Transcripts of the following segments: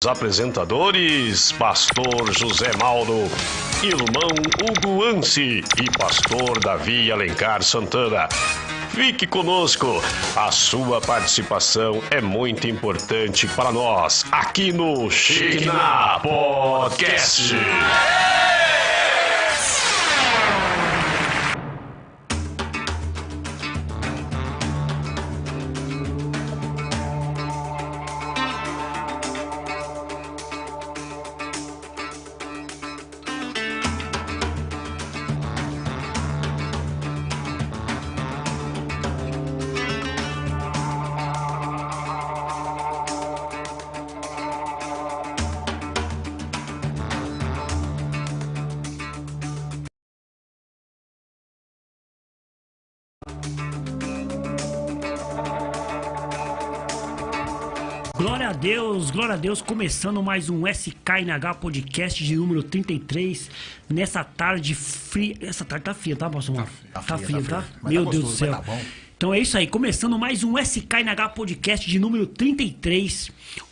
Apresentadores, Pastor José Mauro, irmão Hugo Anci e Pastor Davi Alencar Santana. Fique conosco, a sua participação é muito importante para nós, aqui no Shekinah Podcast. Glória a Deus, começando mais um SKNH Podcast de número 33, nessa tarde fria. Essa tarde tá fria, tá, pastor? Tá fria, tá? Meu Deus do céu. Então é isso aí, começando mais um SKNH Podcast de número 33.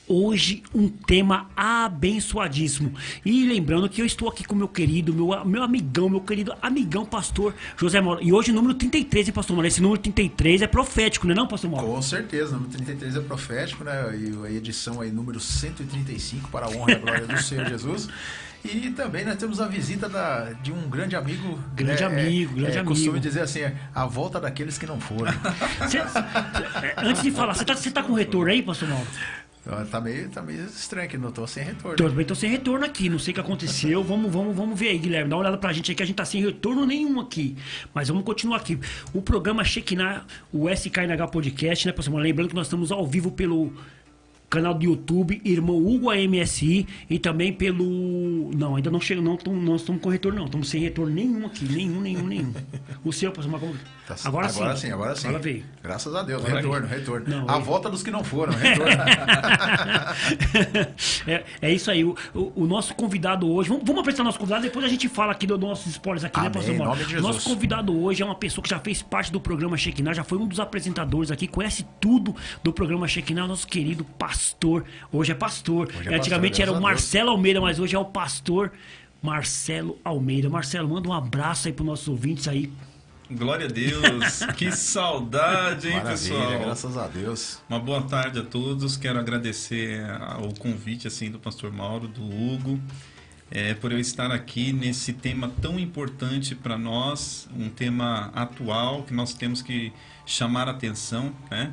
Hoje um tema abençoadíssimo. E lembrando que eu estou aqui com meu querido, meu amigão, meu querido amigão, pastor José Mauro. E hoje o número 33, hein, pastor Mauro? Esse número 33 é profético, não é pastor Mauro? Com certeza, o número 33 é profético, né? E a edição aí, número 135, para a honra e a glória do Senhor Jesus. E também nós temos a visita de um grande amigo. Grande amigo. Costumo dizer assim, a volta daqueles que não foram. Antes de falar, você tá com retorno aí, pastor Mauro? Tá meio estranho aqui, não tô sem retorno. Eu também tô sem retorno aqui, não sei o que aconteceu. Vamos ver aí, Guilherme. Dá uma olhada pra gente aí que a gente tá sem retorno nenhum aqui. Mas vamos continuar aqui. O programa Shekinah, o SKNH Podcast, né, pessoal? Lembrando que nós estamos ao vivo pelo canal do YouTube, Irmão Hugo AMSI, e também pelo... Não, ainda não chega, não estamos com retorno, não. Estamos sem retorno nenhum aqui, nenhum. O seu, pastor Mauro? Agora sim. Agora veio. Graças a Deus, retorno. Não, a volta dos que não foram, retorno. É isso aí. O nosso convidado hoje... Vamos apresentar o nosso convidado, depois a gente fala aqui dos nossos spoilers aqui, amém, né, pastor Mauro? Em nome de Jesus. Nosso convidado hoje é uma pessoa que já fez parte do programa Shekinah, já foi um dos apresentadores aqui, conhece tudo do programa Shekinah, nosso querido pastor. Hoje é pastor. Antigamente era o Marcelo Almeida, mas hoje é o pastor Marcelo Almeida. Marcelo, manda um abraço aí para os nossos ouvintes aí. Glória a Deus, que saudade, hein, pessoal? Graças a Deus. Uma boa tarde a todos. Quero agradecer o convite assim do pastor Mauro, do Hugo, por eu estar aqui nesse tema tão importante para nós, um tema atual que nós temos que chamar a atenção, né?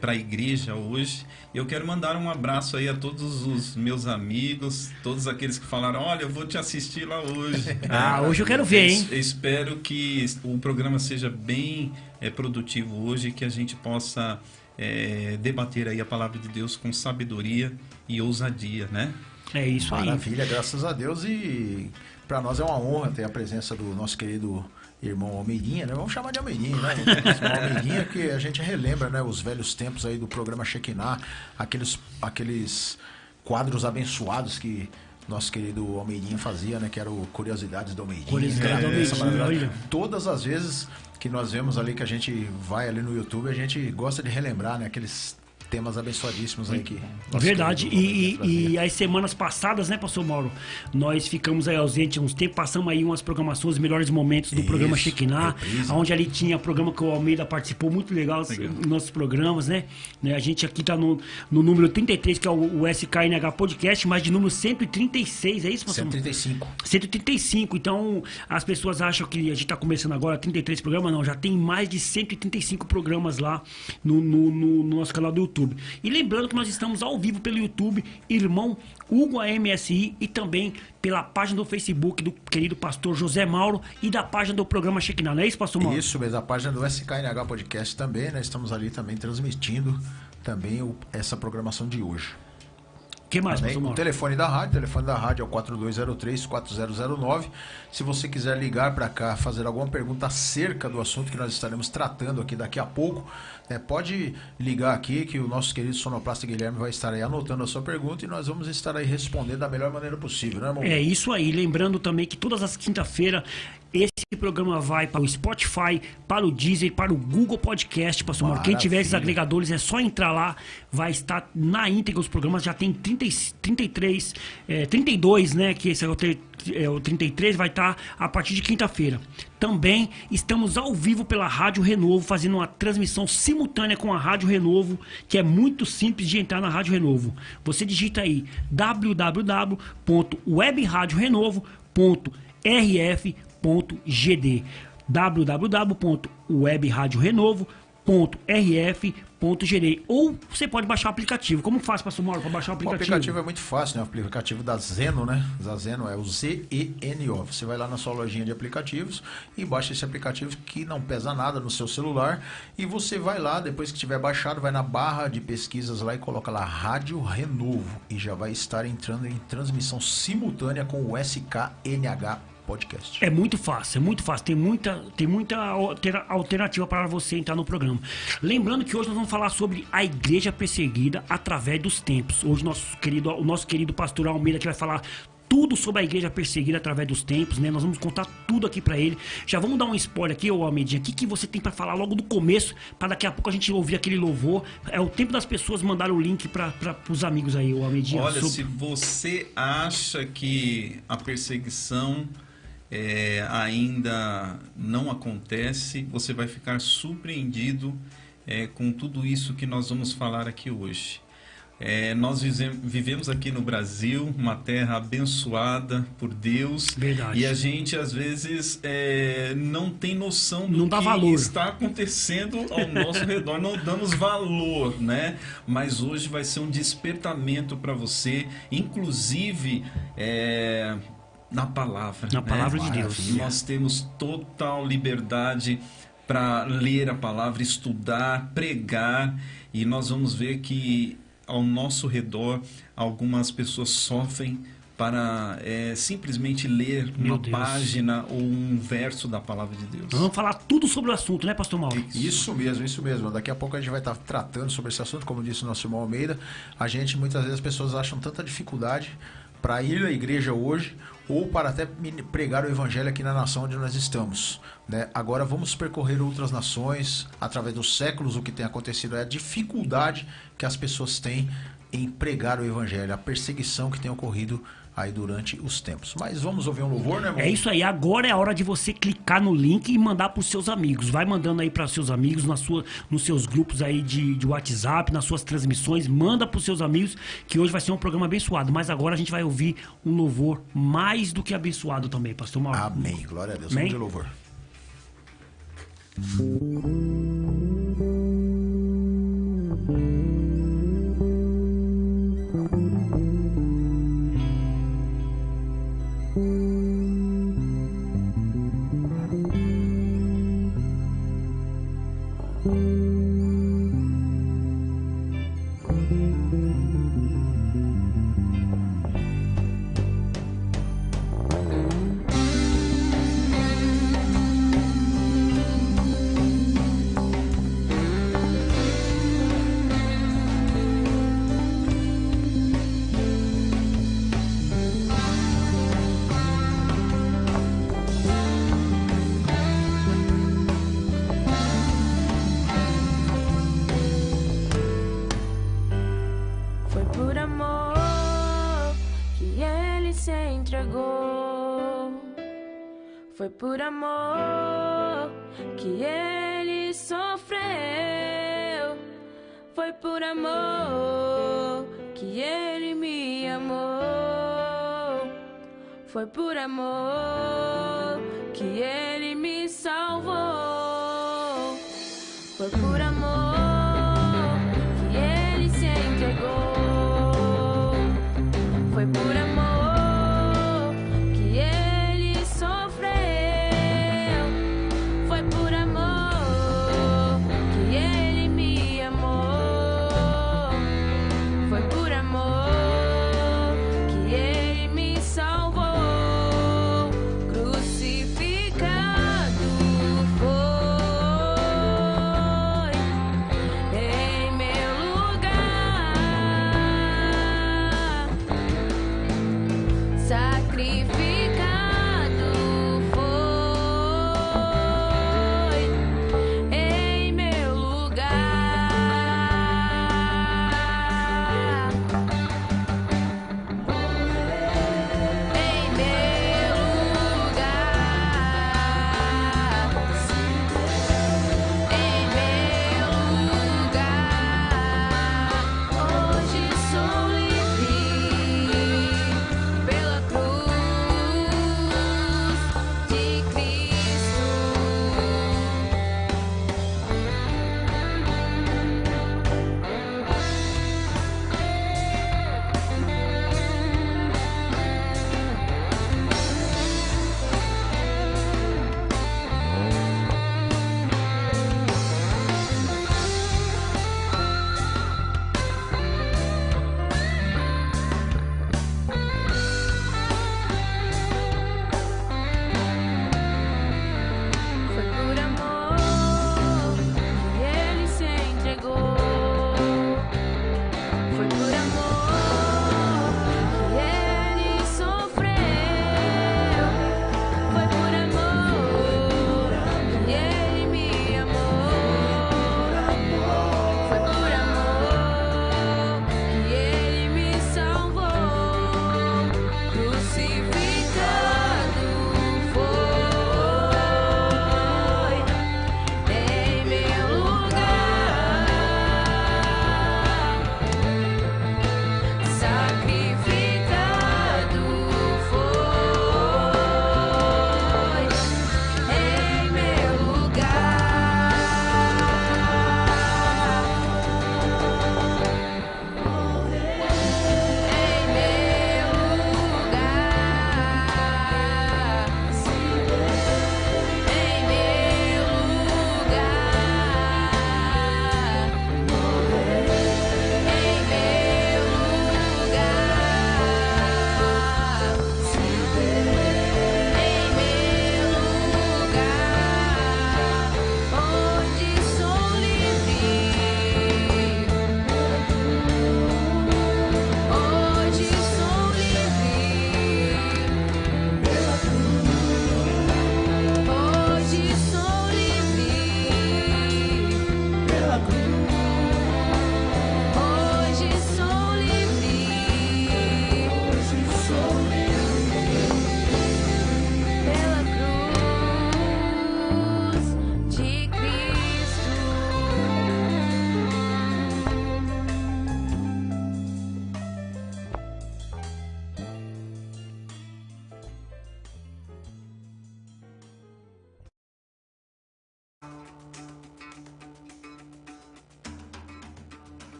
Para a igreja hoje. Eu quero mandar um abraço aí a todos os meus amigos, todos aqueles que falaram, olha, eu vou te assistir lá hoje. Hoje eu quero ver, hein? Espero que o programa seja bem produtivo hoje, que a gente possa debater aí a palavra de Deus com sabedoria e ousadia, né? É isso aí. Maravilha, graças a Deus. E para nós é uma honra ter a presença do nosso querido irmão Almeidinha, né? Vamos chamar de Almeidinha, né? Almeidinha, que a gente relembra, né, os velhos tempos aí do programa Shekinah, aqueles quadros abençoados que nosso querido Almeidinha fazia, né? Que era o Curiosidades do Almeidinha. Curiosidades do Almeidinha. Todas as vezes que nós vemos ali, que a gente vai ali no YouTube, a gente gosta de relembrar, né? Aqueles temas abençoadíssimos aí que... Verdade, e as semanas passadas, né, pastor Mauro, nós ficamos aí ausentes uns tempos, passamos aí umas programações, os melhores momentos do programa Shekinah, onde ali tinha programa que o Almeida participou, muito legal, nossos programas, né? A gente aqui tá no número 33, que é o SKNH Podcast, mas de número 136, é isso, pastor? 135, então as pessoas acham que a gente tá começando agora 33 programas, não, já tem mais de 135 programas lá no nosso canal do YouTube. E lembrando que nós estamos ao vivo pelo YouTube, Irmão Hugo AMSI, e também pela página do Facebook do querido pastor José Mauro e da página do programa Shekinah, não é isso, pastor Mauro? Isso mesmo, a página do SKNH Podcast também, né? Estamos ali também transmitindo também essa programação de hoje. O que mais, pastor O Mauro? telefone da rádio é o 4203-4009. Se você quiser ligar para cá, fazer alguma pergunta acerca do assunto que nós estaremos tratando aqui daqui a pouco, pode ligar aqui que o nosso querido sonoplasta Guilherme vai estar aí anotando a sua pergunta e nós vamos estar aí respondendo da melhor maneira possível, né, irmão? É isso aí. Lembrando também que todas as quinta-feiras Esse programa vai para o Spotify, para o Deezer, para o Google Podcast, pastor Mauro. Quem tiver esses agregadores é só entrar lá, vai estar na íntegra os programas, já tem 32, né, que esse é o 33, vai estar a partir de quinta-feira. Também estamos ao vivo pela Rádio Renovo, fazendo uma transmissão simultânea com a Rádio Renovo, que é muito simples de entrar na Rádio Renovo. Você digita aí www.webradiorenovo.rf.gd www.webradiorenovo.rf.gd. Ou você pode baixar o aplicativo. Como faz, pastor Mauro, para baixar o aplicativo? O aplicativo é muito fácil, né? O aplicativo da Zeno, né? Da Zeno é o ZENO. Você vai lá na sua lojinha de aplicativos e baixa esse aplicativo que não pesa nada no seu celular. E você vai lá, depois que tiver baixado, vai na barra de pesquisas lá e coloca lá Rádio Renovo. E já vai estar entrando em transmissão simultânea com o SKNH Podcast. É muito fácil, tem muita alternativa para você entrar no programa. Lembrando que hoje nós vamos falar sobre a igreja perseguida através dos tempos. Hoje o nosso querido pastor Almeida que vai falar tudo sobre a igreja perseguida através dos tempos, né? Nós vamos contar tudo aqui para ele. Já vamos dar um spoiler aqui, ô Almeidinha. O que você tem para falar logo do começo, para daqui a pouco a gente ouvir aquele louvor. É o tempo das pessoas mandar o link para os amigos aí, ô Almeidinha. Olha, se você acha que a perseguição ainda não acontece, você vai ficar surpreendido com tudo isso que nós vamos falar aqui hoje. Nós vivemos aqui no Brasil, uma terra abençoada por Deus. Verdade. E a gente às vezes não tem noção do que valor. Está acontecendo ao nosso redor, não damos valor, né? Mas hoje vai ser um despertamento para você, inclusive na palavra de Deus. Nós temos total liberdade para ler a palavra, estudar, pregar, e nós vamos ver que ao nosso redor algumas pessoas sofrem para simplesmente ler uma página ou um verso da palavra de Deus. Nós vamos falar tudo sobre o assunto, né, pastor Mauro? Isso mesmo. Daqui a pouco a gente vai estar tratando sobre esse assunto, como disse o nosso irmão Almeida. Muitas vezes as pessoas acham tanta dificuldade para ir à igreja hoje, ou para até pregar o evangelho aqui na nação onde nós estamos, né? Agora vamos percorrer outras nações, através dos séculos. O que tem acontecido é a dificuldade que as pessoas têm em pregar o evangelho, a perseguição que tem ocorrido aí durante os tempos. Mas vamos ouvir um louvor, né, irmão? É isso aí, agora é a hora de você clicar no link e mandar para os seus amigos. Vai mandando aí para os seus amigos, nos seus grupos aí de WhatsApp, nas suas transmissões, manda para os seus amigos, que hoje vai ser um programa abençoado. Mas agora a gente vai ouvir um louvor mais do que abençoado também, pastor Mauro. Amém, glória a Deus. Amém? Vamos de louvor. Foi por amor que ele sofreu. Foi por amor que ele me amou. Foi por amor que ele me salvou. Foi por amor que ele se entregou. Foi por amor que ele sofreu. Foi por amor que ele me amou. Foi por amor que ele me salvou. Crucificado foi em meu lugar. Sacrificado foi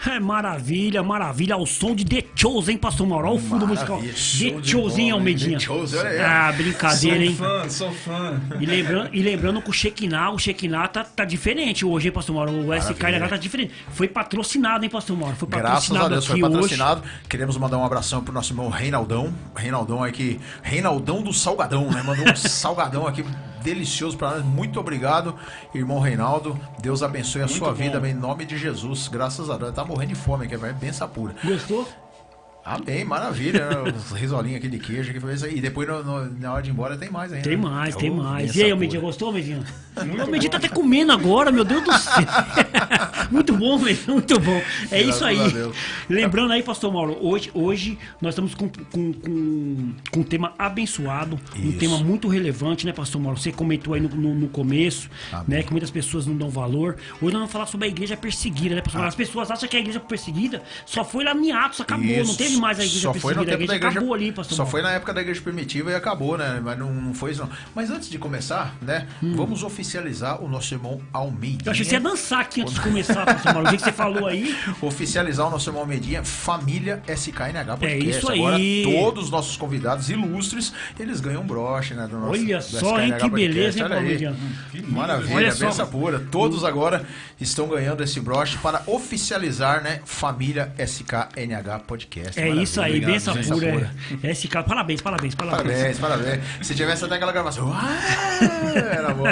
É, maravilha, maravilha. Ao som de The Chosen, hein, Pastor Mauro? Olha o fundo musical. Maravilha, The Chosen, Almeidinha. The Chosen, olha aí. Ah, brincadeira, hein? Sou fã. E lembrando que o Shekinah tá diferente hoje, hein, Pastor Mauro? O SKNH tá diferente. Foi patrocinado, hein, Pastor Mauro? Foi Graças patrocinado a Deus, aqui foi patrocinado. hoje. Queremos mandar um abração pro nosso irmão Reinaldão. Reinaldão aqui. Reinaldão do Salgadão, né? Mandou um salgadão aqui delicioso pra nós. Muito obrigado, irmão Reinaldo. Deus abençoe a sua vida, em nome de Jesus. Graças a Deus. Tá morrendo de fome aqui, é benção pura. Gostou? Amém, maravilha. Né? Os risolinhos aqui de queijo que foi isso aí. E depois na hora de ir embora tem mais ainda. Tem mais, né? tem Oh, mais. benção E aí, pura. Almeidinha, gostou, Almeidinha? O Almeidinha tá até comendo agora, meu Deus do céu. Muito bom, Almeidinha, muito bom. É Graças isso aí. a Deus. Lembrando aí, Pastor Mauro, hoje nós estamos com um tema abençoado, um Isso. tema muito relevante, né, Pastor Mauro? Você comentou aí no começo, Amém. né, que muitas pessoas não dão valor. Hoje nós vamos falar sobre a igreja perseguida, né, Pastor Mauro? As pessoas acham que a igreja perseguida só foi lá em Atos, acabou, não Isso. teve mais a igreja Só foi perseguida. no tempo A igreja da igreja, acabou ali, Pastor só Mauro. foi na época da igreja primitiva e acabou, né? Mas não foi isso não. Mas antes de começar, né? Vamos oficializar o nosso irmão Almeidinha. Eu achei que você ia dançar aqui antes de começar, Pastor Mauro. O que você falou aí? Oficializar o nosso irmão Almeidinha, família SKNH Podcast. É isso aí. Agora todos os nossos convidados ilustres, eles ganham um broche, né? Do nosso, Olha do só, hein? SKNH Que Podcast. beleza, hein, Olha aí. Almeidinha? Maravilha, Olha só. benção pura. Todos agora estão ganhando esse broche para oficializar, né? Família SKNH Podcast. É isso aí, Obrigado, benção gente. pura. Esse cara, parabéns. Parabéns, parabéns. Se tivesse até aquela gravação. Era bom.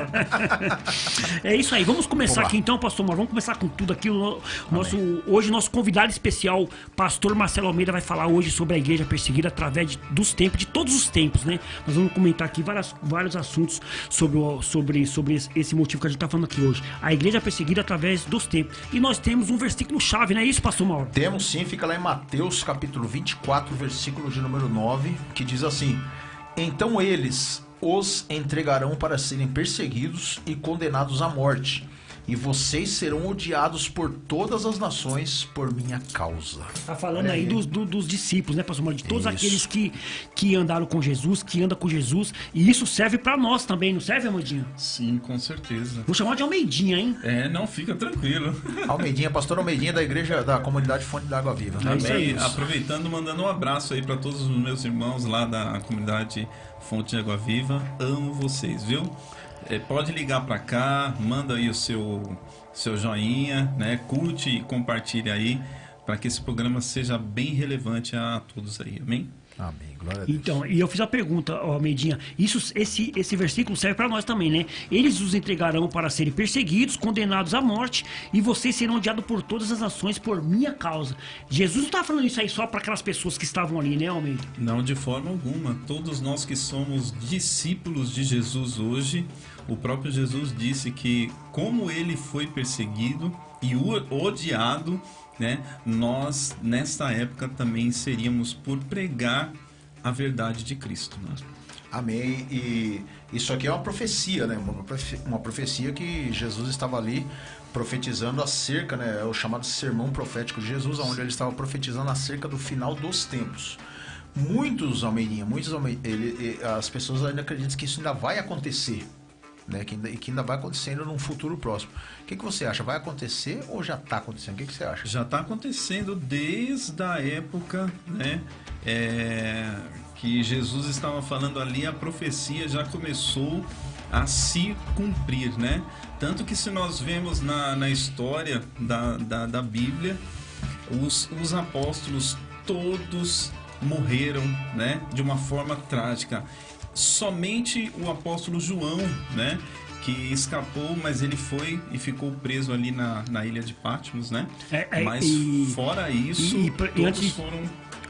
É isso aí, vamos começar Vamos lá. aqui então, Pastor Mauro. Vamos começar com tudo aqui. Hoje o nosso convidado especial, Pastor Marcelo Almeida, vai falar hoje sobre a igreja perseguida através dos tempos, de todos os tempos, né? Nós vamos comentar aqui vários assuntos sobre esse motivo que a gente está falando aqui hoje. A igreja perseguida através dos tempos. E nós temos um versículo-chave, não é isso, Pastor Mauro? Temos sim, fica lá em Mateus capítulo 24, versículo de número 9, que diz assim: Então eles os entregarão para serem perseguidos e condenados à morte, e vocês serão odiados por todas as nações por minha causa. Tá falando aí dos discípulos, né, Pastor Mauro? De todos Isso. aqueles que andaram com Jesus, que andam com Jesus. E isso serve pra nós também, não serve, Almeidinha? Sim, com certeza. Vou chamar de Almeidinha, hein? Não, fica tranquilo. Almeidinha, pastor Almeidinha da igreja da comunidade Fonte da Água Viva. É isso aí. Amém. Aproveitando, mandando um abraço aí para todos os meus irmãos lá da comunidade Fonte de Água Viva. Amo vocês, viu? Pode ligar para cá, manda aí o seu joinha, né? Curte e compartilhe aí para que esse programa seja bem relevante a todos aí, amém? Amém, glória a Deus. Então, e eu fiz a pergunta, Almeidinha, esse versículo serve para nós também, né? Eles os entregarão para serem perseguidos, condenados à morte, e vocês serão odiados por todas as nações por minha causa. Jesus não está falando isso aí só para aquelas pessoas que estavam ali, né, Almeida? Não, de forma alguma. Todos nós que somos discípulos de Jesus hoje, o próprio Jesus disse que como ele foi perseguido e odiado, né, nós nesta época também seríamos por pregar a verdade de Cristo, né? Amém. E isso aqui é uma profecia, né? Uma profecia que Jesus estava ali profetizando acerca, né? É o chamado sermão profético de Jesus, onde ele estava profetizando acerca do final dos tempos. As pessoas ainda acreditam que isso ainda vai acontecer, né? Que ainda vai acontecendo num futuro próximo. O que você acha? Vai acontecer ou já está acontecendo? O que você acha? Já está acontecendo desde a época, né, que Jesus estava falando ali, a profecia já começou a se cumprir, né? Tanto que se nós vemos na história da Bíblia, os apóstolos todos morreram, né, de uma forma trágica. Somente o apóstolo João, né, que escapou, mas ele foi e ficou preso ali na ilha de Patmos, né? Mas fora isso, todos foram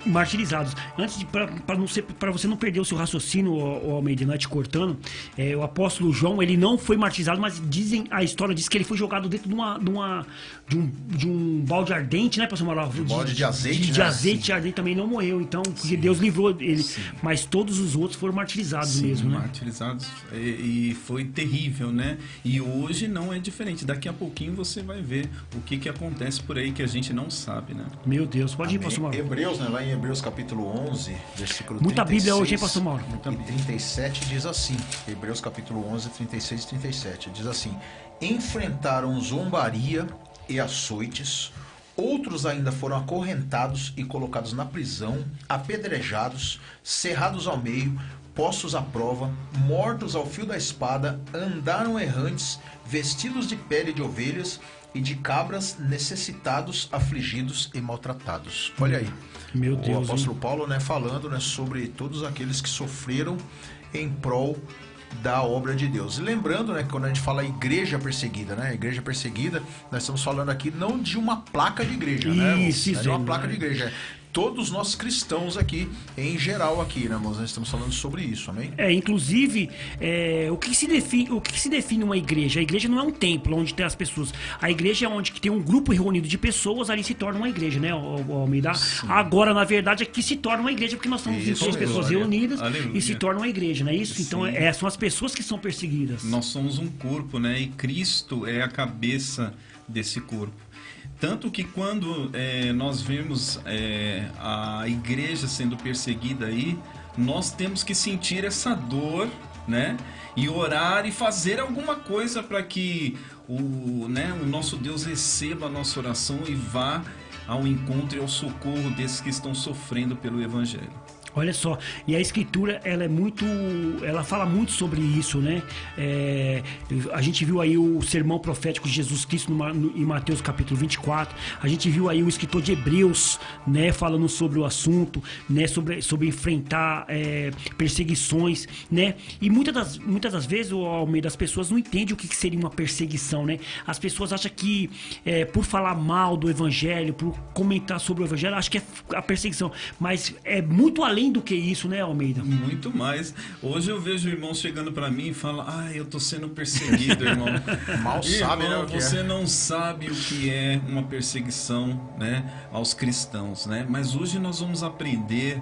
martirizados. Antes de para você não perder o seu raciocínio, o Almeida, não é te cortando, o apóstolo João, ele não foi martirizado, mas a história diz que ele foi jogado dentro de um balde ardente, né, pastor Mauro? Um balde de azeite, de né? azeite ardente também não morreu, então, porque Deus livrou ele. Sim. Mas todos os outros foram martirizados mesmo, né? Martirizados, e foi terrível, né? E hoje não é diferente. Daqui a pouquinho você vai ver o que acontece por aí que a gente não sabe, né? Meu Deus, pode ir, pastor Mauro. Hebreus, né? Lá em Hebreus capítulo 11, versículo Muita 36, Bíblia hoje, hein, pastor Mauro? e 37 diz assim, Hebreus capítulo 11, 36 e 37, diz assim: enfrentaram zombaria e açoites, Outros ainda foram acorrentados e colocados na prisão, apedrejados, cerrados ao meio, postos à prova, mortos ao fio da espada, andaram errantes, vestidos de pele de ovelhas e de cabras, necessitados, afligidos e maltratados. Olha aí, Meu o Deus, apóstolo Paulo, né, falando, né, sobre todos aqueles que sofreram em prol da obra de Deus. E lembrando, né, que quando a gente fala igreja perseguida, né, igreja perseguida, nós estamos falando aqui não de uma placa de igreja, né, irmãos? Não é de uma placa de igreja, é todos nós cristãos aqui, em geral aqui, né, irmãos? Nós estamos falando sobre isso, amém? Inclusive, o que se define uma igreja? A igreja não é um templo onde tem as pessoas. A igreja é onde que tem um grupo reunido de pessoas, ali se torna uma igreja, né, Almeida? Agora, na verdade, é que se torna uma igreja, porque nós somos 22 pessoas reunidas e se torna uma igreja, não é isso? Então, são as pessoas que são perseguidas. Nós somos um corpo, né? E Cristo é a cabeça desse corpo. Tanto que quando nós vemos a igreja sendo perseguida aí, nós temos que sentir essa dor, né? E orar e fazer alguma coisa para que o nosso Deus receba a nossa oração e vá ao encontro e ao socorro desses que estão sofrendo pelo Evangelho. Olha só, e a escritura, ela fala muito sobre isso, né? A gente viu aí o sermão profético de Jesus Cristo em Mateus capítulo 24, a gente viu aí o escritor de Hebreus, né, falando sobre o assunto, né, sobre enfrentar perseguições, né? E muitas das vezes, ao meio das pessoas não entendem o que seria uma perseguição, né? As pessoas acham que por falar mal do evangelho, por comentar sobre o evangelho, acham que é a perseguição, mas é muito além do que isso, né, Almeida? Muito mais. Hoje eu vejo irmãos chegando para mim e falam: eu tô sendo perseguido, irmão. Mal sabe, né, o que você não sabe o que é uma perseguição, né, aos cristãos, né? Mas hoje nós vamos aprender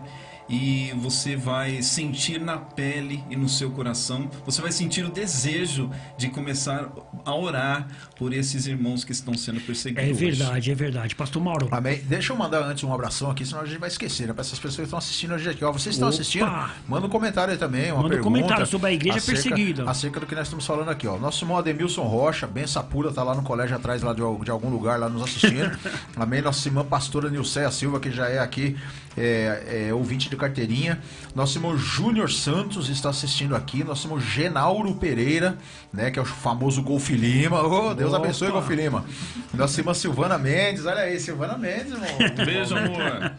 e você vai sentir na pele e no seu coração, você vai sentir o desejo de começar a orar por esses irmãos que estão sendo perseguidos. É verdade. Pastor Mauro. Amém. Deixa eu mandar antes um abração aqui, senão a gente vai esquecer, né? Para essas pessoas que estão assistindo hoje aqui. Ó, vocês estão assistindo? Manda um comentário aí também, uma pergunta. Manda um comentário sobre a igreja perseguida. Acerca do que nós estamos falando aqui, ó. Nosso irmão Ademilson Rocha, benção pura, tá lá no colégio atrás, lá de algum lugar, lá nos assistindo. Amém. Nossa irmã pastora Nilceia Silva, que já é aqui ouvinte de carteirinha. Nosso irmão Júnior Santos está assistindo aqui. Nosso irmão Genauro Pereira, né, que é o famoso Golfe Lima. Oh, Deus abençoe, Golfe Lima. Nossa irmã Silvana Mendes, olha aí, Silvana Mendes, irmão. Beijo, amor.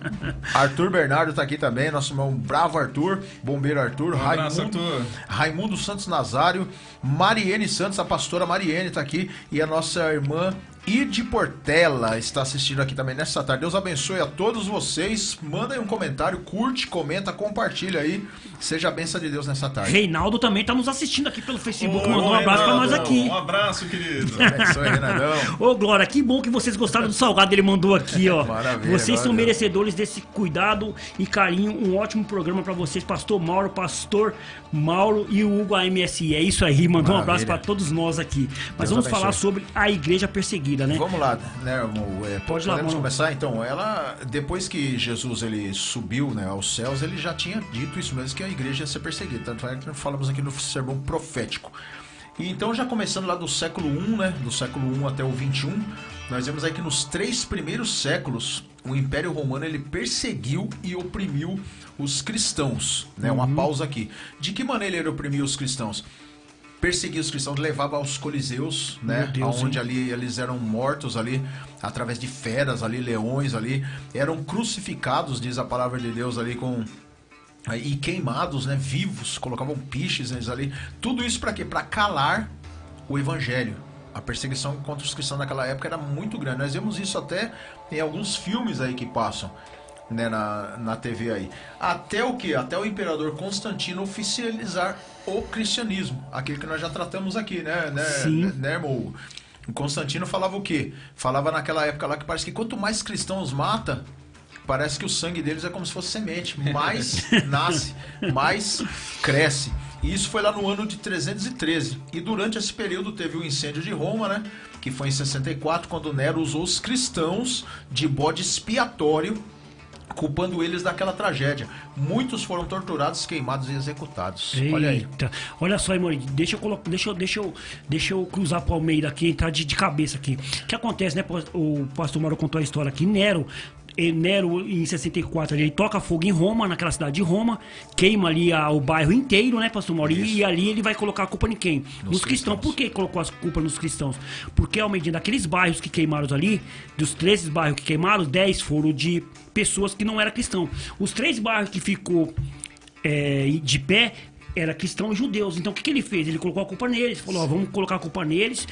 Arthur Bernardo tá aqui também, nosso irmão Bravo Arthur, Bombeiro Arthur, Um abraço, Arthur. Raimundo Santos Nazário, Mariene Santos, a pastora Mariene tá aqui, e a nossa irmã Ide Portela está assistindo aqui também nessa tarde. Deus abençoe a todos vocês. Manda aí um comentário, curte, comenta, compartilha aí. Seja a bênção de Deus nessa tarde. Reinaldo também está nos assistindo aqui pelo Facebook. Mandou um abraço para nós aqui. Um abraço, querido. Deus abençoe, Renadão. Ô, Glória, que bom que vocês gostaram do salgado. Ele mandou aqui, ó. Maravilha, vocês são merecedores desse cuidado e carinho. Um ótimo programa para vocês, Pastor Mauro e o Hugo AMSI. É isso aí. Mandou um abraço para todos nós aqui. Mas Deus vamos abençoe. falar sobre a igreja perseguida, né? Vamos lá, né, irmão? Podemos mano. começar? Então, ela, depois que Jesus ele subiu, né, aos céus, ele já tinha dito isso mesmo, que a igreja ia ser perseguida. Tanto é que nós falamos aqui no sermão profético. E então, já começando lá do século I, né, do século I até o 21, nós vemos aí que nos 3 primeiros séculos, o Império Romano ele perseguiu e oprimiu os cristãos, né? Uma pausa aqui. De que maneira ele oprimiu os cristãos? Perseguia os cristãos, levava aos coliseus, né? Onde ali eles eram mortos ali, através de feras ali, leões ali, eram crucificados, diz a palavra de Deus ali, e queimados, né? Vivos, colocavam piches neles ali. Tudo isso para quê? Para calar o evangelho. A perseguição contra os cristãos naquela época era muito grande. Nós vemos isso até em alguns filmes aí que passam, né, na TV aí. Até o quê? Até o imperador Constantino oficializar o cristianismo. Aquele que nós já tratamos aqui, né? Sim. Né, irmão? O Constantino falava o quê? Falava naquela época lá que parece que quanto mais cristãos mata, parece que o sangue deles é como se fosse semente. Mais nasce, mais cresce. E isso foi lá no ano de 313. E durante esse período teve o incêndio de Roma, né? Que foi em 64, quando Nero usou os cristãos de bode expiatório culpando eles daquela tragédia. Muitos foram torturados, queimados e executados. Olha aí. Eita. Olha só, Emory, deixa eu cruzar pro Almeida aqui, entrar de cabeça aqui. O que acontece, né? O pastor Mauro contou a história aqui. Nero, em 64, ele toca fogo em Roma, naquela cidade de Roma, queima ali o bairro inteiro, né, pastor Mauro? E ali ele vai colocar a culpa em quem? Nos cristãos. Por que colocou a culpa nos cristãos? Porque, Almeida, daqueles bairros que queimaram ali, dos 13 bairros que queimaram, 10 foram de pessoas que não eram cristãos. Os 3 bairros que ficou de pé era cristãos e judeus. Então o que ele fez? Ele colocou a culpa neles. Falou, vamos colocar a culpa neles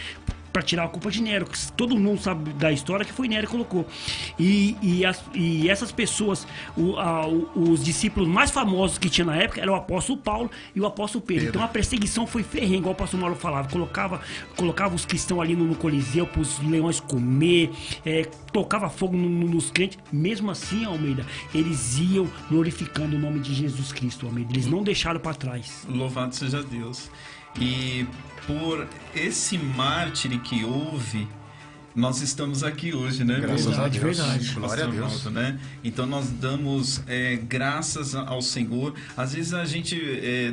para tirar a culpa de Nero. Todo mundo sabe da história que foi Nero que colocou. E essas pessoas, os discípulos mais famosos que tinha na época eram o apóstolo Paulo e o apóstolo Pedro. Então a perseguição foi ferrenha, igual o pastor Mauro falava. Colocava os cristãos ali no Coliseu para os leões comer, tocava fogo nos crentes. Mesmo assim, Almeida, eles iam glorificando o nome de Jesus Cristo, Almeida. Eles não deixaram para trás. Louvado seja Deus. E por esse mártir que houve, nós estamos aqui hoje, né? Graças a Deus. Verdade. Glória a Deus. Né? Então nós damos graças ao Senhor. Às vezes a gente,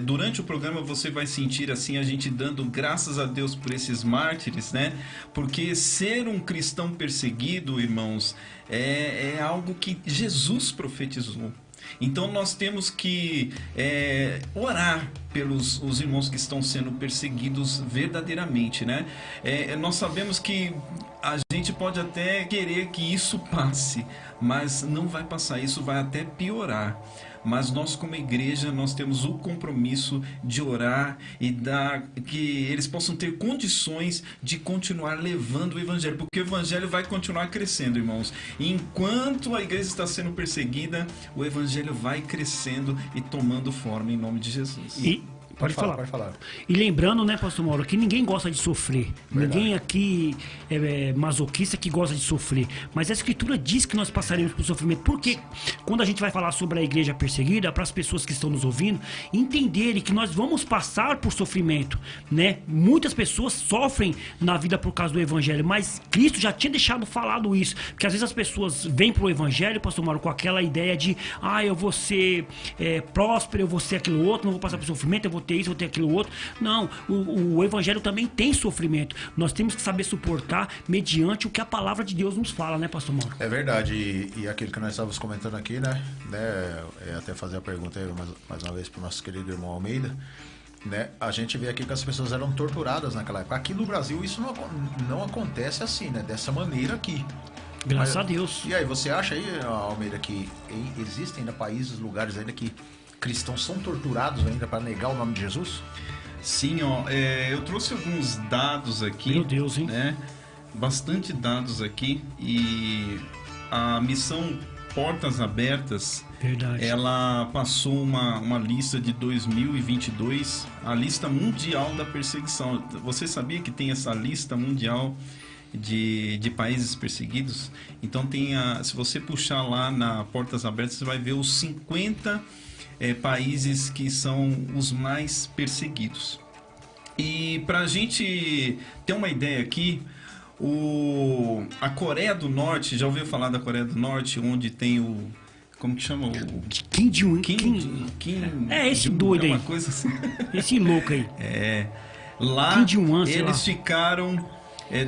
durante o programa, você vai sentir assim, a gente dando graças a Deus por esses mártires, né? Porque ser um cristão perseguido, irmãos, é algo que Jesus profetizou. Então nós temos que orar pelos os irmãos que estão sendo perseguidos verdadeiramente, né? Nós sabemos que a gente pode até querer que isso passe, mas não vai passar, isso vai até piorar. Mas nós, como igreja, nós temos o compromisso de orar e que eles possam ter condições de continuar levando o evangelho, porque o evangelho vai continuar crescendo, irmãos. E enquanto a igreja está sendo perseguida, o evangelho vai crescendo e tomando forma em nome de Jesus. Pode falar. Pode falar. E lembrando, né, pastor Mauro, que ninguém gosta de sofrer. Verdade. Ninguém aqui é masoquista que gosta de sofrer. Mas a Escritura diz que nós passaremos por sofrimento. Porque quando a gente vai falar sobre a igreja perseguida, para as pessoas que estão nos ouvindo, entenderem que nós vamos passar por sofrimento, né? Muitas pessoas sofrem na vida por causa do evangelho, mas Cristo já tinha deixado falado isso. Porque às vezes as pessoas vêm pro evangelho, pastor Mauro, com aquela ideia de eu vou ser próspero, eu vou ser aquilo outro, não vou passar por sofrimento, eu vou ter isso, vou ter aquilo outro. Não, o evangelho também tem sofrimento. Nós temos que saber suportar mediante o que a palavra de Deus nos fala, né, pastor Mauro? É verdade, e aquilo que nós estávamos comentando aqui, né, até fazer a pergunta aí mais uma vez para o nosso querido irmão Almeida, né, a gente vê aqui que as pessoas eram torturadas naquela época. Aqui no Brasil isso não acontece assim, né, dessa maneira aqui. Graças a Deus. E aí, você acha aí, Almeida, que existem ainda países, lugares ainda que cristãos são torturados ainda para negar o nome de Jesus? Sim, eu trouxe alguns dados aqui. Meu Deus, hein? Né? Bastante dados aqui. E a missão Portas Abertas, Verdade. ela passou uma lista de 2022, a lista mundial da perseguição. Você sabia que tem essa lista mundial de países perseguidos? Então se você puxar lá na Portas Abertas, você vai ver os 50 países que são os mais perseguidos. E para a gente ter uma ideia aqui, a Coreia do Norte, já ouviu falar da Coreia do Norte, onde tem como que chama? Kim Jong-un. Esse doido aí. Uma coisa assim. Esse louco aí. Lá Kim Jong-un, sei eles lá. ficaram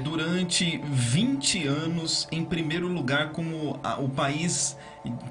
durante 20 anos em primeiro lugar como o país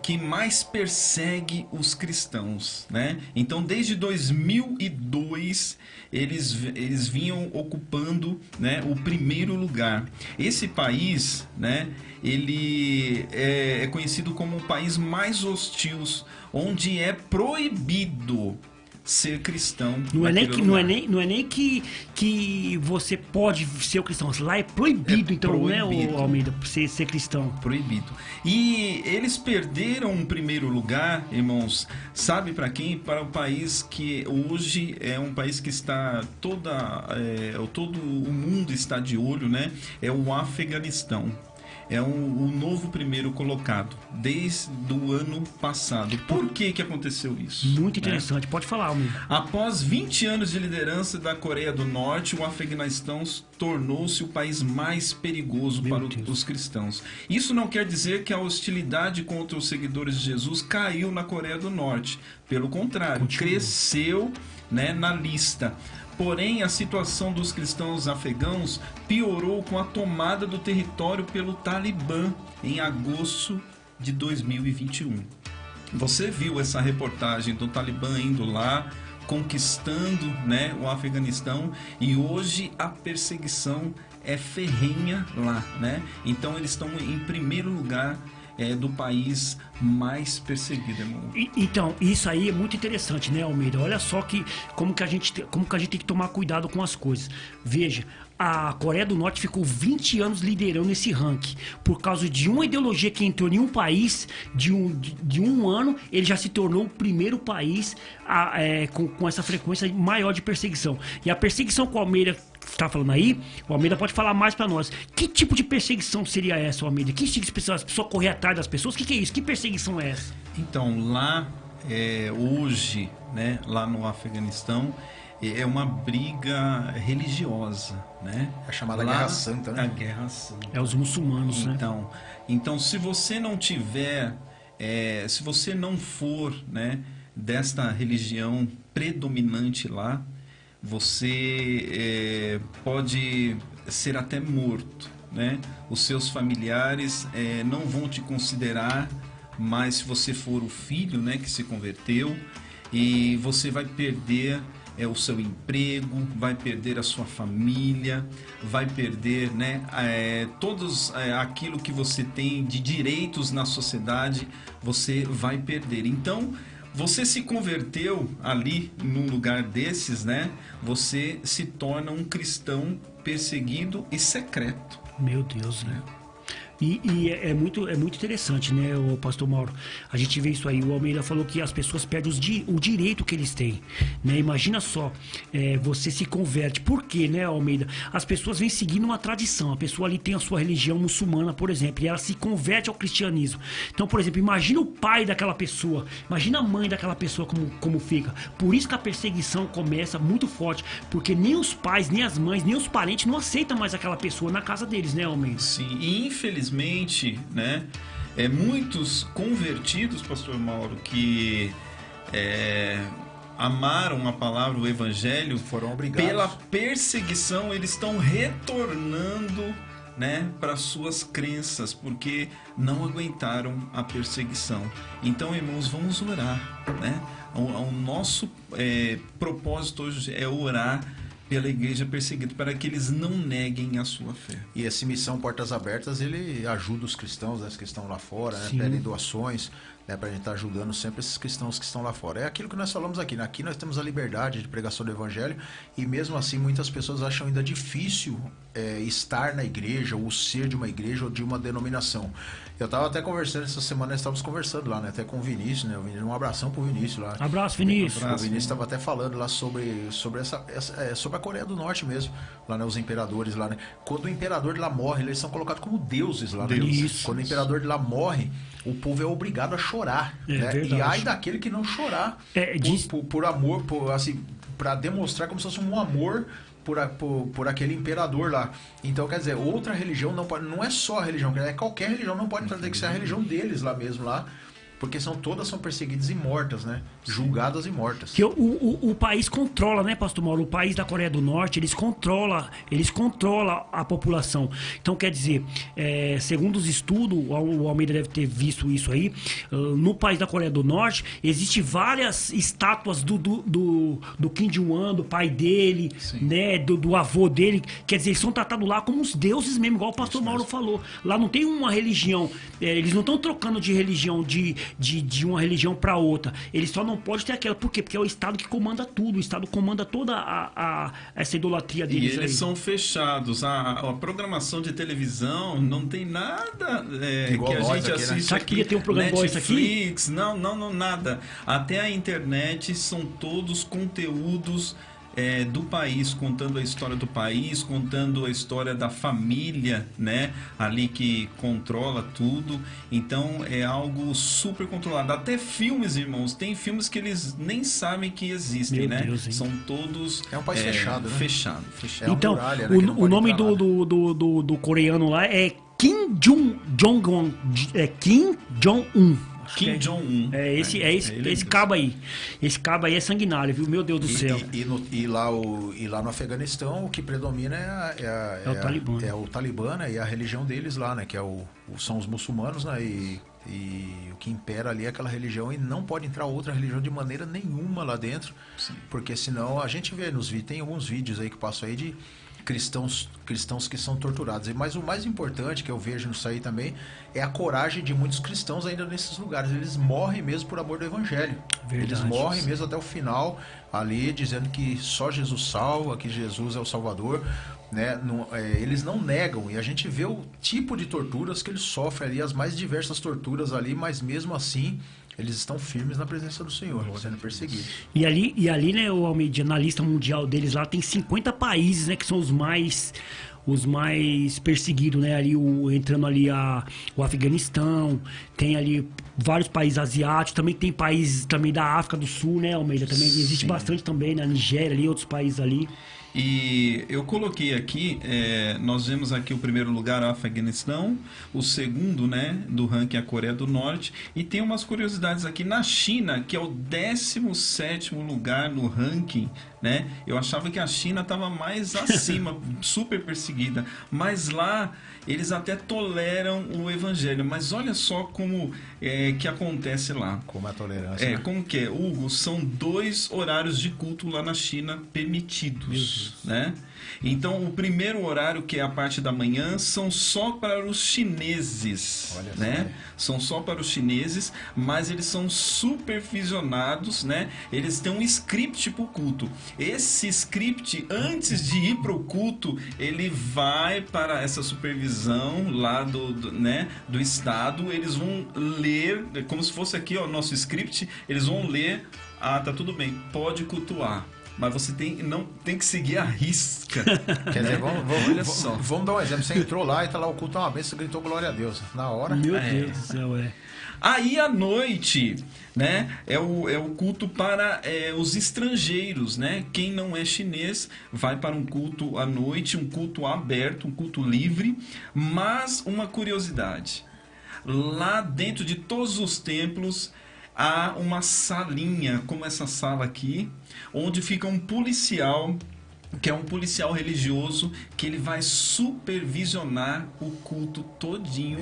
que mais persegue os cristãos, né? Então desde 2002 eles vinham ocupando, né, o primeiro lugar. Esse país, né, ele é conhecido como o país mais hostil, onde é proibido ser cristão. Não é nem que você pode ser o cristão. Lá é proibido, então, proibido. Né, o Almeida, ser cristão. Proibido. E eles perderam o primeiro lugar, irmãos, sabe para quem? Para o país que hoje é um país que está todo o mundo está de olho, né? É o Afeganistão. é o novo primeiro colocado desde o ano passado. Por que aconteceu isso? Muito né? interessante. Pode falar, amigo. Após 20 anos de liderança da Coreia do Norte, o Afeganistão tornou-se o país mais perigoso Meu para Deus. os cristãos. Isso não quer dizer que a hostilidade contra os seguidores de Jesus caiu na Coreia do Norte. Pelo contrário, Continua. cresceu, né, na lista. Porém, a situação dos cristãos afegãos piorou com a tomada do território pelo Talibã em agosto de 2021. Você viu essa reportagem do Talibã indo lá, conquistando, né, o Afeganistão, e hoje a perseguição é ferrenha lá, né? Então eles estão em primeiro lugar do país mais perseguido, irmão. Então, isso aí é muito interessante, né, Almeida? Olha só como que a gente tem que tomar cuidado com as coisas. Veja, a Coreia do Norte ficou 20 anos liderando esse ranking. Por causa de uma ideologia que entrou em um país, de um ano, ele já se tornou o primeiro país com essa frequência maior de perseguição. E a perseguição com o Almeida está falando aí, o Almeida pode falar mais para nós. Que tipo de perseguição seria essa, Almeida? Que tipo de pessoas, as pessoas correr atrás das pessoas? O que é isso? Que perseguição é essa? Então, lá, hoje, né, lá no Afeganistão, é uma briga religiosa, né? É chamada Lá, Guerra Santa, né? A Guerra Santa. É os muçulmanos, né? Então, se você não tiver, se você não for, né, desta religião predominante lá, você pode ser até morto, né? Os seus familiares não vão te considerar, mas se você for o filho, né, que se converteu, e você vai perder o seu emprego, vai perder a sua família, vai perder, né, todos aquilo que você tem de direitos na sociedade, você vai perder. Então, você se converteu ali num lugar desses, né? Você se torna um cristão perseguido e secreto. Meu Deus, né? E é muito interessante, né, o pastor Mauro? A gente vê isso aí. O Almeida falou que as pessoas perdem o direito que eles têm, né? Imagina só, você se converte. Por quê, né, Almeida? As pessoas vêm seguindo uma tradição. A pessoa ali tem a sua religião muçulmana, por exemplo, e ela se converte ao cristianismo. Então, por exemplo, imagina o pai daquela pessoa, imagina a mãe daquela pessoa como fica. Por isso que a perseguição começa muito forte, porque nem os pais, nem as mães, nem os parentes não aceitam mais aquela pessoa na casa deles, né, Almeida? Sim, e infelizmente, né, muitos convertidos, pastor Mauro, que amaram a palavra, o evangelho, foram obrigados. Pela perseguição, eles estão retornando, né, para suas crenças, porque não aguentaram a perseguição. Então, irmãos, vamos orar, né? O nosso propósito hoje é orar pela igreja perseguida, para que eles não neguem a sua fé. E esse Missão Portas Abertas, ele ajuda os cristãos, né, que estão lá fora, né, pedem doações, né, para a gente estar ajudando sempre esses cristãos que estão lá fora. É aquilo que nós falamos aqui, né? Aqui nós temos a liberdade de pregação do evangelho, e mesmo assim muitas pessoas acham ainda difícil estar na igreja, ou ser de uma igreja ou de uma denominação. Eu estava até conversando essa semana, nós estávamos conversando lá, né, até com o Vinícius, né? Um abração pro Vinícius lá. Abraço, Vinícius. O Vinícius estava até falando lá sobre a Coreia do Norte mesmo, lá, né, os imperadores lá, né? Quando o imperador de lá morre, eles são colocados como deuses lá, né? Isso. Quando o imperador de lá morre, o povo é obrigado a chorar, né? Verdade. E ai daquele que não chorar por amor, assim, para demonstrar como se fosse um amor por aquele imperador lá. Então, quer dizer, outra religião não é só a religião, é qualquer religião, não pode ter que ser a religião deles lá mesmo, lá, porque todas são perseguidas e mortas, né? Julgadas e mortas. Que o país controla, né, pastor Mauro? O país da Coreia do Norte, eles controlam a população. Então, quer dizer, segundo os estudos, o Almeida deve ter visto isso aí, no país da Coreia do Norte, existem várias estátuas do Kim Jong-un, do pai dele, né, do avô dele. Quer dizer, eles são tratados lá como os deuses mesmo, igual o pastor Mauro falou. Lá não tem uma religião, eles não estão trocando de religião, de uma religião para outra. Eles só não podem ter aquela. Por quê? Porque é o Estado que comanda tudo. O Estado comanda toda essa idolatria deles. E eles aí são fechados. A programação de televisão não tem nada igual que a gente aqui, assiste. né? Sabe que ia ter um programa igual esse aqui? Netflix, não, nada. Até a internet são todos conteúdos do país, contando a história do país, contando a história da família, né? Ali que controla tudo. Então é algo super controlado. Até filmes, irmãos, tem filmes que eles nem sabem que existem, Meu né? Deus, hein? São todos É um país fechado, né? Fechado. É uma Então, muralha, né, que não o pode nome entrar nada. do coreano lá é Kim Jong-un. É Kim Jong-un. Acho que Kim Jong-un. É esse ele esse mesmo. cabo aí. Esse cabo aí é sanguinário, viu? Meu Deus do céu. E lá no Afeganistão o que predomina É o Talibã. É o Talibã, né? E a religião deles lá, né? Que são os muçulmanos, né? E o que impera ali é aquela religião e não pode entrar outra religião de maneira nenhuma lá dentro. Sim. Porque senão a gente vê nos vídeos, tem alguns vídeos aí que passam aí de cristãos que são torturados. Mas o mais importante que eu vejo nisso aí também é a coragem de muitos cristãos ainda nesses lugares. Eles morrem mesmo por amor do evangelho. Verdade. Eles morrem mesmo até o final ali dizendo que só Jesus salva, que Jesus é o Salvador, né? Eles não negam, e a gente vê o tipo de torturas que eles sofrem ali, as mais diversas torturas ali, mas mesmo assim eles estão firmes na presença do Senhor, sendo perseguidos. E ali, né, o Almeida, na lista mundial deles lá tem 50 países, né, que são os mais perseguidos, né, ali entrando ali o Afeganistão, tem ali vários países asiáticos, também tem países também da África do Sul, né, Almeida, também existe Sim. bastante também, na Nigéria ali, outros países ali. E eu coloquei aqui, nós vemos aqui o primeiro lugar, o Afeganistão, o segundo, né, do ranking, a Coreia do Norte, e tem umas curiosidades aqui na China, que é o 17º lugar no ranking, né? Eu achava que a China estava mais acima, super perseguida, mas lá eles até toleram o evangelho, mas olha só como que acontece lá. Como a tolerância. Né? Como que é? Hugo, são 2 horários de culto lá na China permitidos, né? Então, o primeiro horário, que é a parte da manhã, são só para os chineses, Olha só, né? né? São só para os chineses, mas eles são supervisionados, né? Eles têm um script para o culto. Esse script, antes de ir para o culto, ele vai para essa supervisão lá do Estado. Eles vão ler, como se fosse aqui, ó, nosso script, eles vão ler, tá tudo bem, pode cultuar. Mas você não tem que seguir a risca. Quer dizer, Olha só. vamos dar um exemplo. Você entrou lá e tá lá o culto, uma vez você gritou glória a Deus. Na hora. Meu Deus do céu, Aí à noite, né, é o culto para os estrangeiros, né? Quem não é chinês vai para um culto à noite, um culto aberto, um culto livre. Mas uma curiosidade, lá dentro de todos os templos há uma salinha, como essa sala aqui, onde fica um policial, que é um policial religioso, que ele vai supervisionar o culto todinho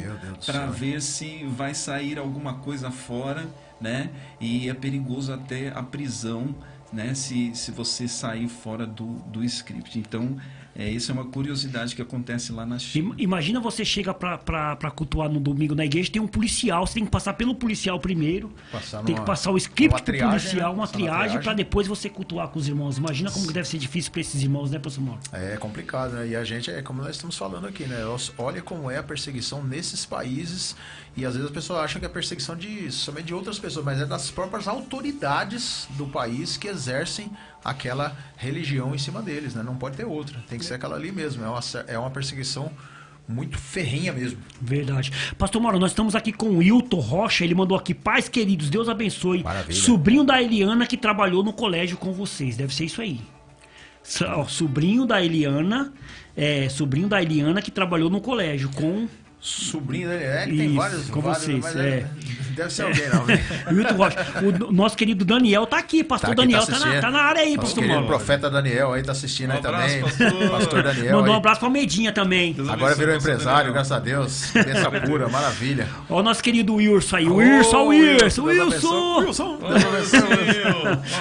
para ver se vai sair alguma coisa fora, né? E é perigoso até a prisão, né? Se você sair fora do script. Então, isso é uma curiosidade que acontece lá na China. Imagina você chega pra cultuar no domingo na igreja, tem um policial, você tem que passar pelo policial primeiro, tem que passar o script pro policial, uma triagem, pra depois você cultuar com os irmãos. Imagina como que deve ser difícil pra esses irmãos, né, pastor Mauro? É complicado, né? E a gente, como nós estamos falando aqui, né? Olha como é a perseguição nesses países, e às vezes as pessoas acham que é perseguição somente de outras pessoas, mas é das próprias autoridades do país que exercem aquela religião em cima deles, né? Não pode ter outra, tem que ser aquela ali mesmo. É uma perseguição muito ferrenha mesmo. Verdade. Pastor Mauro, nós estamos aqui com o Wilton Rocha, ele mandou aqui: pais queridos, Deus abençoe. Maravilha. Sobrinho da Eliana que trabalhou no colégio com vocês, deve ser isso aí. Sobrinho da Eliana que trabalhou no colégio com... Sobrinho dele, que tem Isso, vários, com vocês, mas deve ser É. alguém, não, né? Wilton Rocha, o nosso querido Daniel tá aqui, pastor Tá aqui, Daniel, tá tá assistindo. na área aí, Nosso pastor querido Mauro. profeta Daniel aí tá assistindo aí abraço, também. pastor. Daniel Mandou um aí. abraço pra Medinha também. Deus Agora abençoe, virou pastor empresário, Daniel. graças a Deus. Bênção pura, maravilha. Ó o nosso querido Wilson aí, Ô, Wilson. Deus abençoe.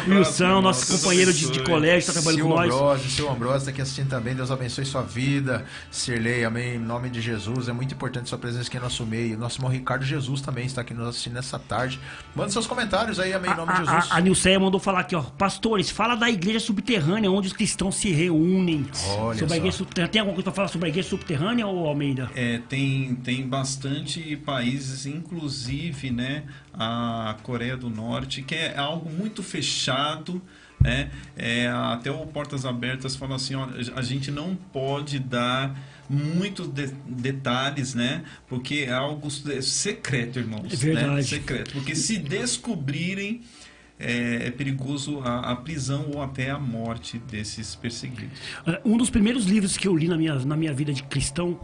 Wilson, nosso companheiro de colégio, tá trabalhando com nós. Seu Ambrosio tá aqui assistindo também. Deus abençoe sua vida. Sirlei, amém. Em nome de Jesus. É muito importante sua presença aqui no nosso meio. Nosso irmão Ricardo Jesus também está aqui nos assistindo nessa tarde. Manda seus comentários aí, amém. Em nome de Jesus. A Nilceia mandou falar aqui, ó: pastores, fala da igreja subterrânea, onde os cristãos se reúnem. Olha Sobre a só. igreja subterrânea. Tem alguma coisa pra falar sobre a igreja subterrânea, ou Almeida? Tem bastante países, inclusive, né, a Coreia do Norte, que é algo muito fechado, né? Até o Portas Abertas falou assim, ó, a gente não pode dar muitos detalhes, né? Porque é algo secreto, irmãos. É verdade. Né? Secreto. Porque se descobrirem, é perigoso a prisão ou até a morte desses perseguidos. Um dos primeiros livros que eu li na minha vida de cristão,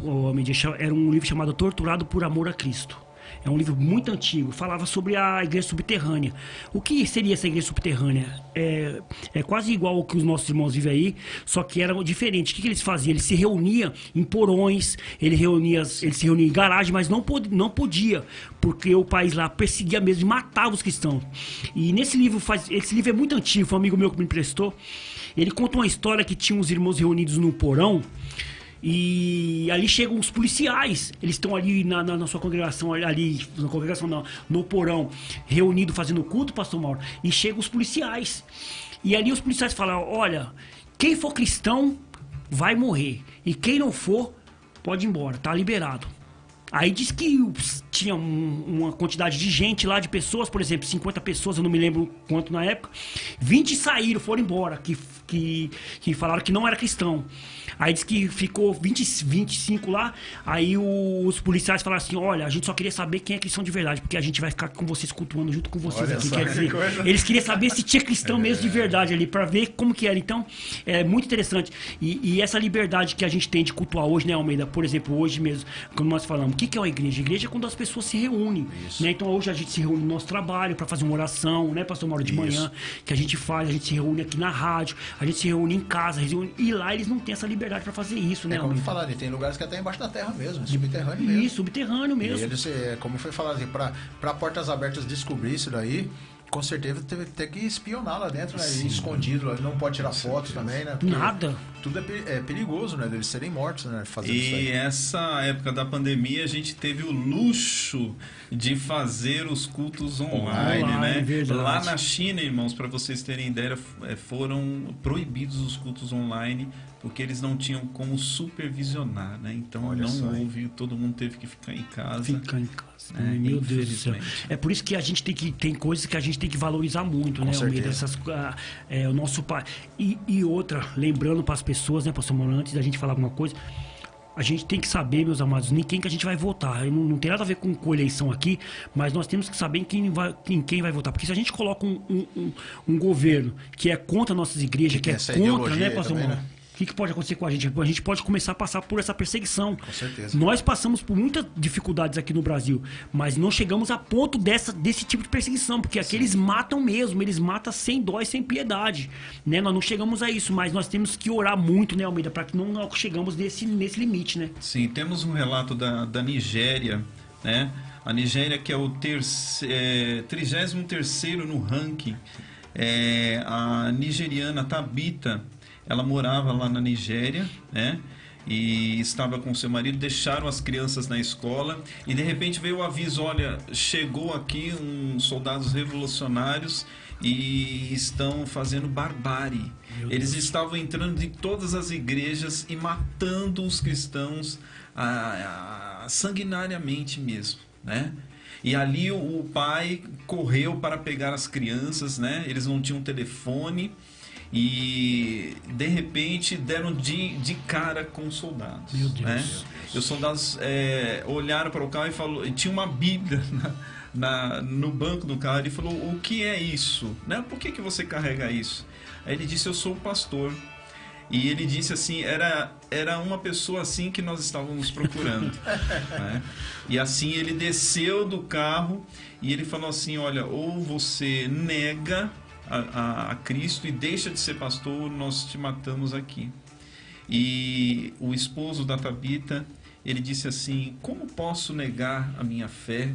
era um livro chamado Torturado por Amor a Cristo. É um livro muito antigo, falava sobre a igreja subterrânea. O que seria essa igreja subterrânea? É quase igual ao que os nossos irmãos vivem aí, só que era diferente. O que eles faziam? Eles se reuniam em porões, eles se reuniam em garagem, mas não podia, porque o país lá perseguia mesmo e matava os cristãos. E esse livro é muito antigo, foi um amigo meu que me emprestou. Ele conta uma história que tinha uns irmãos reunidos no porão, e ali chegam os policiais. Eles estão ali na sua congregação, no porão, reunido fazendo culto, pastor Mauro. E chegam os policiais. E ali os policiais falam: olha, quem for cristão vai morrer. E quem não for, pode ir embora, tá liberado. Aí diz que tinha uma quantidade de gente lá, de pessoas, por exemplo, 50 pessoas, eu não me lembro quanto na época. 20 saíram, foram embora, que falaram que não era cristão. Aí diz que ficou 25 lá. Aí os policiais falaram assim: olha, a gente só queria saber quem é cristão de verdade, porque a gente vai ficar com vocês, cultuando junto com vocês. Olha aqui. só, Quer dizer, eles queriam saber se tinha cristão mesmo de verdade ali, pra ver como que era. Então, é muito interessante. E essa liberdade que a gente tem de cultuar hoje, né, Almeida? Por exemplo, hoje mesmo, quando nós falamos, o que é uma igreja? A igreja é quando as pessoas se reúnem. Né? Então, hoje a gente se reúne no nosso trabalho pra fazer uma oração, né, pastor Mauro, de manhã, que a gente faz, a gente se reúne aqui na rádio, a gente se reúne em casa, e lá eles não têm essa liberdade pra fazer isso, né? Como falar, tem lugares que até embaixo da terra mesmo, subterrâneo mesmo. Isso, subterrâneo mesmo. E eles, como foi falado, assim, pra Portas Abertas descobrir isso daí, com certeza teve que ter que espionar lá dentro, né? E escondido lá, não pode tirar foto também, né? Porque Nada. Tudo é perigoso, né? Deles serem mortos, né? Fazendo isso aí. E essa época da pandemia a gente teve o luxo de fazer os cultos online, né? Verdade. Lá na China, irmãos, para vocês terem ideia, foram proibidos os cultos online porque eles não tinham como supervisionar, né? Então Olha não só, houve, todo mundo teve que ficar em casa. Ficar em casa. né? Meu Deus do céu. Infelizmente. É por isso que a gente tem coisas que a gente tem que valorizar muito, né, Almeida? O nosso pai. E outra, lembrando para as pessoas, né, pastor Mauro, antes da gente falar alguma coisa, a gente tem que saber, meus amados, em quem que a gente vai votar. Não tem nada a ver com eleição aqui, mas nós temos que saber em quem vai votar. Porque se a gente coloca um governo que é contra nossas igrejas, que é contra, né, pastor Mauro? O que pode acontecer com a gente? A gente pode começar a passar por essa perseguição. Com certeza. Nós passamos por muitas dificuldades aqui no Brasil, mas não chegamos a ponto desse tipo de perseguição, porque aqui eles matam mesmo, eles matam sem dó e sem piedade. Né? Nós não chegamos a isso, mas nós temos que orar muito, né, Almeida, para que não chegamos nesse limite, né? Sim, temos um relato da Nigéria, né? A Nigéria, que é o 33º no ranking. A nigeriana Tabita, ela morava lá na Nigéria, né? E estava com seu marido, deixaram as crianças na escola e de repente veio o aviso: olha, chegou aqui uns soldados revolucionários e estão fazendo barbárie. Eles estavam entrando em todas as igrejas e matando os cristãos sanguinariamente mesmo, né? E ali o pai correu para pegar as crianças, né? Eles não tinham telefone. E de repente deram de cara com os soldados. Meu Deus. Né? E os soldados olharam para o carro e falou, e tinha uma Bíblia no banco do carro. Ele falou: o que é isso? Né? Por que você carrega isso? Aí ele disse: eu sou o pastor. E ele disse assim: era uma pessoa assim que nós estávamos procurando. Né? E assim ele desceu do carro e ele falou assim: olha, ou você nega a Cristo e deixa de ser pastor, nós te matamos aqui. E o esposo da Tabita, ele disse assim: como posso negar a minha fé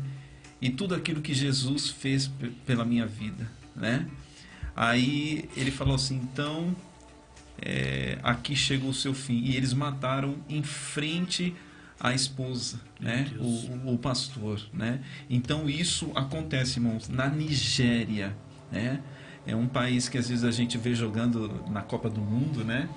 e tudo aquilo que Jesus fez pela minha vida, né? Aí ele falou assim: então aqui chegou o seu fim. E eles mataram em frente à esposa, né? O pastor, né? Então isso acontece, irmãos, na Nigéria, né? É um país que às vezes a gente vê jogando na Copa do Mundo, né?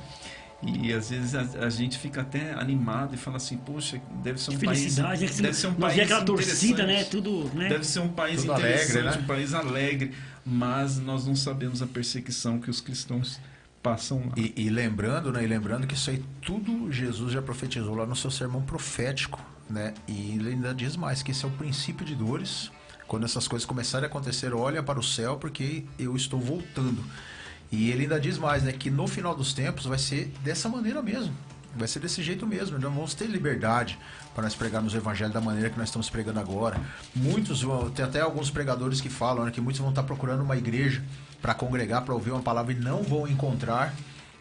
E às vezes a gente fica até animado e fala assim, poxa, deve ser um país, Felicidade, é que deve ser um nós país vemos aquela torcida, né? interessante. Tudo, né? Deve ser um país Tudo interessante, alegre, né? um país alegre, mas nós não sabemos a perseguição que os cristãos passam lá. E lembrando, né? E lembrando que isso aí tudo Jesus já profetizou lá no seu sermão profético, né? E ele ainda diz mais que esse é o princípio de dores. Quando essas coisas começarem a acontecer, olha para o céu, porque eu estou voltando. E ele ainda diz mais, né? Que no final dos tempos vai ser dessa maneira mesmo. Vai ser desse jeito mesmo. Nós vamos ter liberdade para nós pregarmos o evangelho da maneira que nós estamos pregando agora. Tem até alguns pregadores que falam, né, que muitos vão estar procurando uma igreja para congregar, para ouvir uma palavra e não vão encontrar.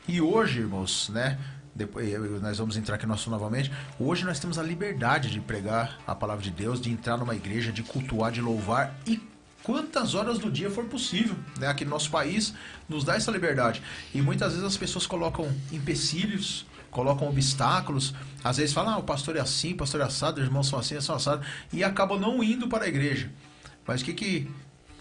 E hoje, irmãos, né? Depois, nós vamos entrar aqui no assunto novamente. Hoje nós temos a liberdade de pregar a palavra de Deus, de entrar numa igreja, de cultuar, de louvar e quantas horas do dia for possível, né? Aqui no nosso país nos dá essa liberdade. E muitas vezes as pessoas colocam empecilhos, colocam obstáculos, às vezes falam, o pastor é assim, o pastor é assado, os irmãos são assim, são assados, e acabam não indo para a igreja. Mas o que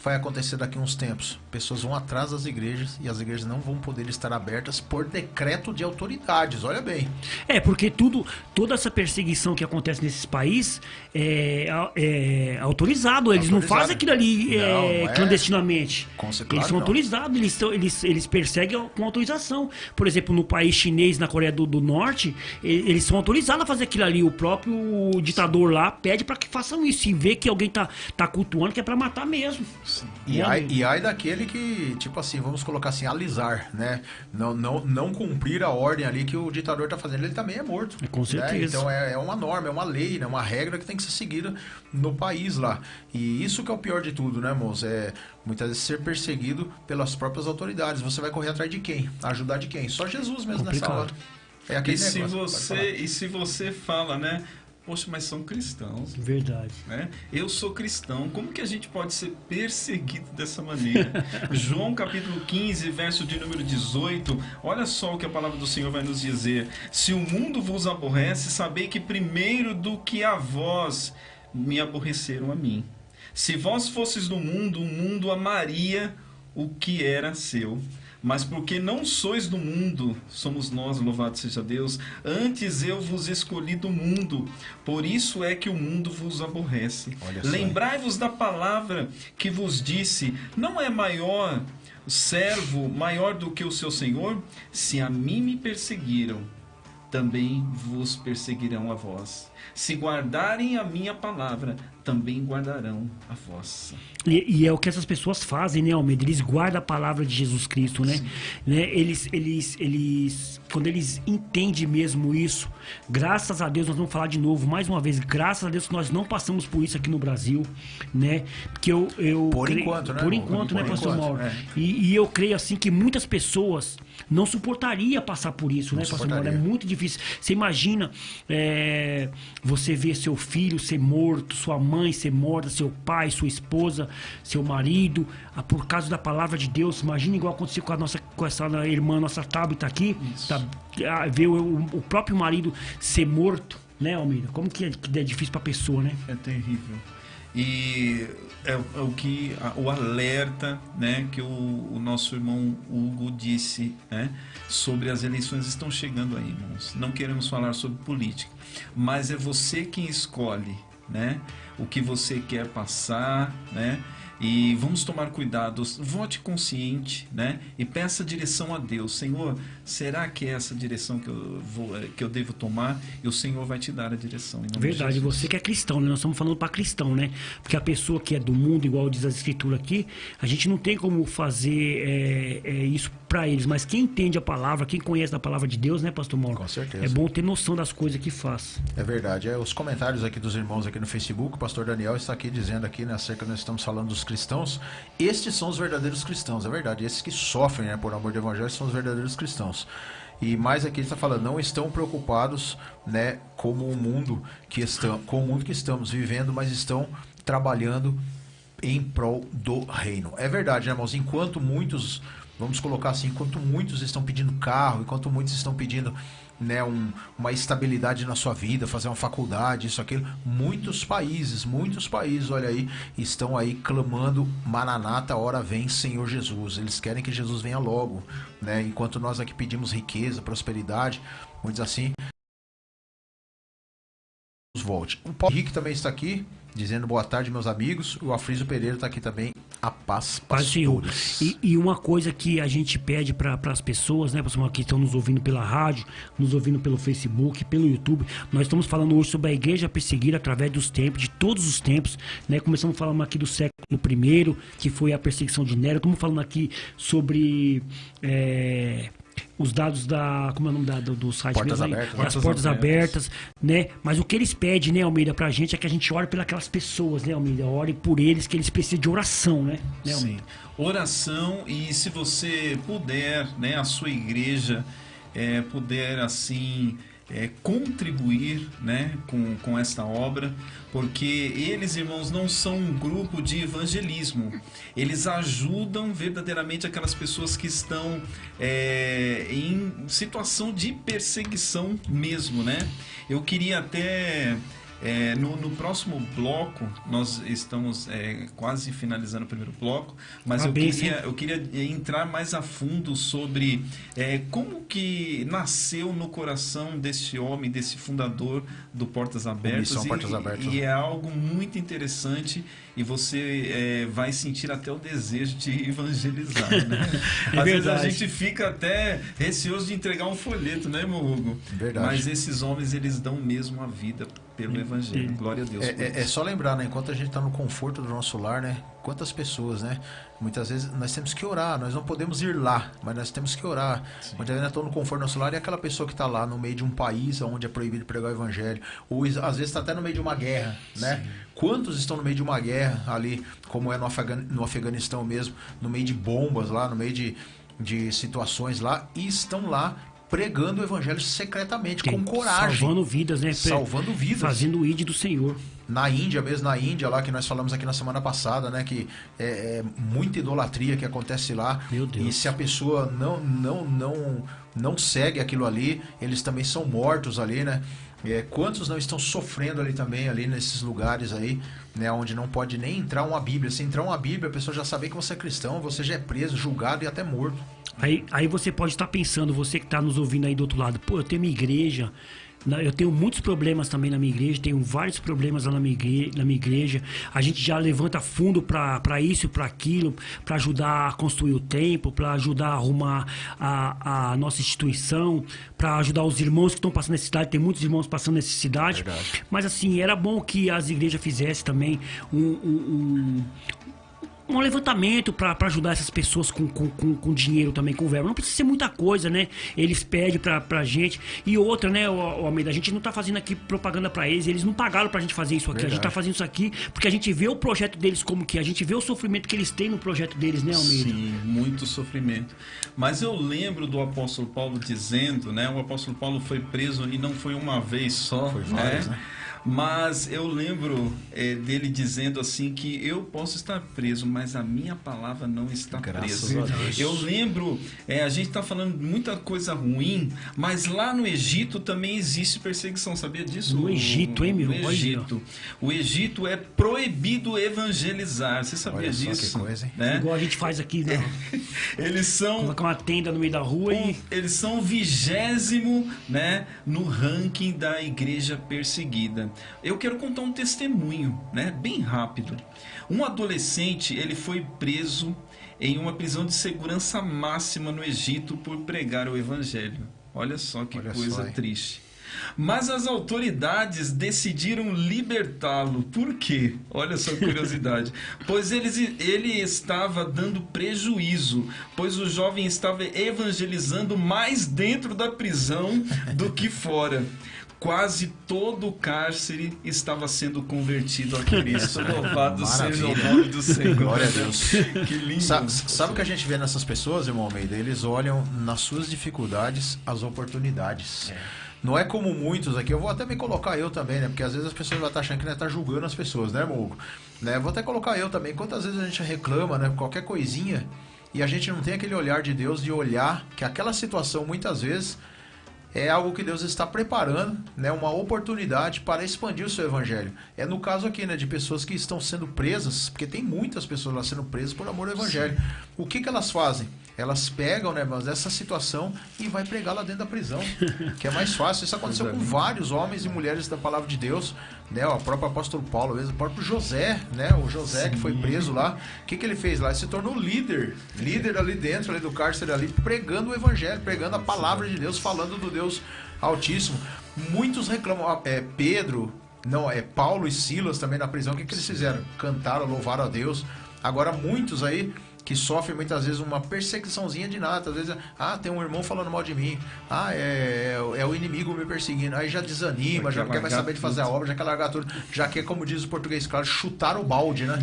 vai acontecer daqui a uns tempos? Pessoas vão atrás das igrejas e as igrejas não vão poder estar abertas por decreto de autoridades, olha bem. Porque toda essa perseguição que acontece nesses países é autorizado. Eles não Autorizado. fazem aquilo ali Não é. clandestinamente. Claro Eles são não. autorizados, eles perseguem com autorização. Por exemplo, no país chinês, na Coreia do Norte, eles são autorizados a fazer aquilo ali. O próprio ditador lá pede para que façam isso. E vê que alguém tá cultuando que é para matar mesmo. E ai daquele que, tipo assim, vamos colocar assim, alisar, né? Não cumprir a ordem ali que o ditador tá fazendo, ele também é morto. Com certeza. Né? Então é uma norma, é uma lei, né? Uma regra que tem que ser seguida no país lá. E isso que é o pior de tudo, né, irmãos? É muitas vezes ser perseguido pelas próprias autoridades. Você vai correr atrás de quem? Ajudar de quem? Só Jesus mesmo nessa hora. É aquele negócio. E se você fala, né? Poxa, mas são cristãos. Verdade. Né? Eu sou cristão. Como que a gente pode ser perseguido dessa maneira? João capítulo 15, verso de número 18. Olha só o que a palavra do Senhor vai nos dizer. Se o mundo vos aborrece, sabei que primeiro do que a vós me aborreceram a mim. Se vós fosses do mundo, o mundo amaria o que era seu. Mas porque não sois do mundo, somos nós, louvado seja Deus, antes eu vos escolhi do mundo, por isso é que o mundo vos aborrece. Lembrai-vos da palavra que vos disse, não é maior servo maior do que o seu Senhor? Se a mim me perseguiram, também vos perseguirão a vós. Se guardarem a minha palavra, também guardarão a vossa. E é o que essas pessoas fazem, né, Almeida? Eles guardam a palavra de Jesus Cristo, né? Eles, quando eles entendem mesmo isso, graças a Deus, nós vamos falar de novo, mais uma vez, graças a Deus que nós não passamos por isso aqui no Brasil, né? Porque enquanto, né? Por enquanto, né, pastor Mauro? É. E eu creio, assim, que muitas pessoas não suportariam passar por isso, né, pastor Mauro? É muito difícil. Você imagina você ver seu filho ser morto, sua mãe ser morta, seu pai, sua esposa, seu marido, por causa da palavra de Deus. Imagina igual aconteceu com essa irmã, nossa Tabita aqui, ver o próprio marido ser morto, né, Almeida? Como que é difícil pra pessoa, né? É terrível. E é o alerta, né, que o nosso irmão Hugo disse, né, sobre as eleições estão chegando aí, irmãos. Não queremos falar sobre política, mas é você quem escolhe, né, o que você quer passar, né? E vamos tomar cuidado, vote consciente, né? E peça direção a Deus. Senhor, será que é essa direção que eu devo tomar? E o Senhor vai te dar a direção. Verdade, você que é cristão, né? Nós estamos falando para cristão, né? Porque a pessoa que é do mundo, igual diz a escritura aqui, a gente não tem como fazer isso para eles. Mas quem entende a palavra, quem conhece a palavra de Deus, né, pastor Mauro? Com certeza. É bom ter noção das coisas que faz. É verdade. Os comentários aqui dos irmãos aqui no Facebook, o pastor Daniel está aqui dizendo aqui, né, acerca, nós estamos falando dos cristãos. Estes são os verdadeiros cristãos, é verdade. Esses que sofrem, né, por amor do evangelho, são os verdadeiros cristãos. E mais aqui ele está falando, não estão preocupados, né, com o mundo que estamos vivendo, mas estão trabalhando em prol do reino. É verdade, né, irmãos? Enquanto muitos, vamos colocar assim, enquanto muitos estão pedindo carro, enquanto muitos estão pedindo né, uma estabilidade na sua vida, fazer uma faculdade, isso, aquilo. Muitos países, olha aí, estão aí clamando: Maranata, hora vem, Senhor Jesus. Eles querem que Jesus venha logo, né? Enquanto nós aqui pedimos riqueza, prosperidade, muitos assim, volte. O Paulo Henrique também está aqui, dizendo boa tarde, meus amigos. O Afrísio Pereira está aqui também. A paz, pastores. E uma coisa que a gente pede para as pessoas, né, pessoal que estão nos ouvindo pela rádio, nos ouvindo pelo Facebook, pelo YouTube, nós estamos falando hoje sobre a igreja perseguida através dos tempos, de todos os tempos, né? Começamos falando aqui do século I, que foi a perseguição de Nero. Estamos falando aqui sobre os dados como é o nome do site Portas mesmo? Abertas. Das portas abertas, né? Mas o que eles pedem, né, Almeida, pra gente é que a gente ore pelas pessoas, né, Almeida? Ore por eles, que eles precisam de oração, né? Sim. Oração, e se você puder, né, a sua igreja puder, assim, contribuir, né, com esta obra, porque eles, irmãos, não são um grupo de evangelismo. Eles ajudam verdadeiramente aquelas pessoas que estão em situação de perseguição mesmo, né? Eu queria até... no próximo bloco, nós estamos quase finalizando o primeiro bloco, mas eu queria entrar mais a fundo sobre como que nasceu no coração desse homem, desse fundador do Portas Abertas. E é algo muito interessante, e você vai sentir até o desejo de evangelizar, né? Às vezes a gente fica até receoso de entregar um folheto, né, irmão Hugo? Verdade. Mas esses homens, eles dão mesmo a vida pelo evangelho. Glória a Deus. É só lembrar, né? Enquanto a gente está no conforto do nosso lar, né? Quantas pessoas, né? Muitas vezes nós temos que orar, nós não podemos ir lá, mas nós temos que orar. Sim. Muitas vezes nós estamos no conforto do nosso lar, e aquela pessoa que está lá no meio de um país onde é proibido pregar o evangelho, ou às vezes está até no meio de uma guerra, né? Sim. Quantos estão no meio de uma guerra ali, como é no Afeganistão mesmo, no meio de bombas lá, no meio de situações lá, e estão lá pregando o evangelho secretamente, com coragem. Salvando vidas, né? Salvando vidas. Fazendo o ID do Senhor. Na Índia mesmo, lá que nós falamos aqui na semana passada, né? Que é muita idolatria que acontece lá. Meu Deus. E se a pessoa não segue aquilo ali, eles também são mortos ali, né? Quantos não estão sofrendo ali também, ali nesses lugares aí, né? Onde não pode nem entrar uma Bíblia. Se entrar uma Bíblia, a pessoa já sabe que você é cristão, você já é preso, julgado e até morto. Aí você pode estar pensando, você que está nos ouvindo aí do outro lado, pô, eu tenho minha igreja, eu tenho muitos problemas também na minha igreja, tenho vários problemas lá na minha igreja, a gente já levanta fundo para isso e para aquilo, para ajudar a construir o templo, para ajudar a arrumar a nossa instituição, para ajudar os irmãos que estão passando necessidade, tem muitos irmãos passando necessidade. Verdade. Mas assim, era bom que as igrejas fizessem também um levantamento para ajudar essas pessoas com dinheiro também, com verba. Não precisa ser muita coisa, né? Eles pedem pra gente. E outra, né, o Almeida, a gente não tá fazendo aqui propaganda pra eles não pagaram pra gente fazer isso aqui. Verdade. A gente tá fazendo isso aqui porque a gente vê o projeto deles como que é, a gente vê o sofrimento que eles têm no projeto deles, né, Almeida? Sim, muito sofrimento. Mas eu lembro do apóstolo Paulo dizendo, né? O apóstolo Paulo foi preso e não foi uma vez só, Foi várias, né? Mas eu lembro dele dizendo assim que eu posso estar preso, mas a minha palavra não está Graças presa. a Deus. Eu lembro, a gente está falando muita coisa ruim, mas lá no Egito também existe perseguição, sabia disso? No Egito, hein, meu? No Egito. O Egito é proibido evangelizar, você sabia Olha só disso? que coisa, hein? Né? Igual a gente faz aqui, né? Eles são... Colocar uma tenda no meio da rua e... Eles são o 20º, né, no ranking da igreja perseguida. Eu quero contar um testemunho, né, bem rápido. Um adolescente, ele foi preso em uma prisão de segurança máxima no Egito por pregar o evangelho. Olha só que coisa triste. Mas as autoridades decidiram libertá-lo. Por quê? Olha só a curiosidade. Pois ele estava dando prejuízo, pois o jovem estava evangelizando mais dentro da prisão do que fora. Quase todo o cárcere estava sendo convertido a Cristo. Louvado seja o nome do Senhor. Glória a Deus. Que lindo. Sabe o que a gente vê nessas pessoas, irmão Almeida? Eles olham nas suas dificuldades as oportunidades. Não é como muitos aqui, eu vou até me colocar eu também, né? Porque às vezes as pessoas vão estar achando que tá julgando as pessoas, né, irmão Hugo? Né? Vou até colocar eu também. Quantas vezes a gente reclama, né? Qualquer coisinha, e a gente não tem aquele olhar de Deus de olhar que aquela situação, muitas vezes, é algo que Deus está preparando, né, uma oportunidade para expandir o seu evangelho. É no caso aqui, né, de pessoas que estão sendo presas, porque tem muitas pessoas lá sendo presas por amor ao evangelho. O que elas fazem? Elas pegam, né, mas essa situação e vai pregar lá dentro da prisão, que é mais fácil. Isso aconteceu com vários homens e mulheres da palavra de Deus, né, o próprio apóstolo Paulo, mesmo, o próprio José, né, o José que foi preso lá. O que ele fez lá? Ele se tornou líder ali dentro, ali do cárcere, ali, pregando o evangelho, pregando a palavra de Deus, falando do Deus Altíssimo. Muitos reclamam, Pedro, não, Paulo e Silas também na prisão, o que eles fizeram? Cantaram, louvaram a Deus. Agora muitos aí que sofrem muitas vezes uma perseguiçãozinha de nada, às vezes, tem um irmão falando mal de mim, é o inimigo me perseguindo, aí já desanima, já não quer mais saber de fazer a obra, já quer largar tudo, já quer, como diz o português claro, chutar o balde, né?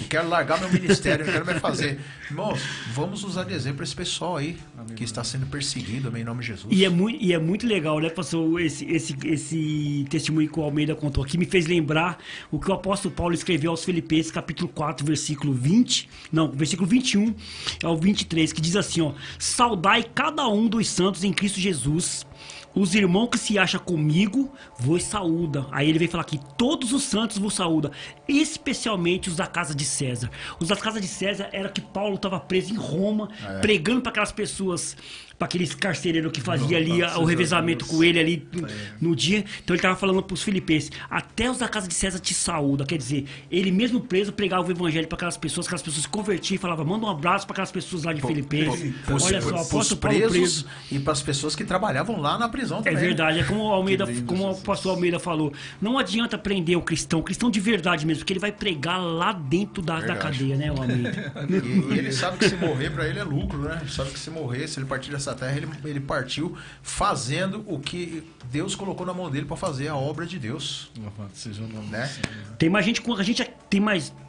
Quero largar meu ministério, não quero mais fazer. Irmãos, vamos usar de exemplo esse pessoal aí, que está sendo perseguido, amém, em nome de Jesus. E é muito legal, né, pastor, esse testemunho que o Almeida contou aqui me fez lembrar o que o apóstolo Paulo escreveu aos Filipenses, capítulo 4, versículo 21 ao 23, que diz assim, ó: saudai cada um dos santos em Cristo Jesus. Os irmãos que se acham comigo vos saúda. Aí ele vem falar aqui: todos os santos vos saúda, especialmente os da casa de César. Os da casa de César era que Paulo estava preso em Roma, pregando para aquelas pessoas, para aqueles carcereiros que fazia ali o revezamento com ele ali no dia. Então ele estava falando para os filipenses: até os da casa de César te saúda. Quer dizer, ele mesmo preso pregava o evangelho para aquelas pessoas se convertiam e falava: manda um abraço para aquelas pessoas lá de Filipenses. Olha só, apóstolo Paulo preso. E para as pessoas que trabalhavam lá na prisão também. É verdade, é como o Almeida, como o pastor Almeida falou, não adianta prender o cristão de verdade mesmo, porque ele vai pregar lá dentro da cadeia, né, o Almeida? E ele sabe que se morrer para ele é lucro, né? Ele sabe que se morrer, se ele partir dessa terra, ele partiu fazendo o que Deus colocou na mão dele para fazer, a obra de Deus. Né? Tem mais gente,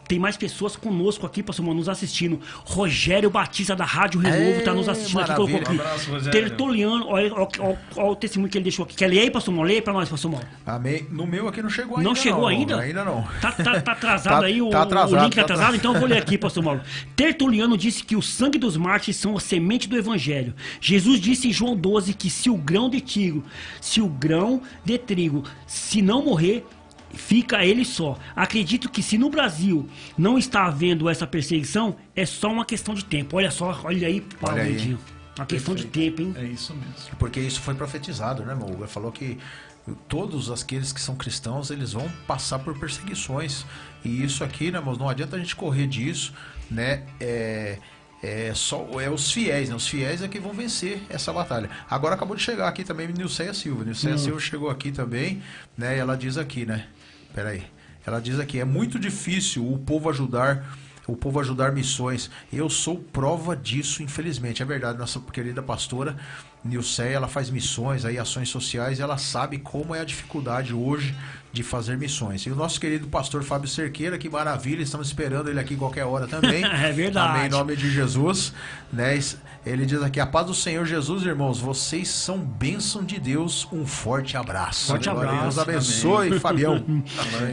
tem mais pessoas conosco aqui, pastor Mano, nos assistindo. Rogério Batista da Rádio Renovo tá nos assistindo aqui, colocou aqui. Um abraço, Rogério. Tertuliano, olha o testemunho que ele deixou aqui. Quer ler aí, pastor Mano? Lê aí pra nós, pastor Mano. Amém. No meu aqui não chegou ainda. Não chegou ainda? Ainda não. Tá atrasado aí, tá atrasado, o link tá atrasado, então eu vou ler aqui, pastor Mauro. Tertuliano disse que o sangue dos mártires são a semente do evangelho. Jesus disse em João 12 que se o grão de trigo, se não morrer, fica ele só. Acredito que se no Brasil não está havendo essa perseguição, é só uma questão de tempo. Olha só, olha aí, Paulo Medinho. Uma questão de tempo, hein? É isso mesmo. Porque isso foi profetizado, né, irmão? Ele falou que todos aqueles que são cristãos, eles vão passar por perseguições. E isso aqui, né, irmãos, não adianta a gente correr disso, né? Os fiéis, né? Os fiéis é que vão vencer essa batalha. Agora acabou de chegar aqui também Nilceia Silva. Nilceia Silva chegou aqui também, né? E ela diz aqui, né? Peraí. Ela diz aqui: é muito difícil o povo ajudar missões. Eu sou prova disso, infelizmente. É verdade, nossa querida pastora Nilceia, ela faz missões, aí, ações sociais, e ela sabe como é a dificuldade hoje de fazer missões. E o nosso querido pastor Fábio Cerqueira, que maravilha, estamos esperando ele aqui qualquer hora também. É verdade. Amém, em nome de Jesus, né? Ele diz aqui: a paz do Senhor Jesus, irmãos, vocês são bênção de Deus, um forte abraço. Forte abraço. Deus abençoe, Fabião.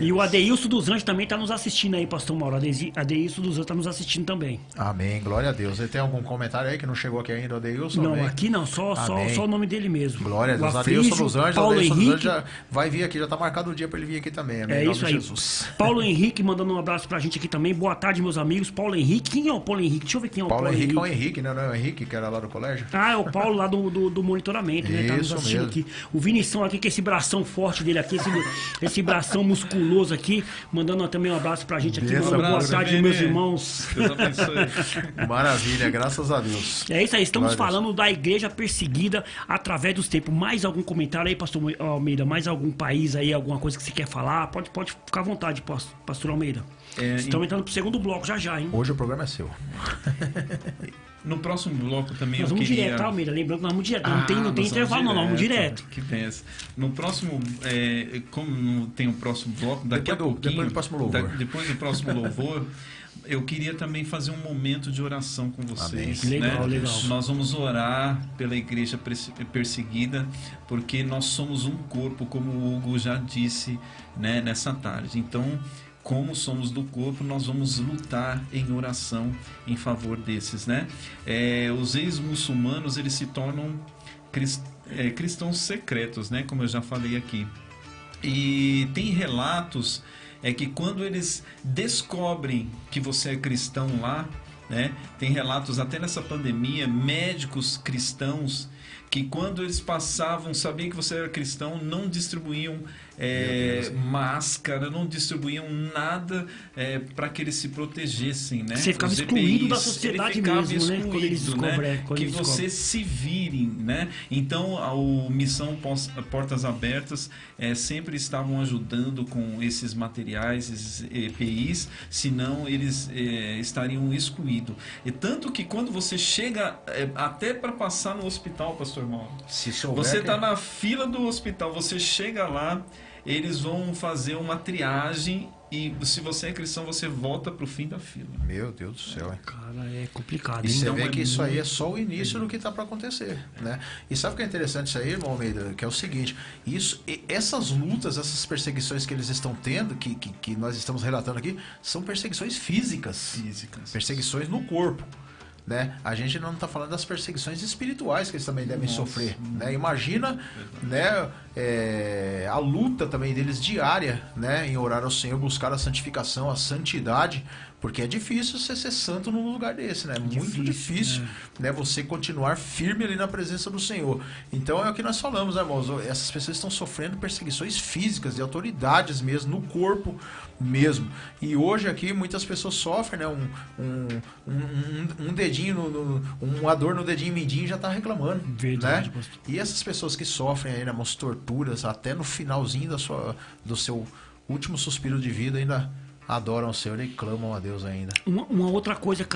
E o Adeilson dos Anjos também está nos assistindo aí, pastor Mauro. Adeilson dos Anjos está nos assistindo também. Amém, glória a Deus. Ele tem algum comentário aí que não chegou aqui ainda, Adeilson? Não, amém? Aqui não, só o nome dele mesmo. Glória a Deus. O Adeilson dos Anjos, Paulo Adeilson dos Henrique. Anjos já vai vir aqui, já está marcado o dia para ele vir aqui também. Amém, É em nome isso de aí. Jesus. Paulo Henrique mandando um abraço pra gente aqui também. Boa tarde, meus amigos. Paulo Henrique. Quem é o Paulo Henrique? Deixa eu ver quem é o Paulo Henrique. É o Henrique, né? Não é o Henrique, que era lá do colégio? Ah, é o Paulo lá do monitoramento, né? Tá nos Isso assistindo mesmo. aqui. O Vinição aqui, com esse bração forte dele aqui, esse bração musculoso aqui, mandando também um abraço pra gente aqui. Benção, Boa abraço, tarde, Vini. meus irmãos. Deus abençoe. Maravilha, graças a Deus. É isso aí, estamos Glória a Deus. falando da igreja perseguida através dos tempos. Mais algum comentário aí, pastor Almeida? Mais algum país aí, alguma coisa que você quer falar? Pode ficar à vontade, pastor Almeida. Estamos entrando pro segundo bloco já, hein? Hoje o programa é seu. No próximo bloco também Nós eu vamos queria... direto, tá, Almeida? Lembrando que nós vamos direto. Não tem intervalo, não. Vamos direto. Que pensa. No próximo, como não tem o próximo bloco, daqui a pouquinho... Depois do próximo louvor. Depois do próximo louvor, eu queria também fazer um momento de oração com vocês. Amém. Legal, né? legal. Nós vamos orar pela igreja perseguida, porque nós somos um corpo, como o Hugo já disse, né, nessa tarde. Então, como somos do corpo, nós vamos lutar em oração em favor desses, né? Os ex-muçulmanos, eles se tornam cristãos secretos, né? Como eu já falei aqui. E tem relatos que quando eles descobrem que você é cristão lá, né? Tem relatos até nessa pandemia, médicos cristãos que quando eles passavam, sabiam que você era cristão, não distribuíam máscara, não distribuíam nada para que eles se protegessem, né? Você ficava Os excluído da EPIs, sociedade ele ficava mesmo, né? Quando eles excluído, descobrem, né? quando Que eles você se virem, né? Então, o Missão Portas Abertas sempre estavam ajudando com esses materiais, esses EPIs, senão eles estariam excluídos. E tanto que quando você chega até para passar no hospital, Pastor Mauro, Se souber você que- está na fila do hospital, você chega lá, eles vão fazer uma triagem e se você é cristão, você volta para o fim da fila. Meu Deus do céu, hein? Cara, é complicado, E hein? você Então vê é que isso aí é muito só o início do que está para acontecer, né? E sabe o que é interessante isso aí, irmão Almeida? Que é o seguinte, essas lutas, essas perseguições que eles estão tendo, que nós estamos relatando aqui, são perseguições físicas. Perseguições no corpo. Né? A gente não está falando das perseguições espirituais que eles também devem sofrer, né? Imagina, né, a luta também deles diária, né, em orar ao Senhor, buscar a santificação, a santidade, porque é difícil você ser santo num lugar desse, né? Muito difícil, né? Você continuar firme ali na presença do Senhor. Então é o que nós falamos, né, irmãos? Essas pessoas estão sofrendo perseguições físicas, de autoridades mesmo, no corpo mesmo. E hoje aqui muitas pessoas sofrem, né? Um dedinho, uma dor no dedinho mindinho já está reclamando. Verdade, né? pastor. E essas pessoas que sofrem aí, né, umas torturas, até no finalzinho do seu último suspiro de vida, ainda adoram o Senhor e clamam a Deus ainda. Uma outra coisa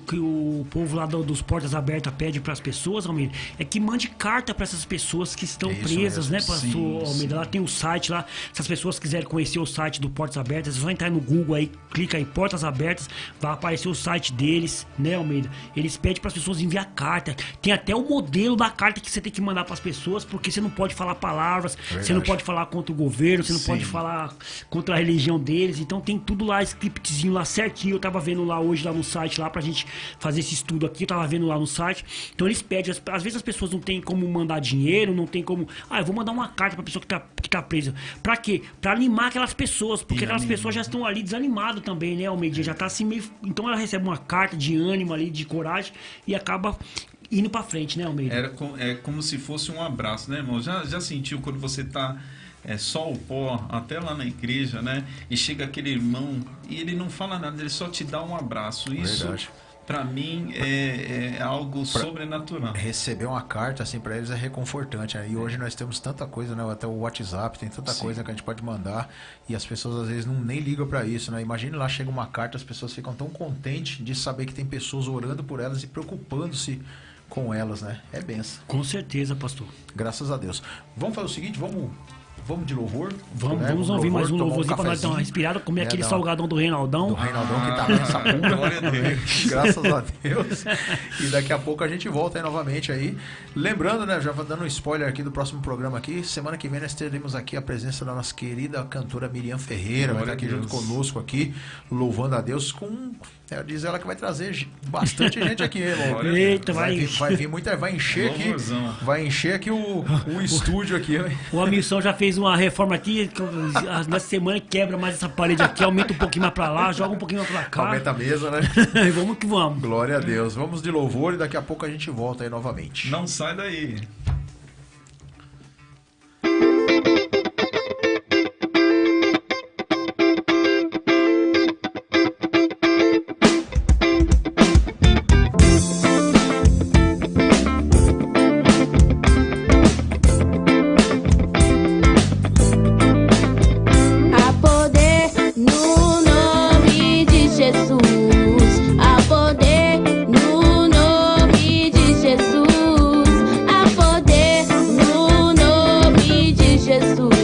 que o povo lá dos Portas Abertas pede para as pessoas, Almeida, é que mande carta para essas pessoas que estão Isso presas, mesmo. né, pastor Sim, Almeida? sim. Lá tem o site lá. Se as pessoas quiserem conhecer o site do Portas Abertas, é só entrar no Google aí, clica aí, Portas Abertas, vai aparecer o site deles, né, Almeida? Eles pedem para as pessoas enviar carta. Tem até o modelo da carta que você tem que mandar para as pessoas, porque você não pode falar palavras, você não pode falar contra o governo, você não Sim. pode falar contra a religião deles. Então tem tudo lá, scriptzinho lá certinho. Eu tava vendo lá hoje lá no site lá pra gente fazer esse estudo aqui, eu tava vendo lá no site. Então eles pedem, às vezes as pessoas não tem como mandar dinheiro, não tem como, eu vou mandar uma carta pra pessoa que tá presa. Pra quê? Pra animar aquelas pessoas, porque aquelas pessoas já estão ali desanimadas também, né, Almeida? Já tá assim meio, então ela recebe uma carta de ânimo ali, de coragem e acaba indo pra frente, né, Almeida? É como se fosse um abraço, né, irmão? Já sentiu quando você tá só o pó, até lá na igreja, né? E chega aquele irmão e ele não fala nada, ele só te dá um abraço. Isso, Verdade. pra mim, é algo sobrenatural. Receber uma carta assim para eles é reconfortante, né? E hoje nós temos tanta coisa, né? Até o WhatsApp tem tanta coisa que a gente pode mandar e as pessoas às vezes nem ligam para isso, né? Imagine lá, chega uma carta, as pessoas ficam tão contentes de saber que tem pessoas orando por elas e preocupando-se com elas, né? É benção. Com certeza, pastor. Graças a Deus. Vamos fazer o seguinte, vamos de louvor? Vamos, né? vamos ouvir mais um tomar louvorzinho pra nós dar uma cafezinho, respirada, comer né? aquele Dar salgadão do Reinaldão. do Reinaldão que tá nessa pura. Glória a Deus. Graças a Deus. E daqui a pouco a gente volta aí novamente aí. Lembrando, né, já vou dando um spoiler aqui do próximo programa aqui. Semana que vem nós teremos aqui a presença da nossa querida cantora Miriam Ferreira. Vai estar aqui junto conosco aqui, louvando a Deus com... diz ela que vai trazer bastante gente aqui, irmão. Glória a Deus. Eita, vai. Vai vir muita, vai encher aqui. Louvorzão. Vai encher aqui o estúdio aqui. O Amilson já fez uma reforma aqui, na semana quebra mais essa parede aqui, aumenta um pouquinho mais pra lá, joga um pouquinho mais pra cá. Aumenta a mesa, né? Vamos que vamos. Glória a Deus. Vamos de louvor e daqui a pouco a gente volta aí novamente. Não sai daí. Há poder no nome de Jesus. Há poder no nome de Jesus. Há poder no nome de Jesus.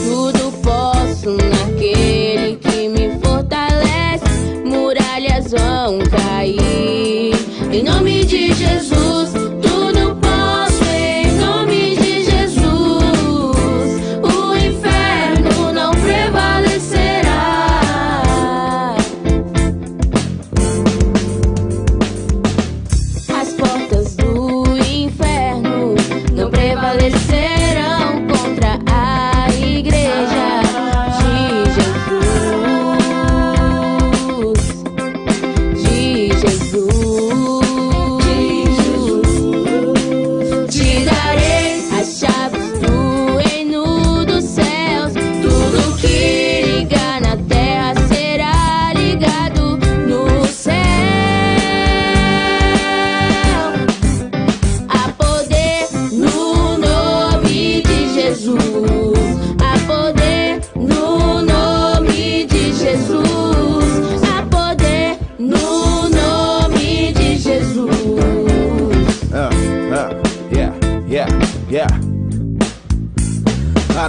Tudo posso naquele que me fortalece. Muralhas vão cair. Em nome de Jesus, tudo posso. Em nome de Jesus, o inferno não prevalecerá.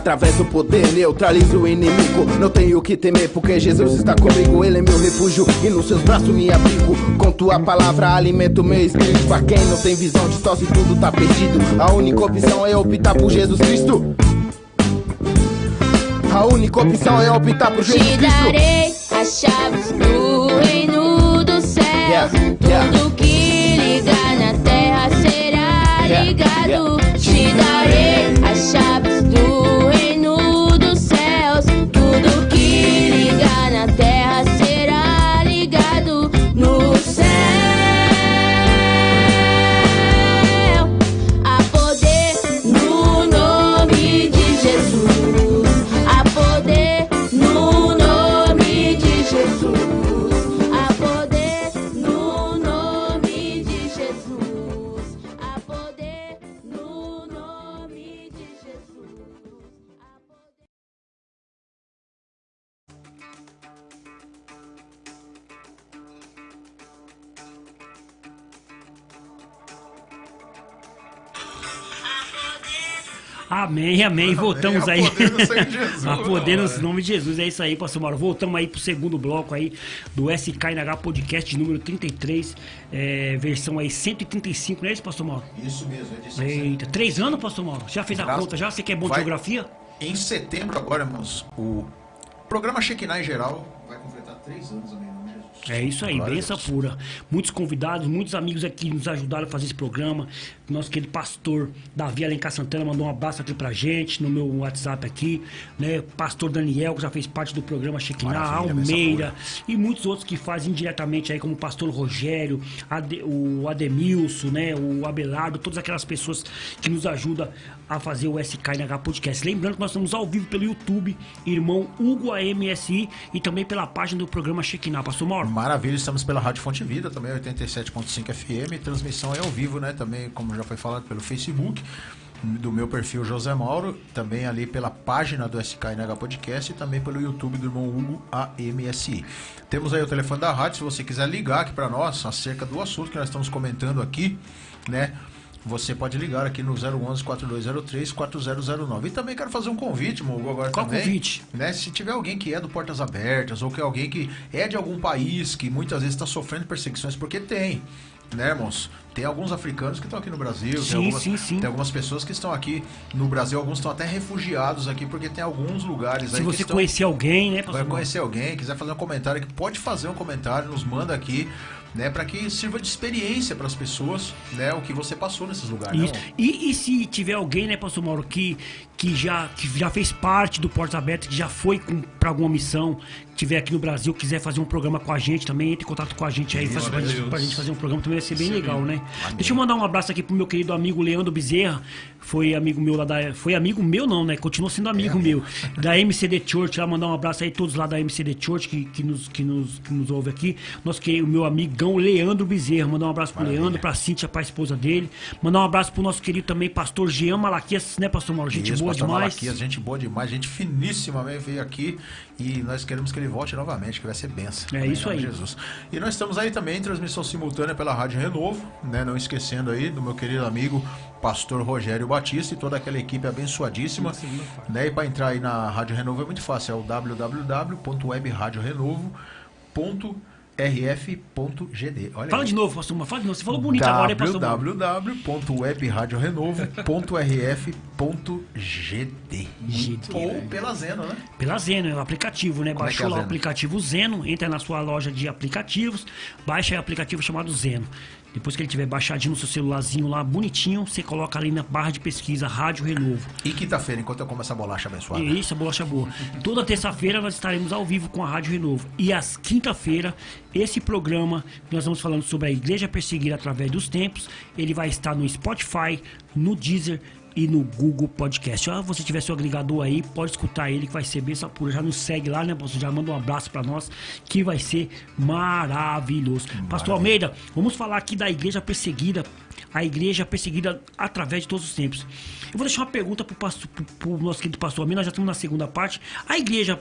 Através do poder neutralizo o inimigo. Não tenho que temer porque Jesus está comigo. Ele é meu refúgio e nos seus braços me abrigo. Com tua palavra alimento meu espírito. Pra quem não tem visão distorce tudo tá perdido. A única opção é optar por Jesus Cristo. A única opção é optar por Jesus Cristo. Te darei as chaves do reino dos céus. Tudo que ligar na terra será ligado. Te darei as chaves do reino dos céus. Tudo que ligar na terra será ligado no céu. Há poder no nome de Jesus. Há poder no nome de Jesus. Há poder no nome de Jesus. Há poder no nome de Jesus. Há poder. Amém, amém. Voltamos aí. A poder no sangue de Jesus. A poder no nome de Jesus. É isso aí, pastor Mauro. Voltamos aí pro segundo bloco aí do SKNH Podcast número 33, versão aí 135, não é isso, pastor Mauro? Isso mesmo, edição. Eita, 3 anos, pastor Mauro? Já fez a Graças- conta já? Você que é bom de Vai. geografia? Em setembro agora, irmãos, o programa Shekinah em geral vai completar 3 anos, amém, em nome de Jesus. É isso aí, Glória a benção Deus. pura. Muitos convidados, muitos amigos aqui nos ajudaram a fazer esse programa. Nosso querido pastor Davi Alencar Santana mandou um abraço aqui pra gente, no meu WhatsApp aqui, né? Pastor Daniel, que já fez parte do programa Shekinah, Maravilha, benção Almeida, e muitos outros que fazem indiretamente aí, como o pastor Rogério, o Ademilson, né? O Abelardo, todas aquelas pessoas que nos ajudam a fazer o SKNH Podcast. Lembrando que nós estamos ao vivo pelo YouTube, irmão Hugo AMSI, e também pela página do programa Shekinah. Pastor Mauro? Maravilha, estamos pela Rádio Fonte Vida, também 87.5 FM, transmissão é ao vivo, né? Também, como já foi falado, pelo Facebook, do meu perfil José Mauro, também ali pela página do SKNH Podcast e também pelo YouTube do irmão Hugo AMSI. Temos aí o telefone da rádio, se você quiser ligar aqui para nós acerca do assunto que nós estamos comentando aqui, né? Você pode ligar aqui no 011-4203-4009. E também quero fazer um convite, meu Hugo, agora Qual também. convite? Né? Se tiver alguém que é do Portas Abertas ou que é alguém que é de algum país que muitas vezes está sofrendo perseguições, porque tem, né, irmãos? Tem alguns africanos que estão aqui no Brasil, Sim, sim. tem algumas pessoas que estão aqui no Brasil, alguns estão até refugiados aqui, porque tem alguns lugares Se aí que você estão... conhecer alguém, né, pastor Vai Mauro? conhecer alguém, quiser fazer um comentário, que pode fazer um comentário, nos manda aqui, né, para que sirva de experiência para as pessoas, né, o que você passou nesses lugares. Isso. Né? E se tiver alguém, né, pastor Mauro, que já fez parte do Portas Abertas, que já foi para alguma missão, que estiver aqui no Brasil, quiser fazer um programa com a gente também, entre em contato com a gente aí, Glória a Deus. pra gente fazer um programa também, vai ser bem Sim. legal, né? Amém. Deixa eu mandar um abraço aqui pro meu querido amigo Leandro Bezerra, foi amigo meu lá foi amigo meu não, né? Continua sendo amigo meu, da MCD Church, lá mandar um abraço aí todos lá da MCD Church que nos ouve aqui. O meu amigão Leandro Bezerra, mandar um abraço pro Maravilha. Leandro, pra Cíntia, pra esposa dele. Mandar um abraço pro nosso querido também pastor Jean Malaquias, né, pastor Mauro? Gente Isso, boa pastor demais. Malaquias, gente boa demais, gente finíssima, né, veio aqui e nós queremos que ele volte novamente, que vai ser benção. É Amém, isso em nome aí. de Jesus. E nós estamos aí também em transmissão simultânea pela Rádio Renovo, né, não esquecendo aí do meu querido amigo pastor Rogério Batista e toda aquela equipe abençoadíssima, né, e para entrar aí na Rádio Renovo é muito fácil, é o www.webradiorenovo.rf.gd. Olha Fala aí. de novo, pastor Mauro. Fala de novo. Você falou bonito agora, hein, pastor Mauro? www.webradiorenovo.rf.gd ou pela Zeno, né? Pela Zeno, é o aplicativo, né? Como é que é Baixou a lá o Zeno? aplicativo Zeno, entra na sua loja de aplicativos, baixa aí o aplicativo chamado Zeno. Depois que ele tiver baixadinho no seu celularzinho lá, bonitinho, você coloca ali na barra de pesquisa Rádio Renovo. E quinta-feira, enquanto eu como essa bolacha abençoada. E isso, a bolacha boa. Toda terça-feira nós estaremos ao vivo com a Rádio Renovo. E às quinta-feira, esse programa, nós vamos falando sobre a Igreja Perseguida através dos tempos, ele vai estar no Spotify, no Deezer e no Google Podcast. Se você tiver seu agregador aí, pode escutar ele, que vai ser bem pura. Já nos segue lá, né, pastor? Já manda um abraço pra nós, que vai ser maravilhoso. Pastor Almeida, vamos falar aqui da Igreja Perseguida, a Igreja Perseguida através de todos os tempos. Eu vou deixar uma pergunta pro nosso querido pastor Almeida, nós já estamos na segunda parte. A igreja,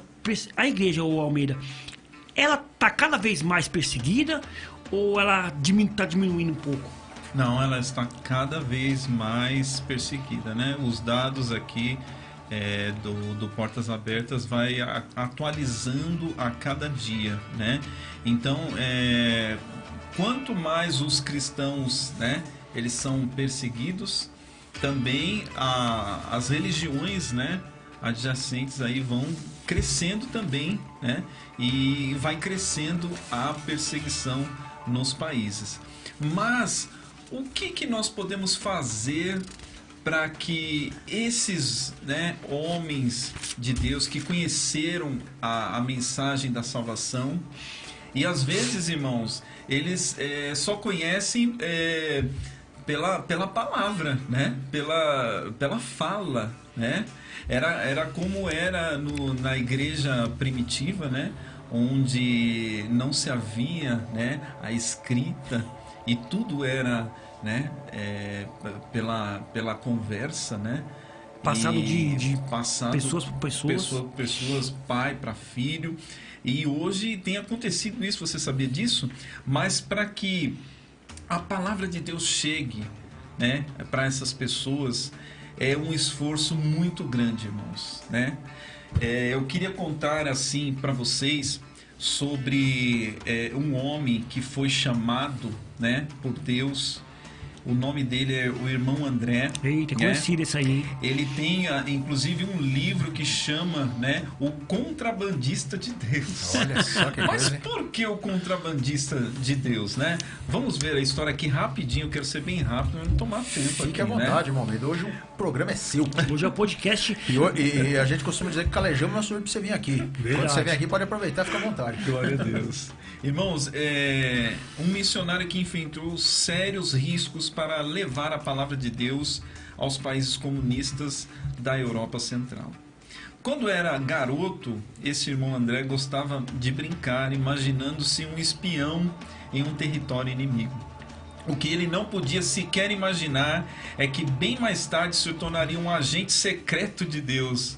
ô Almeida, ela tá cada vez mais perseguida ou ela tá diminuindo um pouco? Não, ela está cada vez mais perseguida, né? Os dados aqui do Portas Abertas vai atualizando a cada dia, né? Então, quanto mais os cristãos, né, eles são perseguidos, também as religiões, né, adjacentes aí vão crescendo também, né? E vai crescendo a perseguição nos países. Mas o que nós podemos fazer para que esses, né, homens de Deus que conheceram a mensagem da salvação, e às vezes, irmãos, eles só conhecem pela palavra, né? Pela fala, né? Era como era na igreja primitiva, né? Onde não se havia, né, a escrita, e tudo era, né, pela conversa, né? Passado de passado pessoas por pessoas, pai para filho. E hoje tem acontecido isso, você sabia disso? Mas para que a palavra de Deus chegue, né, para essas pessoas, é um esforço muito grande, irmãos, né? Eu queria contar assim para vocês sobre um homem que foi chamado, né, por Deus. O nome dele é o irmão André. Eita, conhecido esse aí. Ele tem, inclusive, um livro que chama, né, O Contrabandista de Deus. Olha só que Mas coisa, por que o Contrabandista de Deus, né? Vamos ver a história aqui rapidinho. Eu quero ser bem rápido, para não tomar tempo. Fique aqui, à vontade, né? irmão. Hoje o programa é seu. Hoje é o podcast. E a gente costuma dizer que calejamos nós somos pra você vir aqui. Verdade. Quando você vem aqui, pode aproveitar e ficar à vontade. Glória a Deus. Irmãos, um missionário que enfrentou sérios riscos para levar a palavra de Deus aos países comunistas da Europa Central. Quando era garoto, esse irmão André gostava de brincar, imaginando-se um espião em um território inimigo. O que ele não podia sequer imaginar é que bem mais tarde se tornaria um agente secreto de Deus,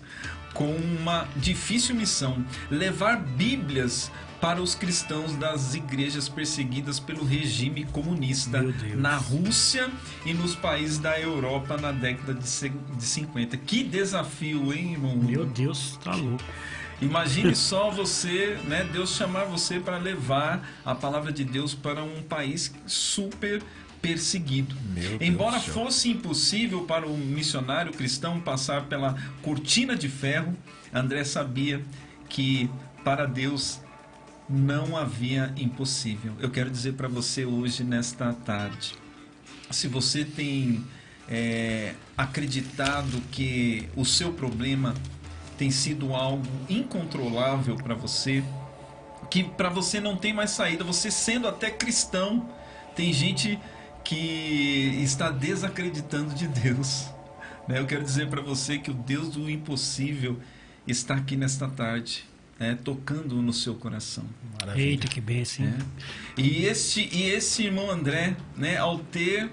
com uma difícil missão: levar Bíblias para os cristãos das igrejas perseguidas pelo regime comunista na Rússia e nos países da Europa na década de 50. Que desafio, hein, irmão? Meu Deus, tá louco. Imagine só você, né, Deus chamar você para levar a palavra de Deus para um país super perseguido. Embora fosse impossível para o missionário cristão passar pela cortina de ferro, André sabia que para Deus não havia impossível. Eu quero dizer para você hoje, nesta tarde, se você tem acreditado que o seu problema tem sido algo incontrolável para você, que para você não tem mais saída, você sendo até cristão, tem gente que está desacreditando de Deus, né? Eu quero dizer para você que o Deus do impossível está aqui nesta tarde, tocando no seu coração. Maravilha. Eita, que bênção. E esse irmão André, né, ao ter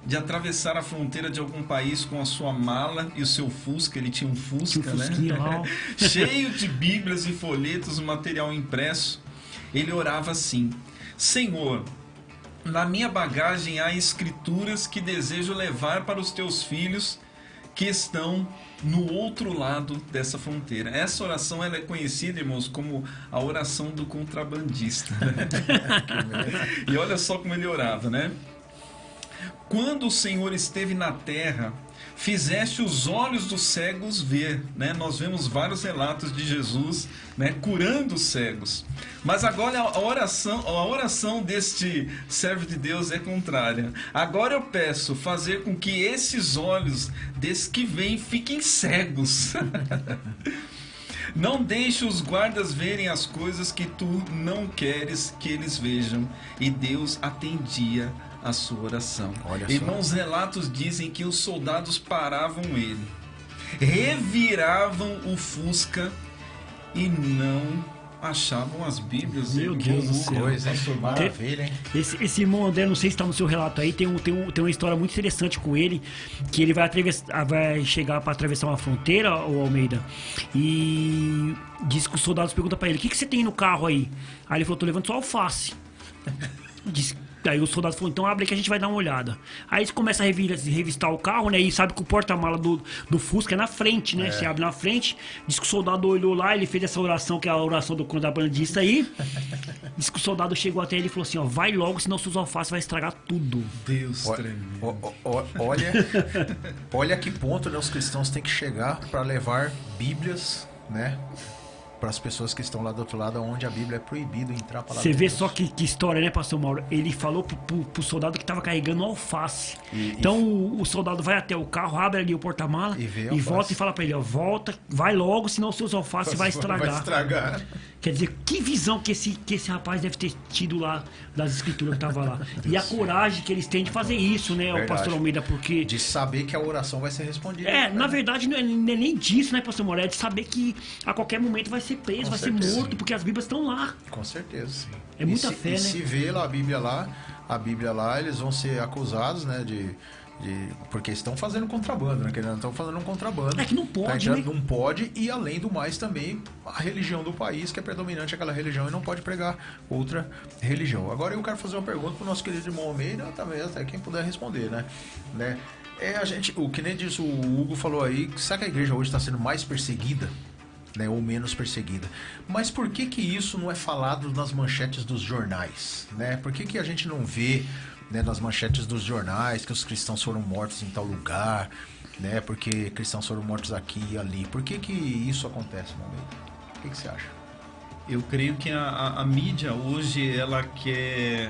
de atravessar a fronteira de algum país com a sua mala e o seu Fusca, ele tinha um Fusca, né? Lá, cheio de bíblias e folhetos, material impresso, ele orava assim: Senhor, na minha bagagem há escrituras que desejo levar para os teus filhos que estão no outro lado dessa fronteira. Essa oração ela é conhecida, irmãos, como a oração do contrabandista. E olha só como ele orava, né? Quando o Senhor esteve na terra, fizeste os olhos dos cegos ver, né? Nós vemos vários relatos de Jesus, né, curando os cegos. Mas agora a oração deste servo de Deus é contrária. Agora eu peço fazer com que esses olhos desses que vêm fiquem cegos. Não deixe os guardas verem as coisas que tu não queres que eles vejam. E Deus atendia a sua oração. Irmãos, relatos dizem que os soldados paravam ele, reviravam o Fusca e não achavam as Bíblias. Meu Deus do céu. Maravilha, hein? Esse irmão André, não sei se está no seu relato aí, tem uma história muito interessante com ele, que ele vai chegar para atravessar uma fronteira, o Almeida, e diz que os soldados perguntam para ele: o que você tem no carro aí? Aí ele falou: tô levando só alface. Diz: Aí o soldado falou, então abre que a gente vai dar uma olhada. Aí eles começam a revistar o carro, né? E sabe que o porta-mala do Fusca é na frente, né? Você abre na frente, diz que o soldado olhou lá, ele fez essa oração, que é a oração do contrabandista aí. Diz que o soldado chegou até ele e falou assim, ó, vai logo, senão seus alfaces vai estragar tudo. Deus tremendo. Olha que ponto, né, os cristãos têm que chegar para levar Bíblias, né? Para as pessoas que estão lá do outro lado, onde a Bíblia é proibido entrar a palavra Você de vê Deus. só que história, né, pastor Mauro? Ele falou pro soldado que tava carregando alface. Então o soldado vai até o carro, abre ali o porta-mala E volta e fala pra ele, ó, volta, vai logo, senão seus alfaces vai estragar. Vai estragar. Quer dizer, que visão que esse rapaz deve ter tido lá das escrituras que tava lá. E a coragem que eles têm de fazer isso, né, o pastor Almeida, porque... De saber que a oração vai ser respondida. Na verdade, não é nem disso, né, pastor Mauro? É de saber que a qualquer momento vai ser preso, vai ser morto, porque as Bíblias estão lá. Com certeza, sim. É muita fé, né? Se vê lá a Bíblia lá, eles vão ser acusados, né, porque estão fazendo contrabando, né? Que não estão fazendo um contrabando. É que não pode, tá, né? Não pode, e além do mais também a religião do país, que é predominante aquela religião, e não pode pregar outra religião. Agora eu quero fazer uma pergunta pro nosso querido irmão Almeida, também, até quem puder responder, né? O que nem disse o Hugo falou aí, será que a igreja hoje está sendo mais perseguida? Né, ou menos perseguida. Mas por que isso não é falado nas manchetes dos jornais? Né? Por que a gente não vê, né, nas manchetes dos jornais que os cristãos foram mortos em tal lugar, né, porque cristãos foram mortos aqui e ali? Por que isso acontece, meu amigo? O que você acha? Eu creio que a mídia hoje ela quer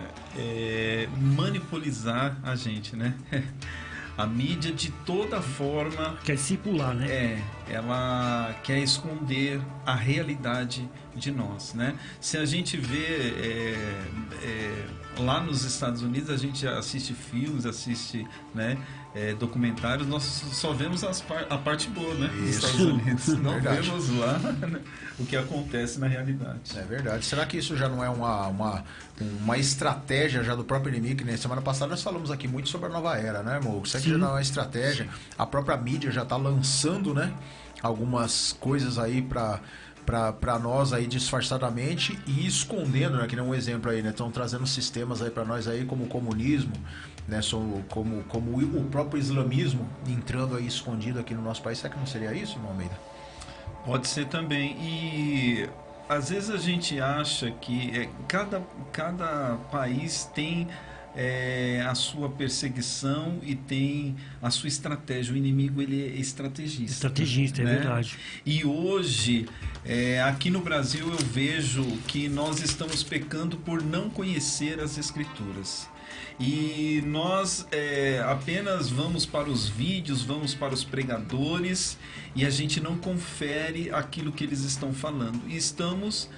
manipular a gente, né? A mídia de toda forma quer discipular, né? Ela quer esconder a realidade de nós, né? Se a gente vê lá nos Estados Unidos, a gente assiste filmes, assiste, né, documentários, nós só vemos a parte boa, né? Dos Estados Unidos. Não vemos lá, né, o que acontece na realidade. É verdade. Será que isso já não é uma estratégia já do próprio inimigo? Que, né, semana passada nós falamos aqui muito sobre a nova era, né, irmão? Será que já não é uma estratégia? A própria mídia já está lançando, né, algumas coisas aí para nós aí disfarçadamente e escondendo, né, que nem um exemplo aí, né, estão trazendo sistemas aí para nós aí como o comunismo, né, como o próprio islamismo entrando aí escondido aqui no nosso país. Será que não seria isso, irmão Almeida? Pode ser também. E às vezes a gente acha que cada país tem a sua perseguição e tem a sua estratégia. O inimigo, ele é estrategista. É verdade. E hoje, aqui no Brasil, eu vejo que nós estamos pecando por não conhecer as Escrituras. E nós apenas vamos para os vídeos, vamos para os pregadores e a gente não confere aquilo que eles estão falando. E estamos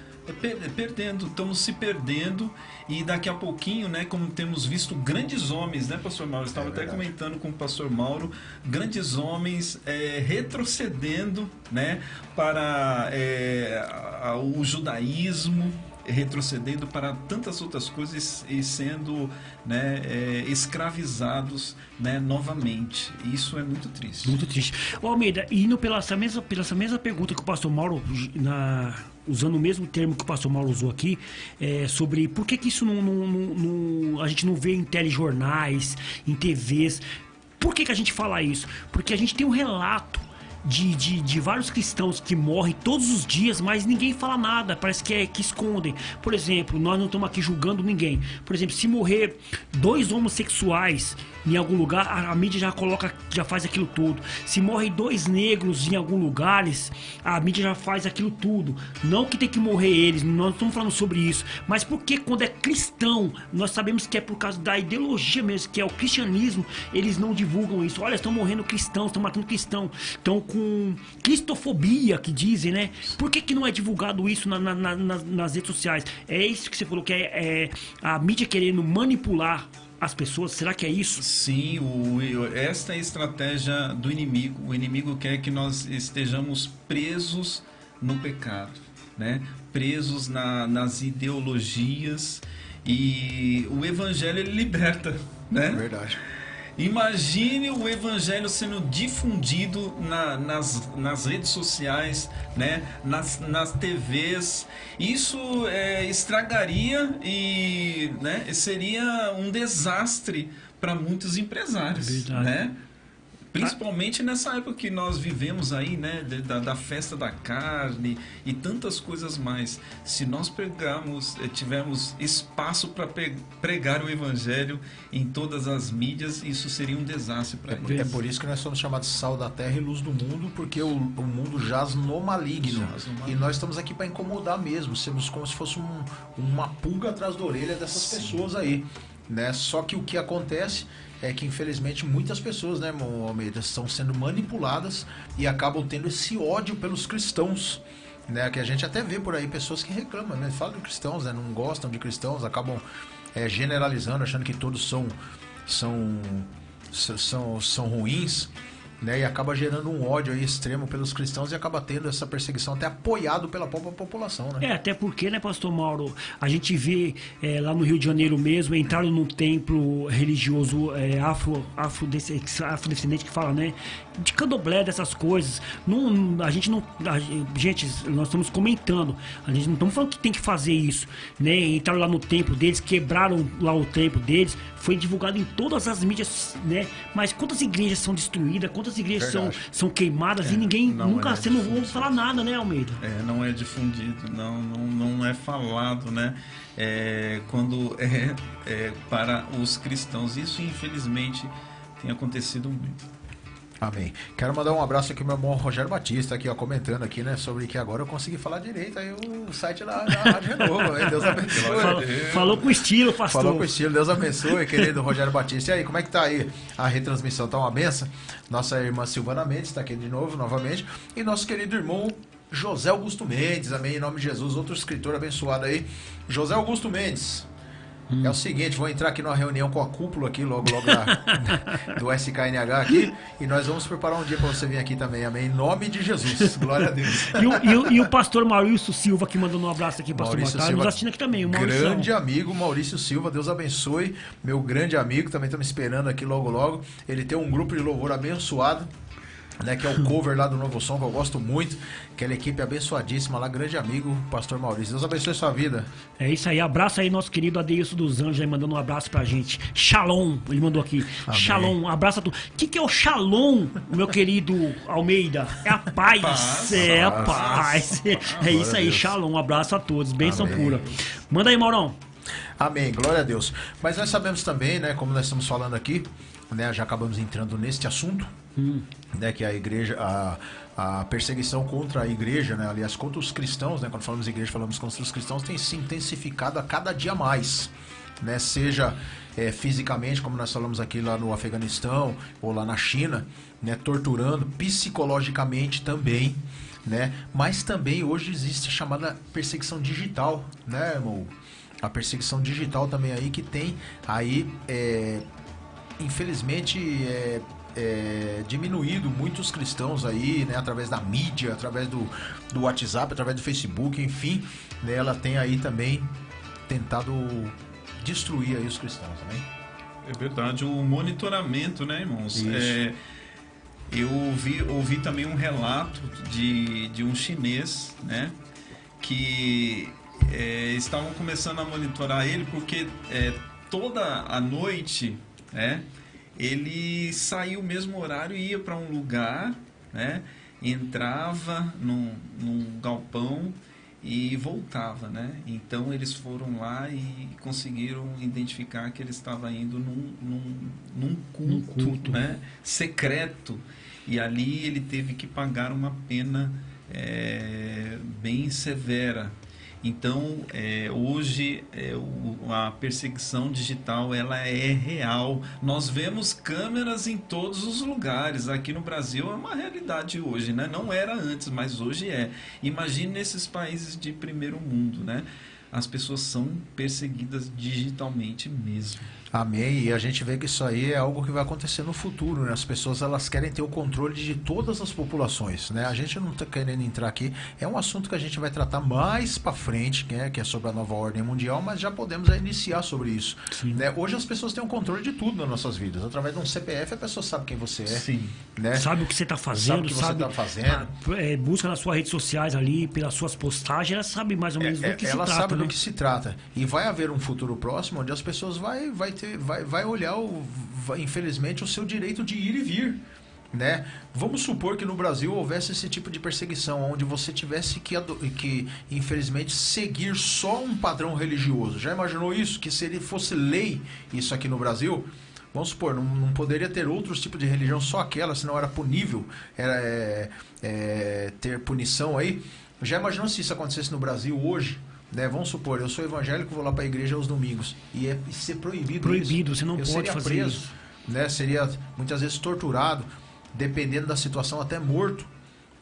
estamos se perdendo, e daqui a pouquinho, né, como temos visto grandes homens, né, pastor Mauro? Eu estava até comentando com o pastor Mauro, grandes homens retrocedendo, né, para o judaísmo, retrocedendo para tantas outras coisas e sendo, né, escravizados, né, novamente. Isso é muito triste. Muito triste. Ô Almeida, indo pela essa mesma pergunta que o pastor Mauro, usando o mesmo termo que o pastor Mauro usou aqui, sobre por que isso a gente não vê em telejornais, em TVs. Por que a gente fala isso? Porque a gente tem um relato de vários cristãos que morrem todos os dias, mas ninguém fala nada, parece que escondem. Por exemplo, nós não estamos aqui julgando ninguém. Por exemplo, se morrer 2 homossexuais em algum lugar, a mídia já faz aquilo tudo. Se morrem 2 negros em algum lugar, a mídia já faz aquilo tudo. Não que tem que morrer eles, nós não estamos falando sobre isso, mas porque quando é cristão, nós sabemos que é por causa da ideologia mesmo, que é o cristianismo, eles não divulgam isso. Olha, estão morrendo cristãos, estão matando cristão, estão com cristofobia, que dizem, né? Por que não é divulgado isso nas redes sociais? É isso que você falou, que é a mídia querendo manipular as pessoas. Será que é isso? Sim, esta é a estratégia do inimigo. O inimigo quer que nós estejamos presos no pecado, né? Presos nas ideologias, e o evangelho, ele liberta, né? É verdade. Imagine o evangelho sendo difundido nas redes sociais, né? nas TVs. Isso estragaria e, né? seria um desastre para muitos empresários, né? Principalmente nessa época que nós vivemos aí, né, da festa da carne e tantas coisas mais. Se nós tivermos espaço para pregar o evangelho em todas as mídias, isso seria um desastre para eles. É por isso que nós somos chamados sal da terra e luz do mundo, porque o mundo jaz no maligno. E nós estamos aqui para incomodar mesmo, sermos como se fosse uma pulga atrás da orelha dessas pessoas aí, né? Só que o que acontece é que infelizmente muitas pessoas, né, irmão Almeida, estão sendo manipuladas e acabam tendo esse ódio pelos cristãos, né? Que a gente até vê por aí pessoas que reclamam, né? Falam de cristãos, né? Não gostam de cristãos, acabam generalizando, achando que todos são ruins, né? E acaba gerando um ódio aí extremo pelos cristãos e acaba tendo essa perseguição até apoiado pela própria população, né? Até porque, né, pastor Mauro, a gente vê lá no Rio de Janeiro mesmo, entraram num templo religioso afrodescendente que fala, né, de candomblé, dessas coisas. Gente, nós estamos comentando, a gente não estamos falando que tem que fazer isso, né? Entraram lá no templo deles, quebraram lá o templo deles, foi divulgado em todas as mídias, né? Mas quantas igrejas são destruídas, quantas igrejas são queimadas e ninguém nunca, você não ouve falar nada, né, Almeida? Não é difundido, não é falado, né? Quando para os cristãos. Isso, infelizmente, tem acontecido muito. Amém. Quero mandar um abraço aqui ao meu irmão Rogério Batista, aqui, ó, comentando aqui, né, sobre que agora eu consegui falar direito aí o site da Rádio Renovo, hein? Deus abençoe. Falou com estilo, pastor. Falou com estilo, Deus abençoe, querido Rogério Batista. E aí, como é que tá aí a retransmissão? Tá uma benção? Nossa irmã Silvana Mendes tá aqui de novo, novamente. E nosso querido irmão José Augusto Mendes, amém, em nome de Jesus, outro escritor abençoado aí. José Augusto Mendes. É o seguinte, vou entrar aqui numa reunião com a cúpula aqui, logo do SKNH aqui, e nós vamos preparar um dia para você vir aqui também, amém? Em nome de Jesus, glória a Deus. E o pastor Maurício Silva, que mandou um abraço aqui, pastor Maurício Silva, nos assistindo aqui também, o grande amigo Maurício Silva, Deus abençoe, meu grande amigo, também estamos esperando aqui logo, ele tem um grupo de louvor abençoado, né, que é o cover lá do Novo Som, que eu gosto muito, aquela equipe abençoadíssima lá, grande amigo, pastor Maurício. Deus abençoe sua vida. É isso aí, abraço aí nosso querido Adeilson dos Anjos aí, mandando um abraço pra gente. Shalom, ele mandou aqui. Amém. Shalom, abraço a tu. O que é o Shalom, meu querido Almeida? É a paz. A paz. É isso aí, Shalom, um abraço a todos, bênção pura. Manda aí, Maurão. Amém, glória a Deus. Mas nós sabemos também, né, como nós estamos falando aqui, né, já acabamos entrando neste assunto, né, que a igreja, a perseguição contra a igreja, né, aliás, contra os cristãos, né, quando falamos igreja, falamos contra os cristãos, tem se intensificado a cada dia mais, né, seja fisicamente, como nós falamos aqui lá no Afeganistão, ou lá na China, né, torturando, psicologicamente também, né, mas também hoje existe a chamada perseguição digital, né, irmão? A perseguição digital também aí, que tem aí, infelizmente, diminuído muitos cristãos aí, né, através da mídia, através do WhatsApp, através do Facebook, enfim, né, ela tem aí também tentado destruir aí os cristãos também. É verdade, o monitoramento, né, irmãos? Eu ouvi também um relato de um chinês, né, que estavam começando a monitorar ele porque toda a noite, né, ele saía o mesmo horário e ia para um lugar, né, entrava num galpão e voltava, né? Então eles foram lá e conseguiram identificar que ele estava indo num culto, né, secreto, e ali ele teve que pagar uma pena bem severa. Então, hoje, a perseguição digital, ela é real. Nós vemos câmeras em todos os lugares. Aqui no Brasil é uma realidade hoje, né? Não era antes, mas hoje é. Imagine nesses países de primeiro mundo, né? As pessoas são perseguidas digitalmente mesmo. Amém. E a gente vê que isso aí é algo que vai acontecer no futuro, né? As pessoas, elas querem ter o controle de todas as populações, né? A gente não está querendo entrar aqui. É um assunto que a gente vai tratar mais para frente, que é sobre a nova ordem mundial, mas já podemos iniciar sobre isso, né? Hoje as pessoas têm o controle de tudo nas nossas vidas. Através de um CPF, a pessoa sabe quem você é. Sim. Né? Sabe o que você está fazendo, sabe o que você está fazendo. Busca nas suas redes sociais ali, pelas suas postagens, ela sabe mais ou menos do que se trata. Ela sabe né? do que se trata. E vai haver um futuro próximo onde as pessoas vai olhar, infelizmente, o seu direito de ir e vir. Né? Vamos supor que no Brasil houvesse esse tipo de perseguição, onde você tivesse que infelizmente, seguir só um padrão religioso. Já imaginou isso? Que se ele fosse lei isso aqui no Brasil? Vamos supor, não poderia ter outros tipos de religião, só aquela, senão era punível, ter punição aí. Já imaginou se isso acontecesse no Brasil hoje? Né? Vamos supor, eu sou evangélico, vou lá para a igreja aos domingos e ser proibido isso. Você não eu pode seria fazer preso, isso. né? Seria muitas vezes torturado, dependendo da situação até morto,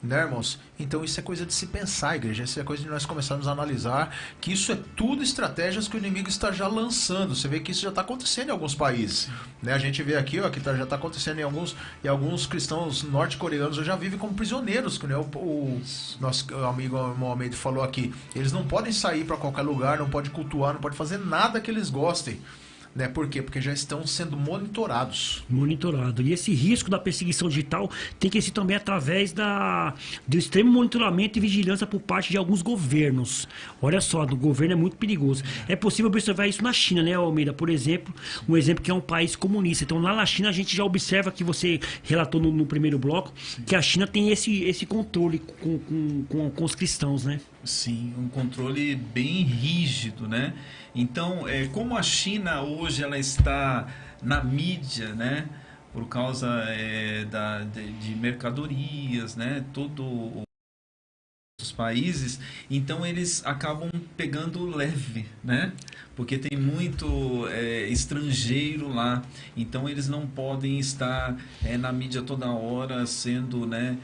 né, irmãos? Então isso é coisa de se pensar, igreja. Isso é coisa de nós começarmos a analisar, que isso é tudo estratégias que o inimigo está já lançando. Você vê que isso já está acontecendo em alguns países, né? A gente vê aqui, ó, que já está acontecendo em alguns cristãos norte-coreanos já vivem como prisioneiros, que, né, o nosso amigo Mohamed falou aqui. Eles não podem sair para qualquer lugar, não podem cultuar, não podem fazer nada que eles gostem. Né? Por quê? Porque já estão sendo monitorados. Monitorado. E esse risco da perseguição digital tem que ser também através do extremo monitoramento e vigilância por parte de alguns governos. Olha só, do governo é muito perigoso. É possível observar isso na China, né, Almeida? Por exemplo, um exemplo que é um país comunista. Então, lá na China, a gente já observa, que você relatou no primeiro bloco, que a China tem esse controle com os cristãos, né? Sim, um controle bem rígido, né? Então, como a China hoje ela está na mídia, né? Por causa de mercadorias, né? Os países, então eles acabam pegando leve, né? Porque tem muito estrangeiro lá, então eles não podem estar na mídia toda hora sendo, né,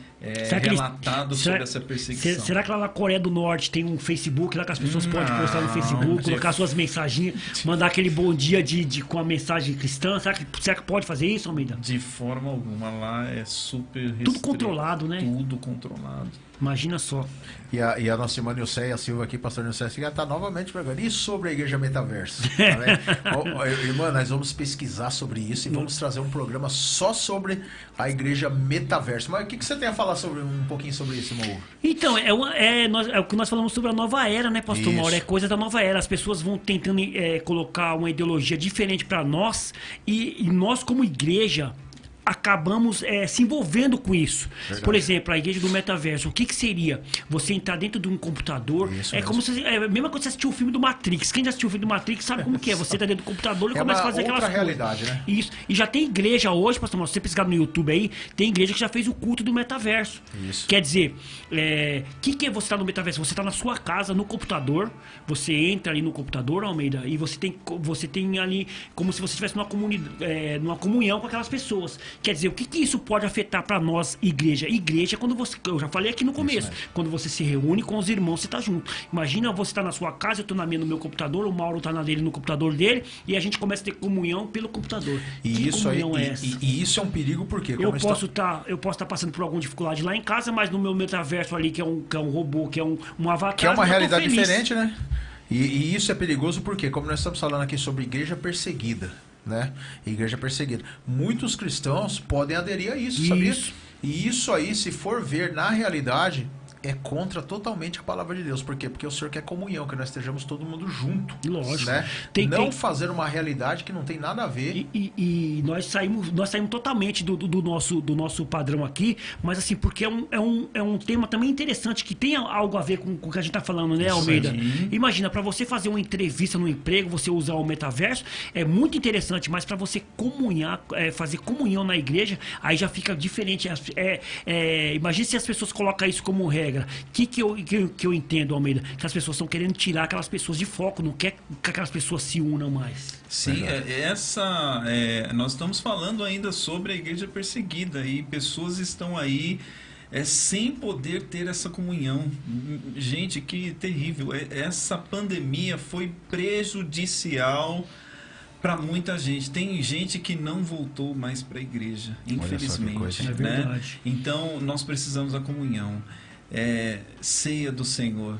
relatado sobre essa perseguição. Será que lá na Coreia do Norte tem um Facebook lá que as pessoas podem postar no Facebook, colocar suas mensagens, mandar aquele bom dia com a mensagem cristã? Será que pode fazer isso, Almeida? De forma alguma, lá é super restrito. Tudo controlado, né? Tudo controlado. Imagina só. E a nossa irmã Nilceia Silva aqui, pastor Nilceia Silva, está novamente perguntando. E sobre a Igreja Metaverso? Tá irmã, nós vamos pesquisar sobre isso e vamos trazer um programa só sobre a Igreja Metaverso. Mas o que você tem a falar um pouquinho sobre isso, irmão? Então, é o que nós falamos sobre a nova era, né, pastor Mauro? É coisa da nova era. As pessoas vão tentando colocar uma ideologia diferente para nós e nós, como igreja, acabamos se envolvendo com isso. Verdade. Por exemplo, a igreja do metaverso, o que seria? Você entrar dentro de um computador, como se a mesma coisa que você assistiu o filme do Matrix. Quem já assistiu o filme do Matrix sabe como que é. Você tá dentro do computador e começa a fazer aquelas coisas. Realidade, né? Isso. E já tem igreja hoje, pastor, se você pesquisar no YouTube aí, tem igreja que já fez o culto do metaverso. Isso. Quer dizer, que é você estar no metaverso? Você está na sua casa, no computador, você entra ali no computador, Almeida, e você tem ali como se você estivesse numa comunhão com aquelas pessoas. Quer dizer, o que isso pode afetar para nós, igreja? Igreja é quando você... Eu já falei aqui no começo. Quando você se reúne com os irmãos, você tá junto. Imagina você tá na sua casa, eu tô na minha, no meu computador, o Mauro tá na dele, no computador dele, e a gente começa a ter comunhão pelo computador. E isso aí, e isso é um perigo porque... Eu posso estar passando por alguma dificuldade lá em casa, mas no meu metaverso ali, que é um robô, que é um avatar... Que é uma realidade diferente, né? E isso é perigoso porque, como nós estamos falando aqui sobre igreja perseguida, né? Igreja perseguida. Muitos cristãos podem aderir a isso, sabia? E isso aí, se for ver na realidade, é contra totalmente a palavra de Deus. Por quê? Porque o Senhor quer comunhão, que nós estejamos todo mundo junto. Lógico. Né? Fazer uma realidade que não tem nada a ver. E nós saímos totalmente do nosso padrão aqui, mas assim, porque é um tema também interessante, que tem algo a ver com o que a gente tá falando, né, Almeida? Imagina, para você fazer uma entrevista no emprego, você usar o metaverso, é muito interessante, mas para você comunhar, fazer comunhão na igreja, aí já fica diferente. Imagina se as pessoas colocam isso como regra. Que eu entendo, Almeida? Que as pessoas estão querendo tirar aquelas pessoas de foco, não quer que aquelas pessoas se unam mais. Sim, nós estamos falando ainda sobre a igreja perseguida e pessoas estão aí sem poder ter essa comunhão. Gente, que terrível. Essa pandemia foi prejudicial para muita gente. Tem gente que não voltou mais para a igreja, infelizmente. É verdade. Então, nós precisamos da comunhão. Ceia do Senhor.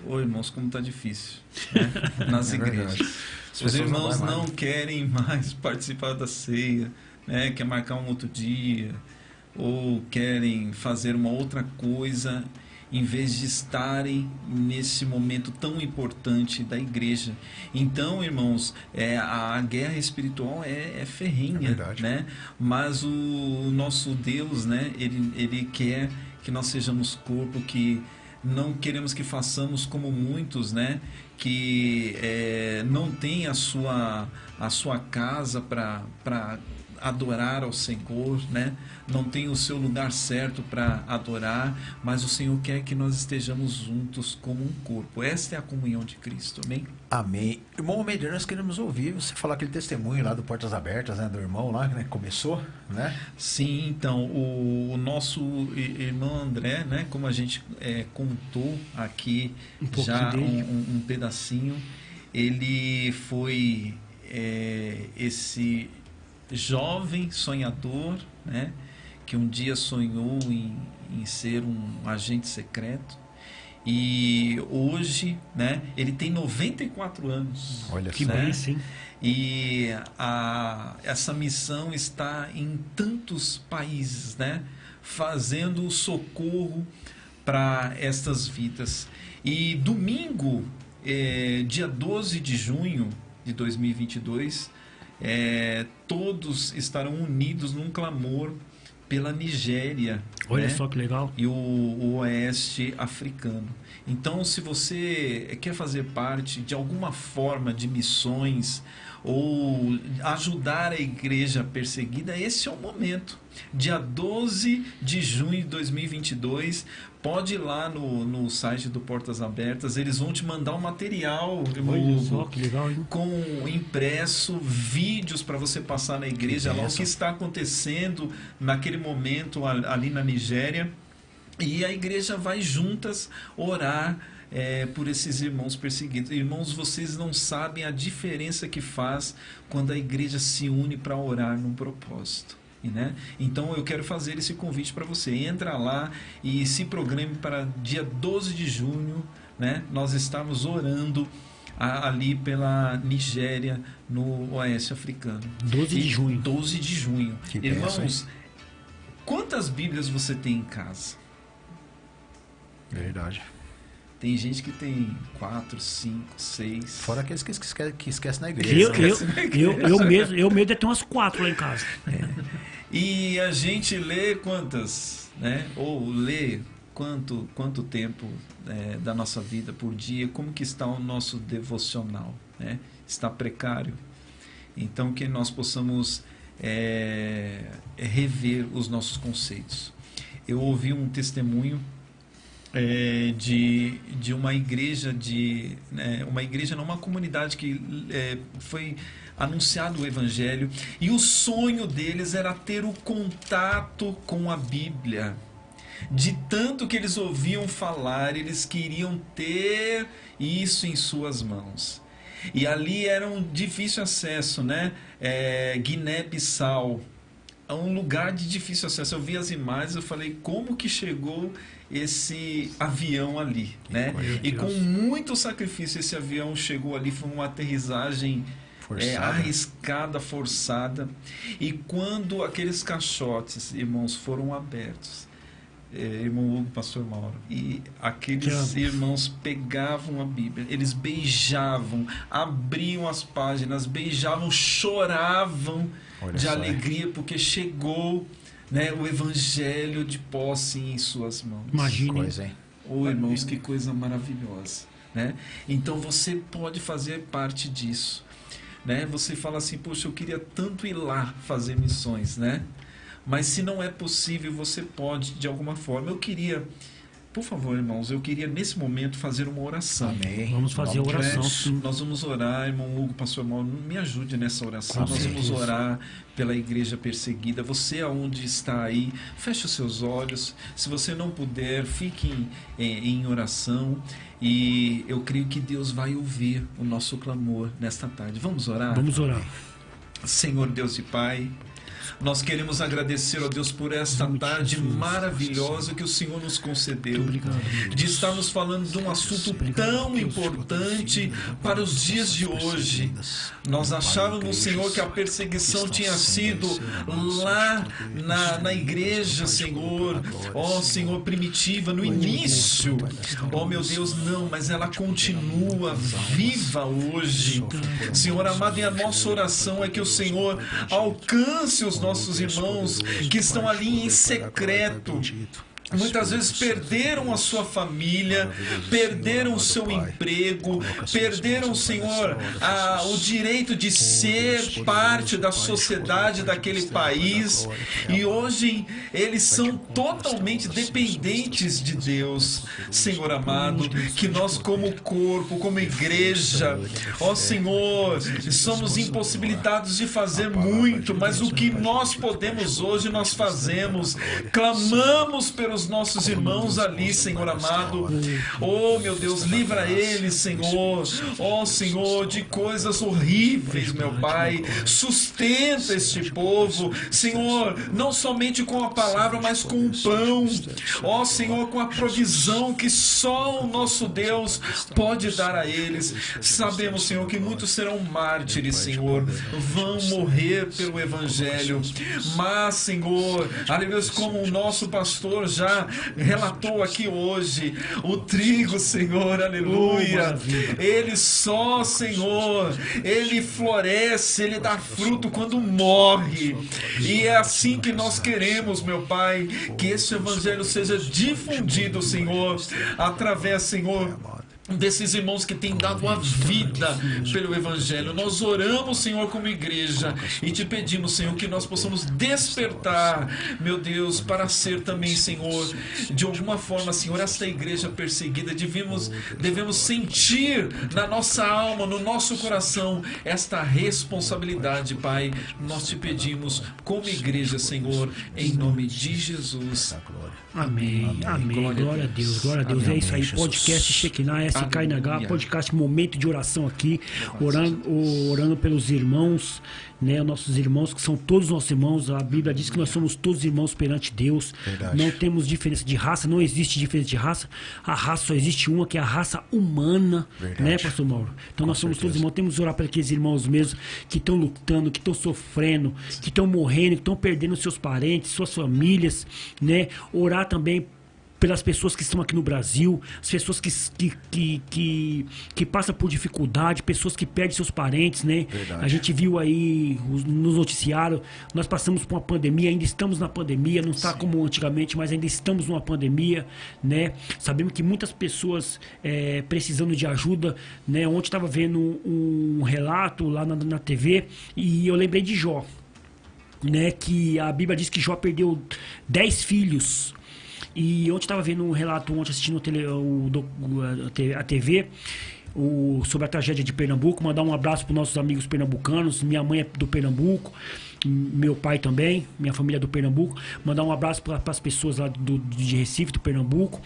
Ô, irmãos, como está difícil, né? Nas igrejas. Os irmãos não querem mais participar da ceia, né? Quer marcar um outro dia, ou querem fazer uma outra coisa, em vez de estarem nesse momento tão importante da igreja. Então, irmãos, a guerra espiritual é ferrenha, né? Mas o nosso Deus, né? Ele quer que nós sejamos corpo, que não queremos que façamos como muitos, né? Que não tem a sua casa para adorar ao Senhor, né? Não tem o seu lugar certo para adorar, mas o Senhor quer que nós estejamos juntos como um corpo. Esta é a comunhão de Cristo, amém? Amém. Irmão Almeida, nós queremos ouvir você falar aquele testemunho lá do Portas Abertas, né? Do irmão lá, né? Começou, né? Sim, então, o nosso irmão André, né? Como a gente contou aqui já um pedacinho, ele foi esse jovem sonhador, né, que um dia sonhou em ser um agente secreto, e hoje, né, ele tem 94 anos. Olha que só. bênção, hein? E essa missão está em tantos países, né, fazendo socorro para estas vidas. E domingo, dia 12 de junho de 2022, todos estarão unidos num clamor pela Nigéria. Olha, né? Só que legal. E o oeste africano. Então, se você quer fazer parte de alguma forma de missões ou ajudar a igreja perseguida, esse é o momento. Dia 12 de junho de 2022, pode ir lá no site do Portas Abertas, eles vão te mandar um material, Olha só que legal, hein? com impresso, vídeos para você passar na igreja, lá o que está acontecendo naquele momento ali na Nigéria, e a igreja vai juntas orar por esses irmãos perseguidos. Irmãos, vocês não sabem a diferença que faz quando a igreja se une para orar num propósito. Né? Então eu quero fazer esse convite para você. Entra lá e se programe para dia 12 de junho, né? Nós estamos orando ali pela Nigéria, no oeste africano. 12 de junho. 12 de junho. Que Irmãos, benção, quantas Bíblias você tem em casa? Verdade. Tem gente que tem 4, 5, 6. Fora aqueles que esquecem na igreja. Eu mesmo de ter umas 4 lá em casa. E a gente lê quantas, né? Ou lê quanto tempo da nossa vida por dia? Como que está o nosso devocional, né? Está precário? Então que nós possamos rever os nossos conceitos. Eu ouvi um testemunho de uma igreja, uma comunidade que foi anunciado o evangelho, e o sonho deles era ter o contato com a Bíblia. De tanto que eles ouviam falar, eles queriam ter isso em suas mãos. E ali era um difícil acesso, né? Guiné-Bissau, um lugar de difícil acesso. Eu vi as imagens, eu falei, como que chegou esse avião ali, né? E com muito sacrifício esse avião chegou ali. Foi uma aterrissagem arriscada, forçada. E quando aqueles caixotes, irmãos, foram abertos, irmão Hugo, pastor Mauro, e aqueles irmãos pegavam a Bíblia, eles beijavam, abriam as páginas, beijavam, choravam de alegria, porque chegou, né, o evangelho de posse em suas mãos. Imagina. Irmãos, que coisa maravilhosa, né? Então você pode fazer parte disso, né? Você fala assim, poxa, eu queria tanto ir lá fazer missões, né? Mas se não é possível, você pode de alguma forma. Eu queria Por favor, irmãos, eu queria nesse momento fazer uma oração. Amém. Vamos fazer a oração, sim. Nós vamos orar, irmão Hugo, pastor Mauro, me ajude nessa oração. Nós vamos orar pela igreja perseguida. Você aonde está aí, feche os seus olhos. Se você não puder, fique em oração. E eu creio que Deus vai ouvir o nosso clamor nesta tarde. Vamos orar? Vamos orar. Senhor Deus e Pai, nós queremos agradecer, ó Deus, por esta tarde maravilhosa que o Senhor nos concedeu, de estar nos falando de um assunto tão importante para os dias de hoje. Nós achávamos, Senhor, que a perseguição tinha sido lá na igreja, Senhor, ó Senhor, primitiva, no início. Ó meu Deus, não, mas ela continua viva hoje. Senhor amado, e a nossa oração é que o Senhor alcance os nossos irmãos que estão ali em secreto. Muitas vezes perderam a sua família, perderam o seu emprego, perderam, Senhor, o direito de ser parte da sociedade daquele país, e hoje eles são totalmente dependentes de Deus. Senhor amado, que nós como corpo, como igreja, ó Senhor, somos impossibilitados de fazer muito, mas o que nós podemos hoje nós fazemos, clamamos pelos nossos irmãos ali, Senhor amado. Oh meu Deus, livra eles, Senhor, oh Senhor, de coisas horríveis, meu Pai. Sustenta este povo, Senhor, não somente com a palavra, mas com o pão, ó Senhor, com a provisão que só o nosso Deus pode dar a eles. Sabemos, Senhor, que muitos serão mártires, Senhor, vão morrer pelo Evangelho, mas, Senhor, aleluia, como o nosso pastor já relatou aqui hoje, o trigo, Senhor, aleluia, ele só, Senhor, ele floresce, ele dá fruto quando morre, e é assim que nós queremos, meu Pai, que esse Evangelho seja difundido, Senhor, através, Senhor, desses irmãos que têm dado a vida pelo Evangelho. Nós oramos, Senhor, como igreja, e te pedimos, Senhor, que nós possamos despertar, meu Deus, para ser também, Senhor, de alguma forma, Senhor, esta igreja perseguida. Devemos sentir na nossa alma, no nosso coração, esta responsabilidade, Pai. Nós te pedimos como igreja, Senhor, em nome de Jesus. Amém, amém, glória a Deus, glória a Deus. É isso aí, podcast Shekinah, SKNH, podcast Momento de Oração aqui, orando pelos irmãos, né, nossos irmãos, que são todos nossos irmãos. A Bíblia diz que nós somos todos irmãos perante Deus. Verdade. Não temos diferença de raça, não existe diferença de raça. A raça só existe uma, que é a raça humana. Verdade. Né, pastor Mauro? Então nós somos todos irmãos. Temos que orar para aqueles irmãos mesmo que estão lutando, que estão sofrendo, que estão morrendo, que estão perdendo seus parentes, suas famílias, né? Orar também pelas pessoas que estão aqui no Brasil, as pessoas que passam por dificuldade, pessoas que perdem seus parentes, né? Verdade. A gente viu aí nos noticiários, nós passamos por uma pandemia, ainda estamos na pandemia, não está como antigamente, mas ainda estamos numa pandemia, né? Sabemos que muitas pessoas precisando de ajuda, né? Ontem estava vendo um relato lá na TV e eu lembrei de Jó, né? Que a Bíblia diz que Jó perdeu 10 filhos. E ontem estava vendo um relato, assistindo a TV, sobre a tragédia de Pernambuco. Mandar um abraço para os nossos amigos pernambucanos. Minha mãe é do Pernambuco, meu pai também, minha família é do Pernambuco. Mandar um abraço para as pessoas lá de Recife, do Pernambuco.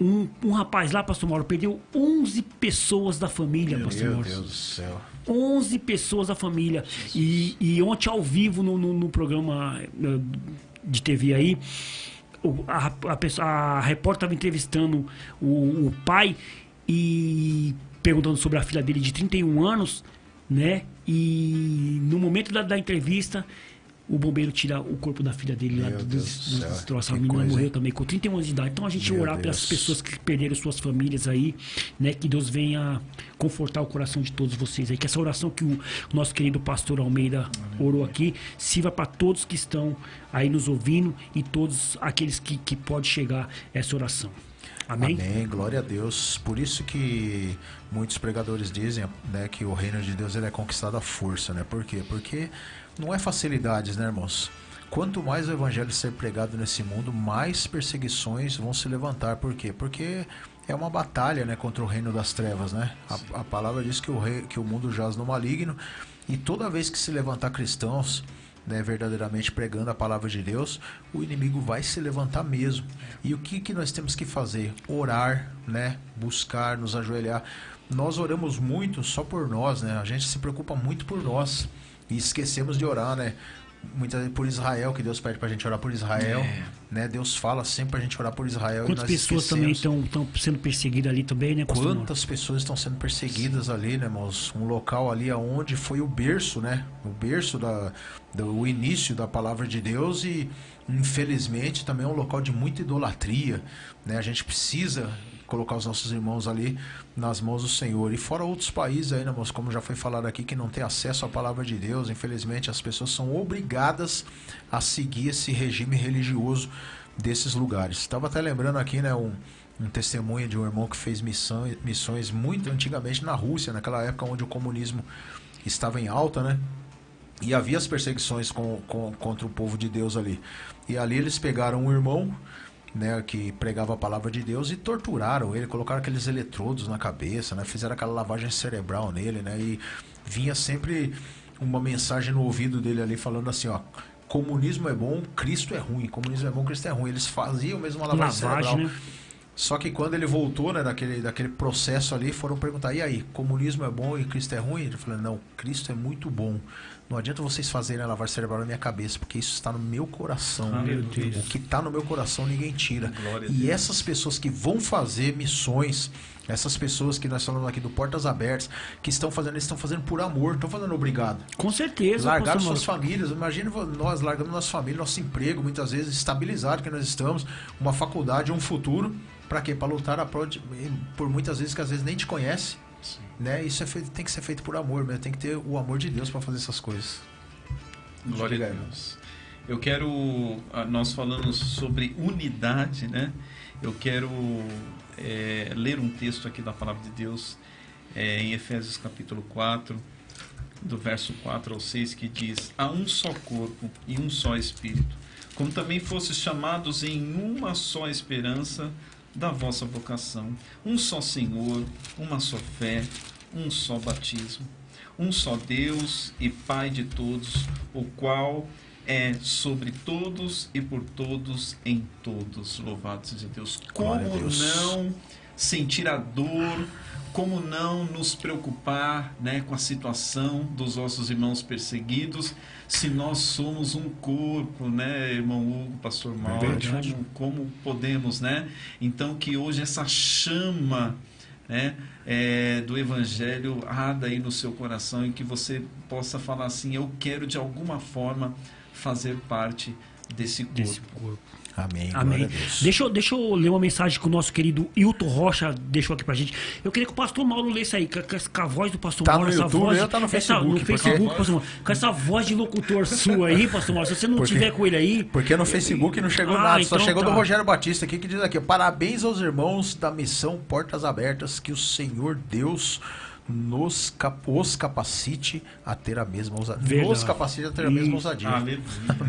Um rapaz lá, pastor Mauro, perdeu 11 pessoas da família, pastor Mauro. Meu Deus do céu. 11 pessoas da família. E ontem, ao vivo, no programa de TV aí, a repórter estava entrevistando o pai e perguntando sobre a filha dele de 31 anos, né? E no momento da entrevista, o bombeiro tira o corpo da filha dele lá dos destroços. A menina morreu também com 31 anos de idade. Então a gente orar pelas pessoas que perderam suas famílias aí, né? Que Deus venha confortar o coração de todos vocês aí. Que essa oração que o nosso querido pastor Almeida orou aqui sirva para todos que estão aí nos ouvindo e todos aqueles que pode chegar essa oração. Amém? Amém, glória a Deus. Por isso que muitos pregadores dizem, né, que o reino de Deus ele é conquistado à força, né? Por quê? Porque não é facilidades, né, irmãos? quanto mais o evangelho ser pregado nesse mundo, mais perseguições vão se levantar. Por quê? Porque é uma batalha, né, contra o reino das trevas, né? A palavra diz que o mundo jaz no maligno, e toda vez que se levantar cristãos, né, verdadeiramente pregando a palavra de Deus, o inimigo vai se levantar mesmo. E o que nós temos que fazer? Orar, né? Buscar, nos ajoelhar. Nós oramos muito só por nós, né? A gente se preocupa muito por nós e esquecemos de orar, né? Muitas vezes por Israel, que Deus pede pra gente orar por Israel, né? Deus fala sempre pra gente orar por Israel. Quantas e nós pessoas esquecemos. também estão sendo perseguidas ali também, né, pastor? Quantas pessoas estão sendo perseguidas ali, né, irmãos? Um local ali onde foi o berço, né? O berço do início da palavra de Deus, e infelizmente também é um local de muita idolatria, né? A gente precisa colocar os nossos irmãos ali nas mãos do Senhor. E fora outros países aí, né, irmãos, como já foi falado aqui, que não tem acesso à palavra de Deus. Infelizmente as pessoas são obrigadas a seguir esse regime religioso desses lugares. Estava até lembrando aqui, né, um testemunho de um irmão que fez missões muito antigamente na Rússia, naquela época onde o comunismo estava em alta, né? E havia as perseguições contra o povo de Deus ali. E ali eles pegaram um irmão, né, que pregava a palavra de Deus, e torturaram ele, colocaram aqueles eletrodos na cabeça, né, fizeram aquela lavagem cerebral nele, né, e vinha sempre uma mensagem no ouvido dele ali falando assim, ó: comunismo é bom, Cristo é ruim. Comunismo é bom, Cristo é ruim. Eles faziam mesmo uma lavagem cerebral. Né? Só que quando ele voltou, né, daquele processo ali, foram perguntar: e aí, comunismo é bom e Cristo é ruim? Ele falou: não, Cristo é muito bom. Não adianta vocês fazerem a lavagem cerebral na minha cabeça, porque isso está no meu coração. O que está no meu coração ninguém tira. E essas pessoas que vão fazer missões, essas pessoas que nós falamos aqui do Portas Abertas, que estão fazendo, eles estão fazendo por amor, estão fazendo obrigado. Com certeza. Largaram suas famílias. Imagina nós largando nossa família, nosso emprego, muitas vezes estabilizado que nós estamos, uma faculdade, um futuro. Para quê? Para lutar por muitas vezes que às vezes nem te conhece. Né? Isso tem que ser feito por amor, né? Tem que ter o amor de Deus para fazer essas coisas. Glória a Deus. Eu quero, nós falamos sobre unidade, né? Eu quero ler um texto aqui da palavra de Deus, em Efésios capítulo 4, do verso 4 ao 6, que diz: há um só corpo e um só Espírito, como também fostes chamados em uma só esperança da vossa vocação, um só Senhor, uma só fé, um só batismo, um só Deus e Pai de todos, o qual é sobre todos e por todos em todos. Louvado seja Deus. Como não sentir a dor, como não nos preocupar, né, com a situação dos nossos irmãos perseguidos, se nós somos um corpo, né, irmão Hugo, pastor Mauro, como podemos, né? Então que hoje essa chama, né, do Evangelho arda aí no seu coração, e que você possa falar assim: eu quero de alguma forma fazer parte desse corpo. Amém. Amém. Deixa eu ler uma mensagem que o nosso querido Hilton Rocha deixou aqui pra gente. Eu queria que o pastor Mauro lesse aí, com a voz do pastor Mauro. Tá no YouTube, ou tá no Facebook? Pastor Mauro, com essa voz de locutor sua aí, pastor Mauro. Se você não tiver com ele aí... Porque no Facebook não chegou nada, então só chegou do Rogério Batista aqui, que diz aqui: parabéns aos irmãos da missão Portas Abertas, que o Senhor Deus os capacite a ter a mesma ousadia. Nos capacite a ter a mesma ousadia.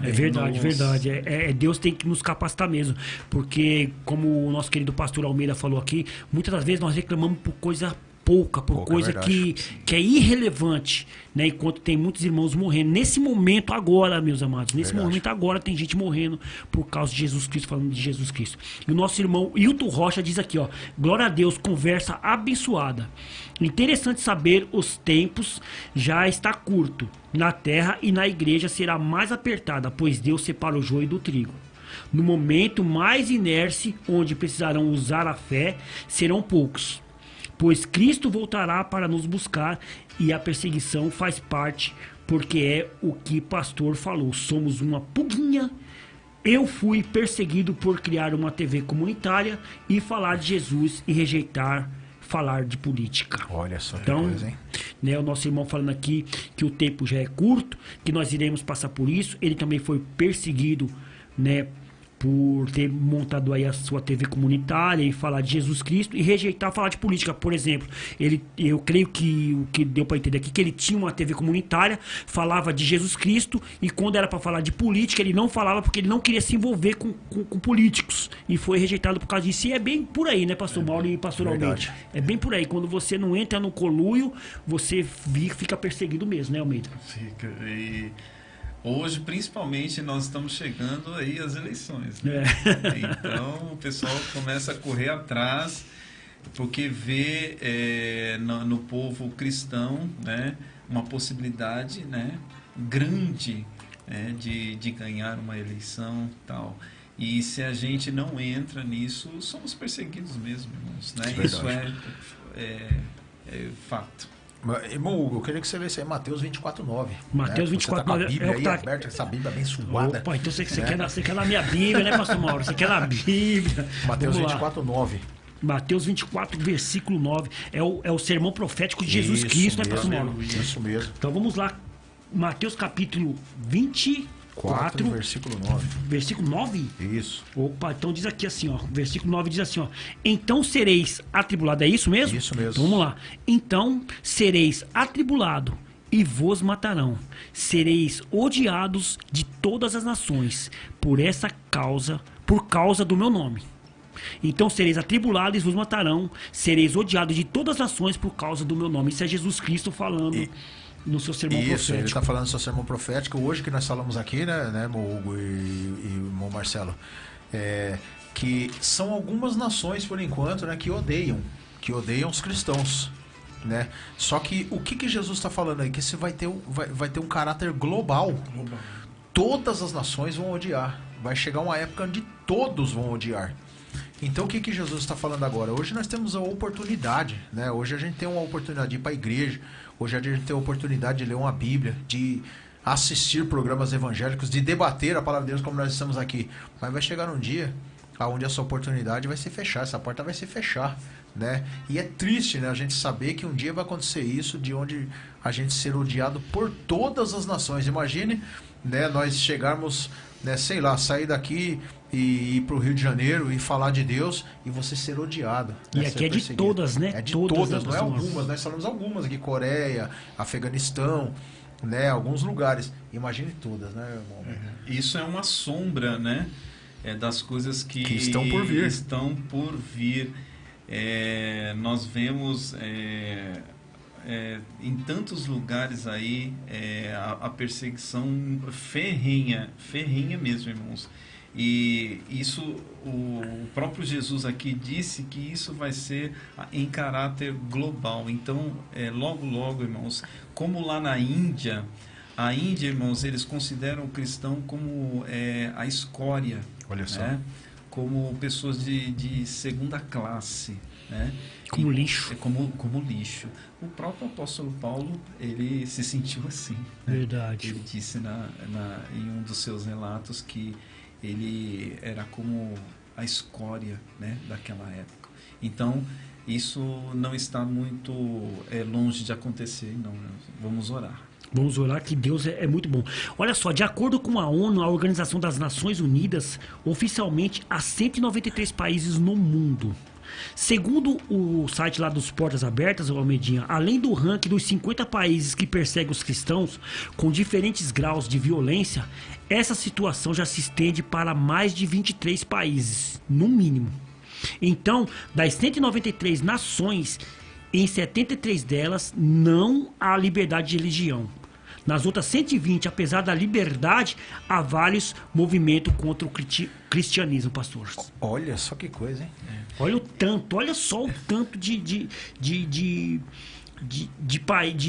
É verdade, verdade. Deus tem que nos capacitar mesmo. Porque, como o nosso querido pastor Almeida falou aqui, muitas das vezes nós reclamamos por coisa pouca, coisa que é irrelevante, né? Enquanto tem muitos irmãos morrendo. Nesse momento agora, meus amados, momento agora tem gente morrendo por causa de Jesus Cristo, falando de Jesus Cristo. E o nosso irmão Hilton Rocha diz aqui, ó: glória a Deus, conversa abençoada. Interessante saber, os tempos já está curto. Na terra e na igreja será mais apertada, pois Deus separa o joio do trigo. No momento mais inércio, onde precisarão usar a fé, serão poucos. Pois Cristo voltará para nos buscar, e a perseguição faz parte, porque é o que pastor falou. Somos uma pulguinha. Eu fui perseguido por criar uma TV comunitária e falar de Jesus e rejeitar falar de política. Olha só que então, coisa, hein? Né, o nosso irmão falando aqui que o tempo já é curto, que nós iremos passar por isso. Ele também foi perseguido, né, por ter montado aí a sua TV comunitária e falar de Jesus Cristo e rejeitar falar de política. Por exemplo, eu creio que o que deu para entender aqui, que ele tinha uma TV comunitária, falava de Jesus Cristo, e quando era para falar de política, ele não falava porque ele não queria se envolver com políticos, e foi rejeitado por causa disso. E é bem por aí, né, pastor Mauro e pastor Almeida? É bem por aí. Quando você não entra no conluio, você fica perseguido mesmo, né, Almeida? Fica. E hoje, principalmente, nós estamos chegando aí às eleições, né? Então, o pessoal começa a correr atrás, porque vê no povo cristão, né, uma possibilidade, né, grande, de ganhar uma eleição e tal. E se a gente não entra nisso, somos perseguidos mesmo, irmãos, né? Isso é fato. Irmão Hugo, eu queria que você lesse aí Mateus 24:9. Mateus 24:9. Você tá com a Bíblia aí aberta, essa Bíblia abençoada. Opa, então você quer na minha Bíblia, né, pastor Mauro? Você quer na Bíblia. Mateus 24:9. Mateus 24, versículo 9. É o sermão profético de Jesus Cristo, né, pastor Mauro? Isso mesmo. Então vamos lá. Mateus capítulo 24, versículo 9. Versículo 9? Isso. Opa, então diz aqui assim, ó. Versículo 9 diz assim, ó. Então sereis atribulado. É isso mesmo? Isso mesmo. Então vamos lá. Então sereis atribulado e vos matarão. Sereis odiados de todas as nações por causa do meu nome. Então sereis atribulados e vos matarão. Sereis odiados de todas as nações por causa do meu nome. Isso é Jesus Cristo falando no seu sermão profético. Isso, ele está falando no seu sermão profético. Hoje que nós falamos aqui, né Hugo e irmão Marcelo, que são algumas nações, por enquanto, né, que odeiam os cristãos, né? Só que o que Jesus está falando aí? Que isso vai ter um caráter global. Todas as nações vão odiar. Vai chegar uma época onde todos vão odiar. Então o que Jesus está falando agora? Hoje nós temos a oportunidade, né? Hoje a gente tem uma oportunidade de ir para a igreja. Hoje a gente tem a oportunidade de ler uma Bíblia, de assistir programas evangélicos, de debater a palavra de Deus como nós estamos aqui. Mas vai chegar um dia onde essa oportunidade vai se fechar, essa porta vai se fechar, né? E é triste, né, a gente saber que um dia vai acontecer isso, de onde a gente ser odiado por todas as nações. Imagine, né, nós chegarmos, né, sei lá, sair daqui e ir para o Rio de Janeiro e falar de Deus e você ser odiado. E né, aqui é de todas, né? É de todas, não é algumas. Nós falamos algumas aqui, Coreia, Afeganistão, né, alguns lugares. Imagine todas, né, irmão? Isso é uma sombra, né, das coisas que estão por vir. Nós vemos em tantos lugares aí a perseguição ferrenha mesmo, irmãos. E isso, o próprio Jesus aqui disse que isso vai ser em caráter global. Então, logo, irmãos, como lá na Índia, irmãos, eles consideram o cristão como a escória. Olha só. Né? Como pessoas de segunda classe, né? Como lixo. Como lixo. O próprio apóstolo Paulo, ele se sentiu assim. Né? Verdade. Ele disse em um dos seus relatos que ele era como a escória, né, daquela época. Então, isso não está muito longe de acontecer, não. Vamos orar. Vamos orar, que Deus é muito bom. Olha só, de acordo com a ONU, a Organização das Nações Unidas, oficialmente há 193 países no mundo. Segundo o site lá dos Portas Abertas, Almeidinha, além do ranking dos 50 países que perseguem os cristãos com diferentes graus de violência, essa situação já se estende para mais de 23 países, no mínimo. Então, das 193 nações, em 73 delas não há liberdade de religião. Nas outras 120, apesar da liberdade, há vários movimentos contra o cristianismo, pastor. Olha só que coisa, hein? Olha só o tanto de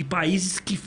países que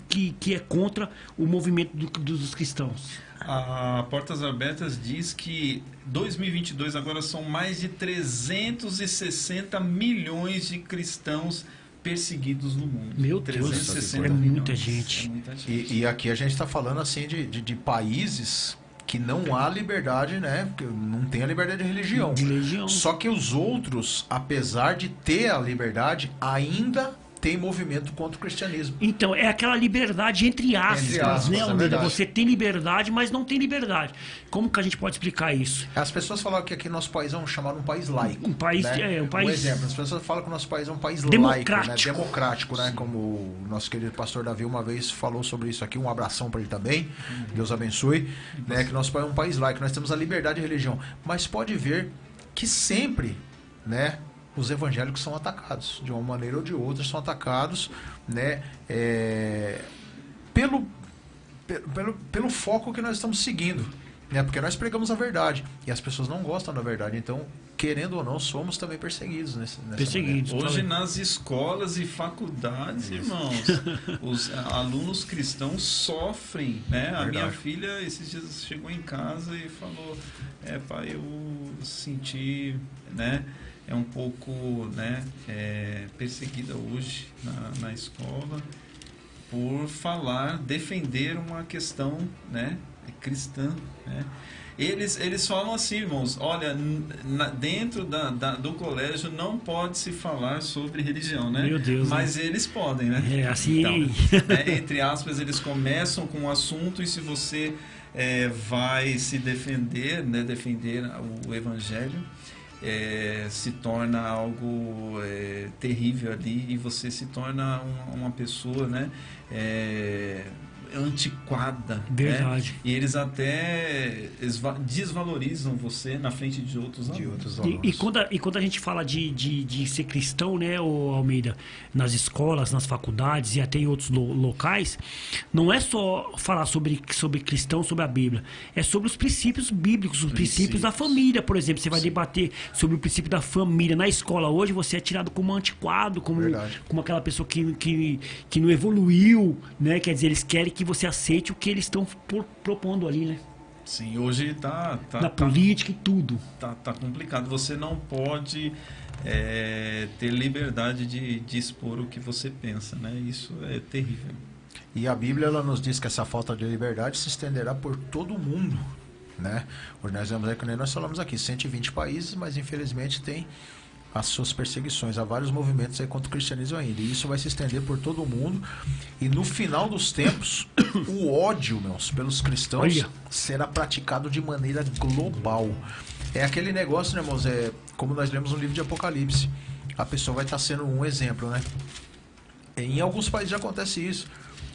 é contra o movimento dos cristãos. A Portas Abertas diz que 2022 agora são mais de 360 milhões de cristãos perseguidos no mundo. Meu Deus, é muita gente. E aqui a gente está falando assim de países que não há liberdade, né? Porque não tem a liberdade de religião. De religião. Só que os outros, apesar de ter a liberdade, ainda tem movimento contra o cristianismo. Então, é aquela liberdade entre aspas, né, Almeida? Você tem liberdade, mas não tem liberdade. Como que a gente pode explicar isso? As pessoas falam que aqui nosso país é chamado um país laico. Um país, né? um país... Um exemplo, as pessoas falam que o nosso país é um país democrático. laico, né? Democrático, né? Como o nosso querido pastor Davi uma vez falou sobre isso aqui, um abração para ele também, Deus abençoe, né? Que nosso país é um país laico, nós temos a liberdade de religião, mas pode ver que sempre, né, os evangélicos são atacados, de uma maneira ou de outra são atacados, né, pelo foco que nós estamos seguindo, né, porque nós pregamos a verdade e as pessoas não gostam da verdade, então, querendo ou não, somos também perseguidos nessa perseguidos. Hoje nas escolas e faculdades, irmãos, os alunos cristãos sofrem, né? A minha filha esses dias chegou em casa e falou: pai, eu senti, né, um pouco, né, perseguida hoje na escola por defender uma questão, né, cristã, né? Eles falam assim, irmãos, olha, dentro do colégio não pode se falar sobre religião, né? Meu Deus, mas eles podem, né? Assim... Então, entre aspas, eles começam com o assunto e se você vai se defender, né, defender o evangelho, se torna algo terrível ali e você se torna uma pessoa, né, antiquada. Verdade. Né? E eles até desvalorizam você na frente de outros alunos. E quando a gente fala de ser cristão, né, Almeida, nas escolas, nas faculdades e até em outros locais, não é só falar sobre cristão, sobre a Bíblia. É sobre os princípios bíblicos, os princípios da família, por exemplo. Você vai debater sobre o princípio da família. Na escola hoje você é tirado como antiquado, como aquela pessoa que não evoluiu, né? Quer dizer, eles querem que você aceite o que eles estão propondo ali, né? Sim, hoje na política e tudo. Tá complicado. Você não pode ter liberdade de expor o que você pensa, né? Isso é terrível. E a Bíblia ela nos diz que essa falta de liberdade se estenderá por todo o mundo, né? Hoje nós vemos aí, que nós falamos aqui, 120 países, mas infelizmente tem as suas perseguições, há vários movimentos aí contra o cristianismo ainda, e isso vai se estender por todo o mundo, e no final dos tempos o ódio, meus, pelos cristãos será praticado de maneira global. É aquele negócio, né, irmãos, como nós lemos no livro de Apocalipse, a pessoa vai estar sendo um exemplo, né? Em alguns países já acontece isso,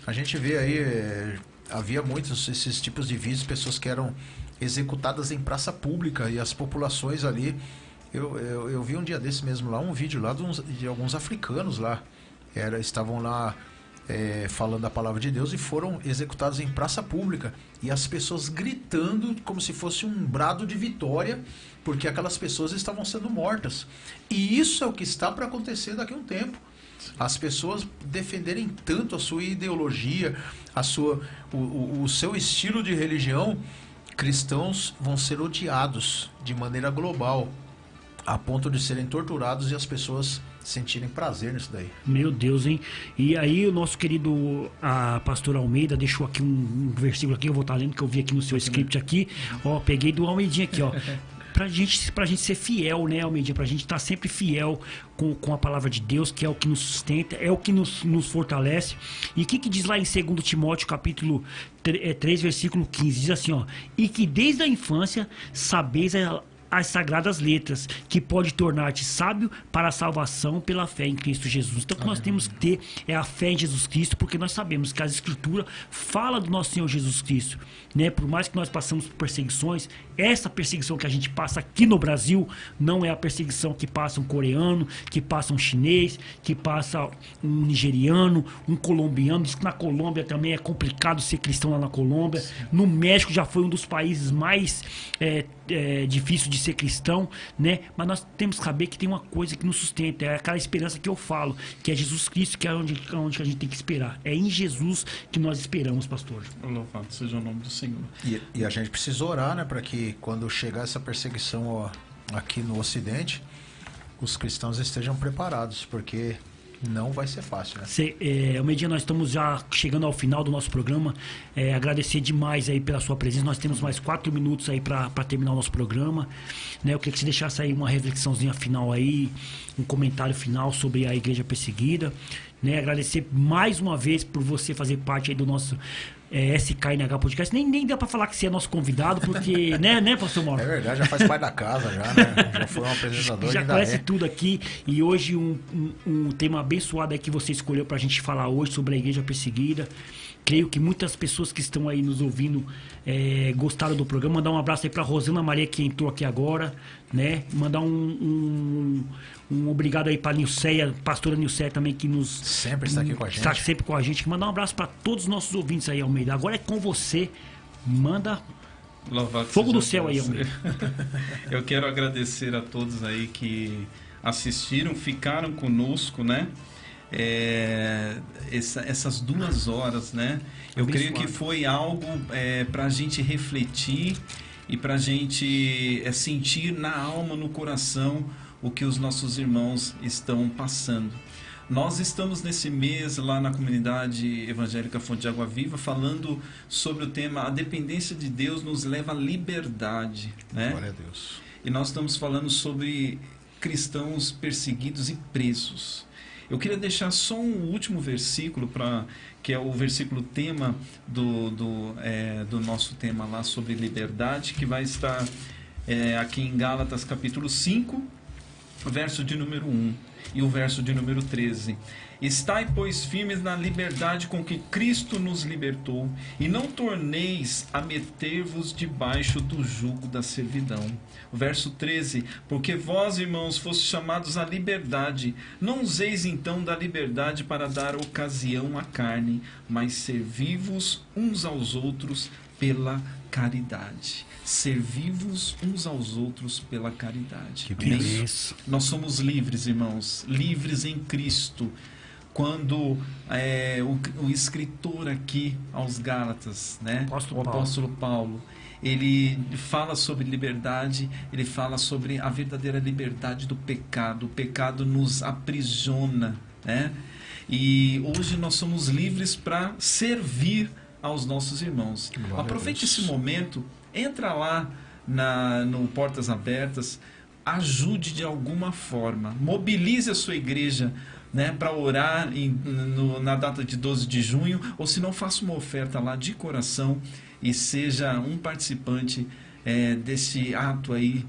a gente vê aí, havia muitos esses tipos de vídeos, pessoas que eram executadas em praça pública, e as populações ali. Eu vi um dia desse mesmo lá, um vídeo lá de alguns africanos lá. Estavam lá falando a palavra de Deus e foram executados em praça pública. E as pessoas gritando como se fosse um brado de vitória, porque aquelas pessoas estavam sendo mortas. E isso é o que está para acontecer daqui a um tempo. As pessoas defenderem tanto a sua ideologia, o seu estilo de religião, cristãos vão ser odiados de maneira global, a ponto de serem torturados e as pessoas sentirem prazer nisso daí. Meu Deus, hein? E aí o nosso querido pastor Almeida deixou aqui um versículo aqui, eu vou estar lendo, que eu vi aqui no seu script aqui. Ó, peguei do Almeidinha aqui, ó. Pra gente ser fiel, né, Almeidinha? Pra gente estar sempre fiel com a palavra de Deus, que é o que nos sustenta, é o que nos fortalece. E o que diz lá em 2 Timóteo, capítulo 3, versículo 15? Diz assim, ó: e que desde a infância sabeis as sagradas letras, que pode tornar-te sábio para a salvação pela fé em Cristo Jesus. Então o que nós temos que ter é a fé em Jesus Cristo, porque nós sabemos que a Escritura fala do nosso Senhor Jesus Cristo, né? Por mais que nós passamos por perseguições, essa perseguição que a gente passa aqui no Brasil não é a perseguição que passa um coreano, que passa um chinês, que passa um nigeriano, um colombiano. Diz que na Colômbia também é complicado ser cristão lá na Colômbia. No México já foi um dos países mais difícil de ser cristão, né? Mas nós temos que saber que tem uma coisa que nos sustenta, é aquela esperança que eu falo, que é Jesus Cristo, que é onde a gente tem que esperar. É em Jesus que nós esperamos, pastor. Louvado seja o nome do Senhor. E a gente precisa orar, né, para que quando chegar essa perseguição aqui no Ocidente, os cristãos estejam preparados, porque não vai ser fácil, né? Almeidinha, nós estamos já chegando ao final do nosso programa. Agradecer demais aí pela sua presença. Nós temos mais 4 minutos aí para terminar o nosso programa, né? Eu queria que você deixasse aí uma reflexãozinha final aí, um comentário final sobre a igreja perseguida. né? Agradecer mais uma vez por você fazer parte aí do nosso SKNH Podcast. Nem dá pra falar que você é nosso convidado, porque, né, pastor Mauro? É verdade, já faz parte da casa, já, né? Já foi um apresentador. Já ainda conhece tudo aqui. E hoje um tema abençoado aí que você escolheu pra gente falar hoje sobre a igreja perseguida. Creio que muitas pessoas que estão aí nos ouvindo gostaram do programa. Mandar um abraço aí pra Rosana Maria, que entrou aqui agora, né? Mandar um obrigado aí pra Nilceia, pastora Nilceia também, que nos... Sempre está aqui com a gente. Está sempre com a gente. Mandar um abraço pra todos os nossos ouvintes aí, Almeida. Agora é com você. Manda Louvado fogo do seja céu aí, Deus. Almeida. Eu quero agradecer a todos aí que assistiram, ficaram conosco, né? Essas 2 horas, né? Eu creio que foi algo para a gente refletir e para a gente sentir na alma, no coração, o que os nossos irmãos estão passando. Nós estamos nesse mês lá na comunidade evangélica Fonte de Água Viva falando sobre o tema A Dependência de Deus nos leva à liberdade, né? Glória a Deus. E nós estamos falando sobre cristãos perseguidos e presos. Eu queria deixar só um último versículo, que é o versículo tema do nosso tema lá sobre liberdade, que vai estar aqui em Gálatas capítulo 5, verso de número 1 e o verso de número 13. Estai, pois, firmes na liberdade com que Cristo nos libertou, e não torneis a meter-vos debaixo do jugo da servidão. O verso 13. Porque vós, irmãos, fostes chamados à liberdade. Não useis então da liberdade para dar ocasião à carne, mas servi-vos uns aos outros pela caridade. Servi-vos uns aos outros pela caridade. Que isso. Nós somos livres, irmãos, livres em Cristo. Quando o escritor aqui aos Gálatas, né, o apóstolo Paulo, ele fala sobre liberdade, ele fala sobre a verdadeira liberdade do pecado. O pecado nos aprisiona, né? E hoje nós somos livres para servir aos nossos irmãos. Aproveite esse momento, entra lá no Portas Abertas, ajude de alguma forma, mobilize a sua igreja, né, para orar na data de 12 de junho, ou se não, faça uma oferta lá de coração e seja um participante desse ato aí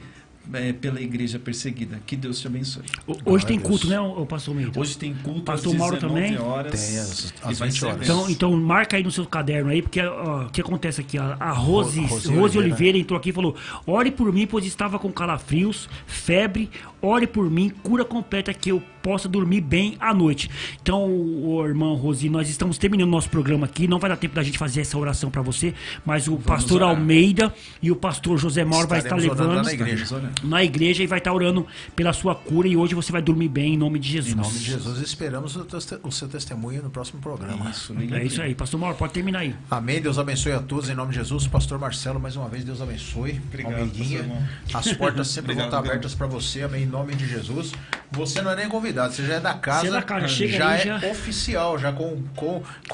pela igreja perseguida. Que Deus te abençoe. Hoje tem culto, né, o pastor Meito? Hoje tem culto pastor às Mauro 19 também? horas. Tem às 20 horas. Então marca aí no seu caderno aí, porque o que acontece aqui? A Rose Oliveira entrou aqui e falou: ore por mim, pois estava com calafrios, febre, ore por mim, cura completa, que eu possa dormir bem à noite. Então, irmão Rosi, nós estamos terminando nosso programa aqui, não vai dar tempo da gente fazer essa oração para você, mas o pastor Almeida e o pastor José Mauro vai estar levando na igreja e vai estar orando pela sua cura, e hoje você vai dormir bem em nome de Jesus. Em nome de Jesus, esperamos o seu testemunho no próximo programa. É isso aí. Pastor Mauro, pode terminar aí. Amém. Deus abençoe a todos em nome de Jesus. Pastor Marcelo, mais uma vez, Deus abençoe. Obrigado, Almeidinha. As portas sempre vão estar abertas para você. Amém. Em nome de Jesus. Você não é nem convidado, você já é da casa. Você é da casa, chega já aí, é oficial, já com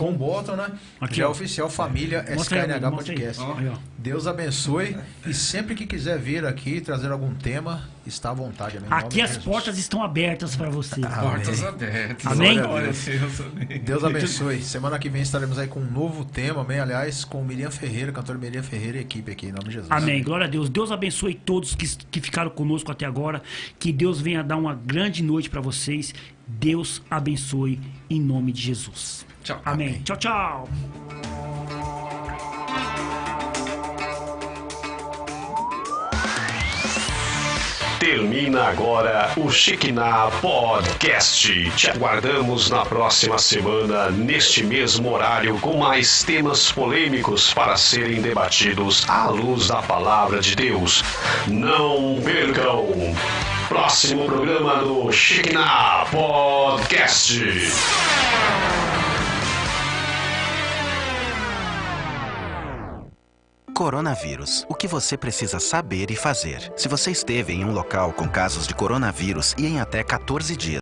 o botão, né? Aqui, já é ó. oficial família SKNH Podcast. Aí, ó. Deus abençoe. E sempre que quiser vir aqui trazer algum tema, está à vontade. Amém. Em nome Aqui de as Jesus. portas estão abertas para você. Portas abertas. Amém? Glória a Deus, amém. Deus abençoe. Semana que vem estaremos aí com um novo tema, amém? Aliás, com Miriam Ferreira, cantor Miriam Ferreira e equipe aqui, em nome de Jesus. Amém. Glória a Deus. Deus abençoe todos que ficaram conosco até agora. Que Deus venha dar uma grande noite para vocês. Deus abençoe em nome de Jesus. Tchau. Amém. Amém. Tchau, tchau. Termina agora o Shekinah Podcast. Te aguardamos na próxima semana, neste mesmo horário, com mais temas polêmicos para serem debatidos à luz da palavra de Deus. Não percam! Próximo programa do Shekinah Podcast. Coronavírus. O que você precisa saber e fazer? Se você esteve em um local com casos de coronavírus e em até 14 dias